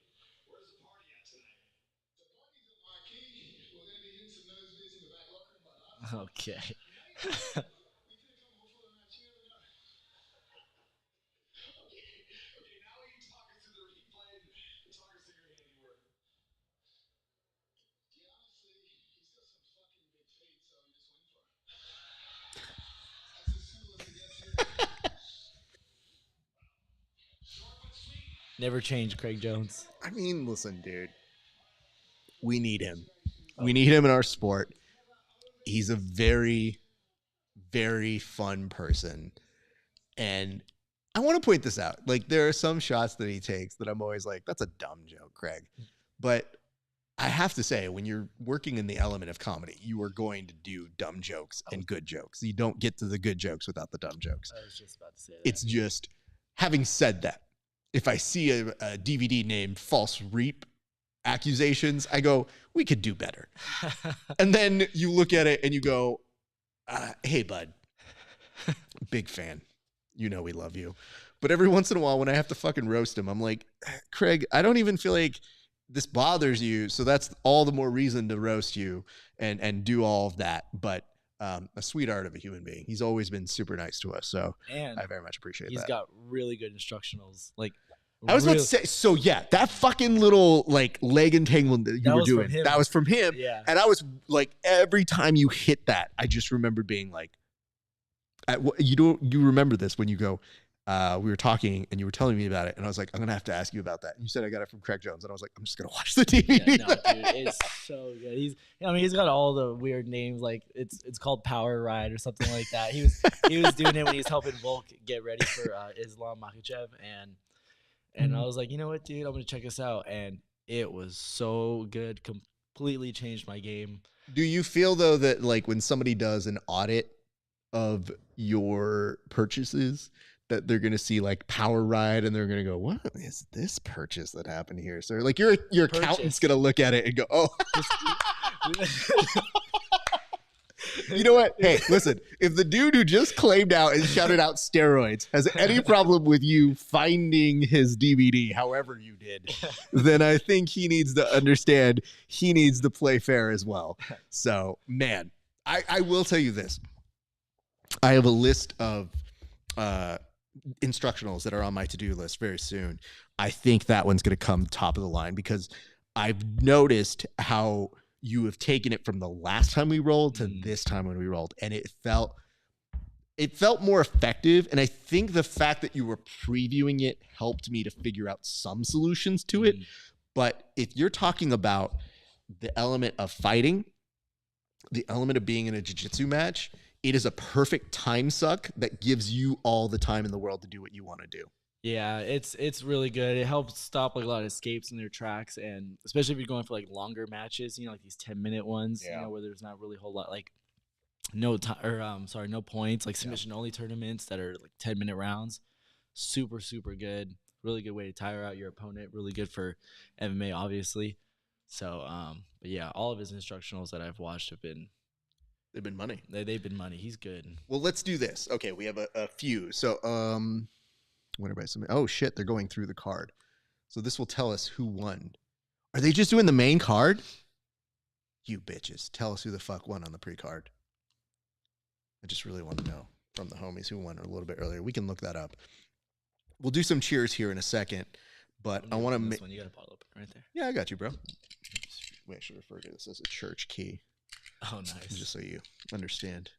Where's the party at tonight? The party's at Marquee. We're going to be hitting some nosebleeds in the back locker room. Okay. We could have come home for the night. You never know. Okay, now we can talk us through the replay and talk us through your handiwork. Yeah, honestly, he's got some fucking big feet, so you just went for it. That's as simple as it gets here. Never change, Craig Jones. I mean, listen, dude. We need him. We need him in our sport. He's a very, very fun person. And I want to point this out. Like, there are some shots that he takes that I'm always like, that's a dumb joke, Craig. But I have to say, when you're working in the element of comedy, you are going to do dumb jokes and good jokes. You don't get to the good jokes without the dumb jokes. I was just about to say that. It's just, having said that, if I see a DVD named False Reap Accusations, I go, we could do better. And then you look at it and you go, hey, bud, big fan. You know we love you. But every once in a while when I have to fucking roast him, I'm like, Craig, I don't even feel like this bothers you. So that's all the more reason to roast you and do all of that. But a sweetheart of a human being. He's always been super nice to us. So and I very much appreciate that. He's got really good instructionals. Like, I was about to say, so yeah, that fucking little like leg entanglement that you were doing, that was from him. Yeah. And I was like, every time you hit that, I just remembered being like, you remember this when you go, we were talking and you were telling me about it, and I was like, I'm gonna have to ask you about that. And you said I got it from Craig Jones, and I was like, I'm just gonna watch the DVD. Yeah, no, dude, it's so good. He's got all the weird names, like it's called Power Ride or something like that. He was doing it when he was helping Volk get ready for Islam Makhachev, and I was like, you know what, dude, I'm gonna check this out, and it was so good. Completely changed my game. Do you feel though that like when somebody does an audit of your purchases, that they're gonna see like Power Ride and they're gonna go, what is this purchase that happened here, sir? Like your accountant's gonna look at it and go, oh. You know what? Hey, listen, if the dude who just claimed out and shouted out steroids has any problem with you finding his DVD, however you did, then I think he needs to understand he needs to play fair as well. So, man, I will tell you this. I have a list of instructionals that are on my to-do list very soon. I think that one's going to come top of the line because I've noticed how you have taken it from the last time we rolled to this time when we rolled, and it felt more effective. And I think the fact that you were previewing it helped me to figure out some solutions to it. But if you're talking about the element of fighting, the element of being in a jiu-jitsu match, it is a perfect time suck that gives you all the time in the world to do what you want to do. Yeah, it's really good. It helps stop like a lot of escapes in their tracks, and especially if you're going for like longer matches, like these 10-minute ones, where there's not really a whole lot, like no points, like submission only tournaments that are like 10-minute rounds. Super, super good. Really good way to tire out your opponent. Really good for MMA, obviously. So, but yeah, all of his instructionals that I've watched have been. They've been money. They've been money. He's good. Well, let's do this. Okay, we have a few. So, oh shit, they're going through the card. So this will tell us who won. Are they just doing the main card? You bitches. Tell us who the fuck won on the pre-card. I just really want to know from the homies who won a little bit earlier. We can look that up. We'll do some cheers here in a second, but I want to make. You got a bottle opener right there. Yeah, I got you, bro. We actually refer to this as a church key. Oh, nice. Just so you understand.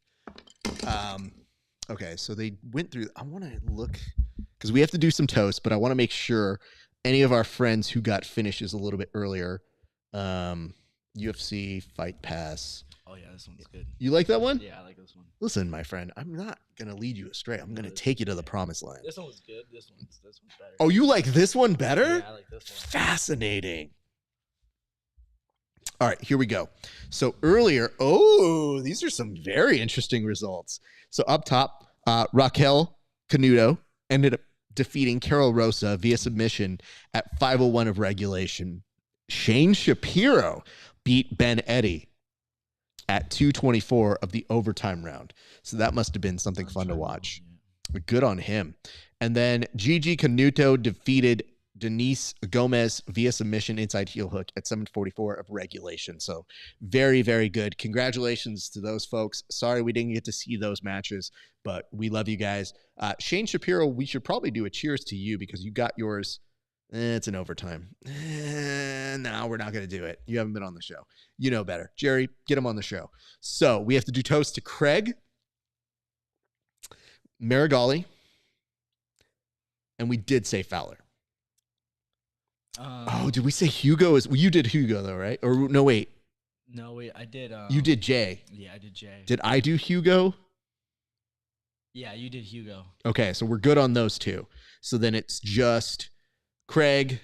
Okay, so they went through. I want to look because we have to do some toast, but I want to make sure any of our friends who got finishes a little bit earlier. UFC Fight Pass. Oh yeah, this one's good. You like that one? Yeah, I like this one. Listen, my friend, I'm not gonna lead you astray. I'm gonna take you to the promised land. This one was good. This one's better. Oh, you like this one better? Yeah, I like this one. Fascinating. All right, here we go. So earlier, these are some very interesting results. So up top, Raquel Canuto ended up defeating Carol Rosa via submission at 5:01 of regulation. Shane Shapiro beat Ben Eddy at 2:24 of the overtime round. So that must have been something fun to watch. Good on him. And then Gigi Canuto defeated Diniz Gomez via submission inside heel hook at 7:44 of regulation. So very, very good. Congratulations to those folks. Sorry we didn't get to see those matches, but we love you guys. Shane Shapiro, we should probably do a cheers to you because you got yours. It's an overtime. No, we're not going to do it. You haven't been on the show. You know better. Jerry, get him on the show. So we have to do toast to Craig, Meregali, and we did say Fowler. Did we say Hugo? You did Hugo though, right? Or no, wait. No, wait. I did. You did Jay. Yeah, I did Jay. Did I do Hugo? Yeah, you did Hugo. Okay, so we're good on those two. So then it's just Craig,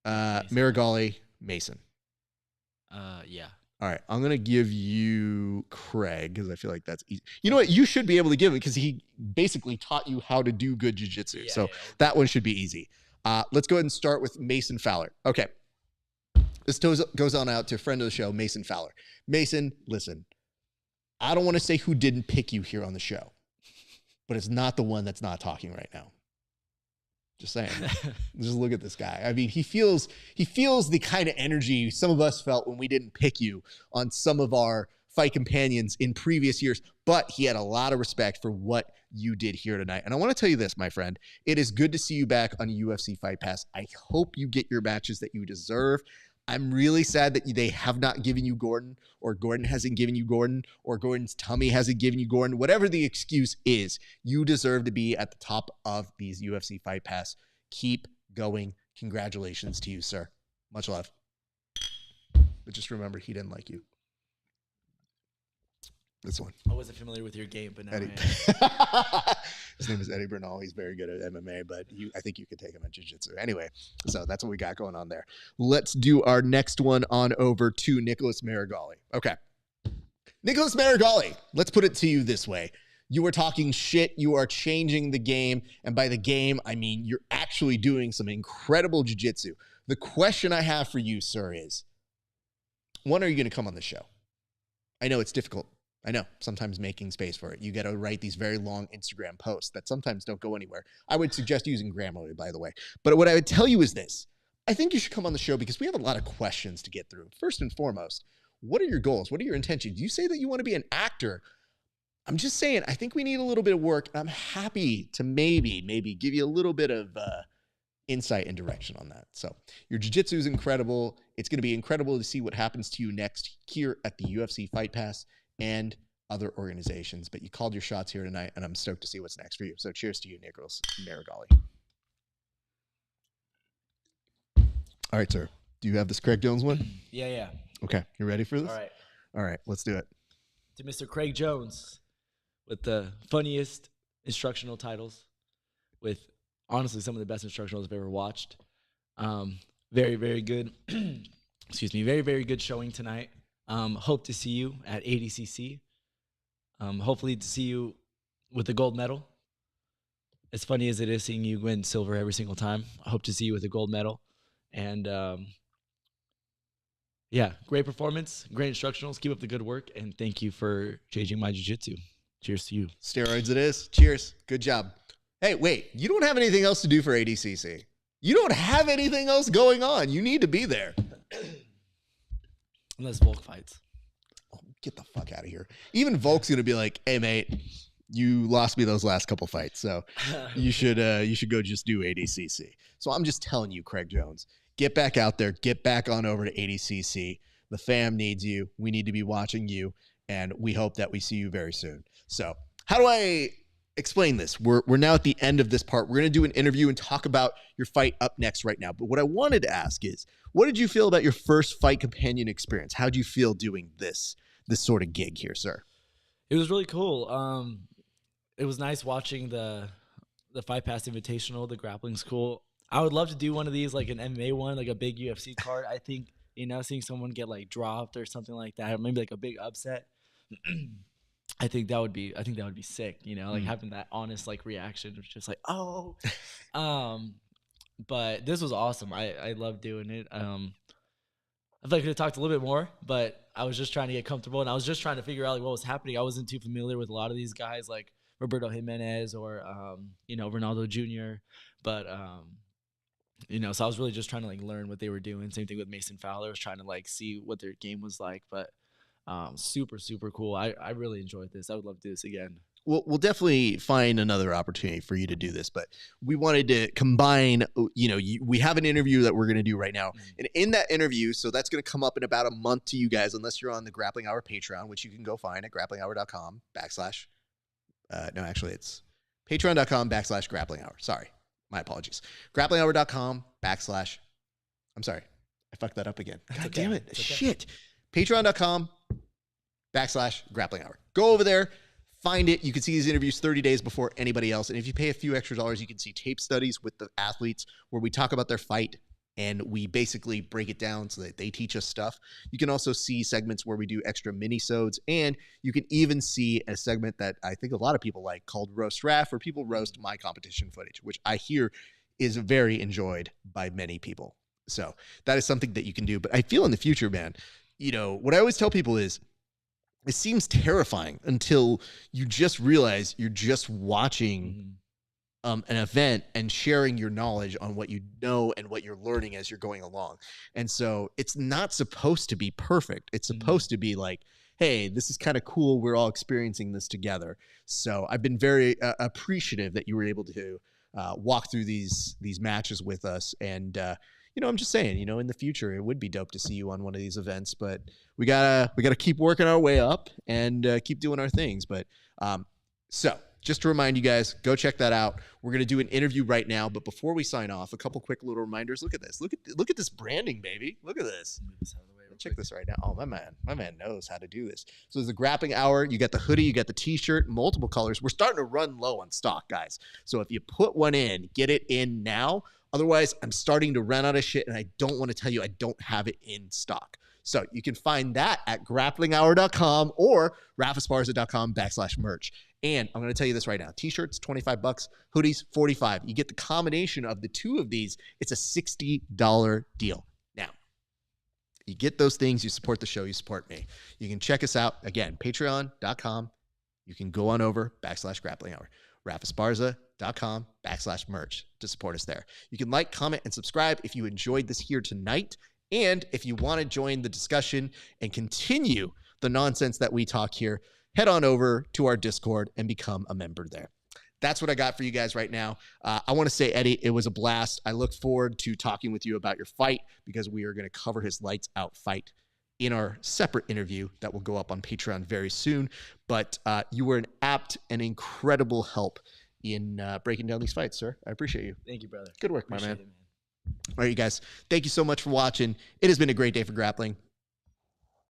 Meregali, Mason. Yeah. All right, I'm going to give you Craig because I feel like that's easy. You know what? You should be able to give it because he basically taught you how to do good jiu-jitsu. Yeah, so yeah. that one should be easy. Let's go ahead and start with Mason Fowler. Okay. This goes on out to a friend of the show, Mason Fowler. Mason, listen, I don't want to say who didn't pick you here on the show, but it's not the one that's not talking right now. Just saying. Just look at this guy. I mean, he feels the kind of energy some of us felt when we didn't pick you on some of our fight companions in previous years, but he had a lot of respect for what you did here tonight. And I want to tell you this, my friend, it is good to see you back on UFC Fight Pass. I hope you get your matches that you deserve. I'm really sad that they have not given you Gordon, or Gordon hasn't given you Gordon, or Gordon's tummy hasn't given you Gordon. Whatever the excuse is, you deserve to be at the top of these UFC Fight Pass. Keep going. Congratulations to you, sir. Much love. But just remember, he didn't like you. This one. I wasn't familiar with your game, but now Eddie. I am. His name is Eddie Bernal. He's very good at MMA, but I think you could take him at jiu-jitsu. Anyway, so that's what we got going on there. Let's do our next one on over to Nicholas Meregali. Okay. Nicholas Meregali, let's put it to you this way. You are talking shit. You are changing the game. And by the game, I mean you're actually doing some incredible jiu-jitsu. The question I have for you, sir, is when are you going to come on the show? I know it's difficult. I know, sometimes making space for it. You got to write these very long Instagram posts that sometimes don't go anywhere. I would suggest using Grammarly, by the way. But what I would tell you is this. I think you should come on the show because we have a lot of questions to get through. First and foremost, what are your goals? What are your intentions? You say that you want to be an actor. I'm just saying, I think we need a little bit of work. I'm happy to maybe give you a little bit of insight and direction on that. So your jiu-jitsu is incredible. It's going to be incredible to see what happens to you next here at the UFC Fight Pass and other organizations. But you called your shots here tonight, and I'm stoked to see what's next for you. So cheers to you, Nicholas Meregali. All right, sir. Do you have this Craig Jones one? Yeah. Okay. You ready for this? All right. Let's do it. To Mr. Craig Jones with the funniest instructional titles, with honestly some of the best instructionals I've ever watched. Very, very good. Excuse me. Very, very good showing tonight. Hope to see you at ADCC. Hopefully to see you with the gold medal. As funny as it is seeing you win silver every single time, I hope to see you with a gold medal. And yeah, great performance, great instructionals. Keep up the good work, and thank you for changing my jiu-jitsu. Cheers to you. Steroids it is. Cheers. Good job. Hey, wait, you don't have anything else to do for ADCC. You don't have anything else going on. You need to be there. Unless Volk fights. Oh, get the fuck out of here. Even Volk's going to be like, hey, mate, you lost me those last couple fights, so you should go just do ADCC. So I'm just telling you, Craig Jones, get back out there. Get back on over to ADCC. The fam needs you. We need to be watching you, and we hope that we see you very soon. So how do I explain this? We're now at the end of this part. We're going to do an interview and talk about your fight up next right now. But what I wanted to ask is, what did you feel about your first fight companion experience? How did you feel doing this sort of gig here, sir? It was really cool. It was nice watching the Fight Pass Invitational. The grappling's cool. I would love to do one of these, like an MMA one, like a big UFC card. I think, seeing someone get like dropped or something like that, or maybe like a big upset. I think that would be sick, like having that honest like reaction of just like, oh. But this was awesome. I love doing it. I feel like I could have talked a little bit more, but I was just trying to get comfortable, and I was just trying to figure out like what was happening. I wasn't too familiar with a lot of these guys like Roberto Jimenez or Renaldo Jr. But so I was really just trying to like learn what they were doing. Same thing with Mason Fowler. I was trying to like see what their game was like, but super, super cool. I really enjoyed this. I would love to do this again. We'll definitely find another opportunity for you to do this, but we wanted to combine, we have an interview that we're going to do right now. And in that interview, so that's going to come up in about a month to you guys, unless you're on the Grappling Hour Patreon, which you can go find at grapplinghour.com/ no, actually it's patreon.com/grappling hour. Sorry. My apologies. grapplinghour.com/ I'm sorry. I fucked that up again. God damn it. Shit. Patreon.com /grappling hour. Go over there. Find it. You can see these interviews 30 days before anybody else. And if you pay a few extra dollars, you can see tape studies with the athletes where we talk about their fight and we basically break it down so that they teach us stuff. You can also see segments where we do extra mini-sodes, and you can even see a segment that I think a lot of people like called Roast Raf, where people roast my competition footage, which I hear is very enjoyed by many people. So that is something that you can do. But I feel in the future, man, what I always tell people is, it seems terrifying until you just realize you're just watching an event and sharing your knowledge on what you know and what you're learning as you're going along. And so it's not supposed to be perfect. It's supposed to be like, hey, this is kind of cool. We're all experiencing this together. So I've been very appreciative that you were able to walk through these matches with us. And, I'm just saying, in the future, it would be dope to see you on one of these events, but we gotta keep working our way up and keep doing our things. But so just to remind you guys, go check that out. We're gonna do an interview right now, but before we sign off, a couple quick little reminders. Look at this. Look at this branding, baby. Look at this. Check this right now. Oh, my man knows how to do this. So there's the grappling hour. You got the hoodie, you got the t-shirt, multiple colors. We're starting to run low on stock, guys. So if you put one in, get it in now. Otherwise, I'm starting to run out of shit, and I don't want to tell you I don't have it in stock. So you can find that at grapplinghour.com or rafasparza.com/merch. And I'm going to tell you this right now. T-shirts, $25. Hoodies, $45. You get the combination of the two of these. It's a $60 deal. Now, you get those things, you support the show, you support me. You can check us out, again, patreon.com. You can go on over /grapplinghour. rafasparza.com/merch to support us there. You can like, comment, and subscribe if you enjoyed this here tonight. And if you want to join the discussion and continue the nonsense that we talk here, head on over to our Discord and become a member there. That's what I got for you guys right now. I want to say, Eddie, it was a blast. I look forward to talking with you about your fight because we are going to cover his lights out fight in our separate interview that will go up on Patreon very soon. But you were an apt and incredible help in breaking down these fights, sir. I appreciate you. Thank you, brother. Good work, my man. Appreciate it, man. All right, you guys. Thank you so much for watching. It has been a great day for grappling.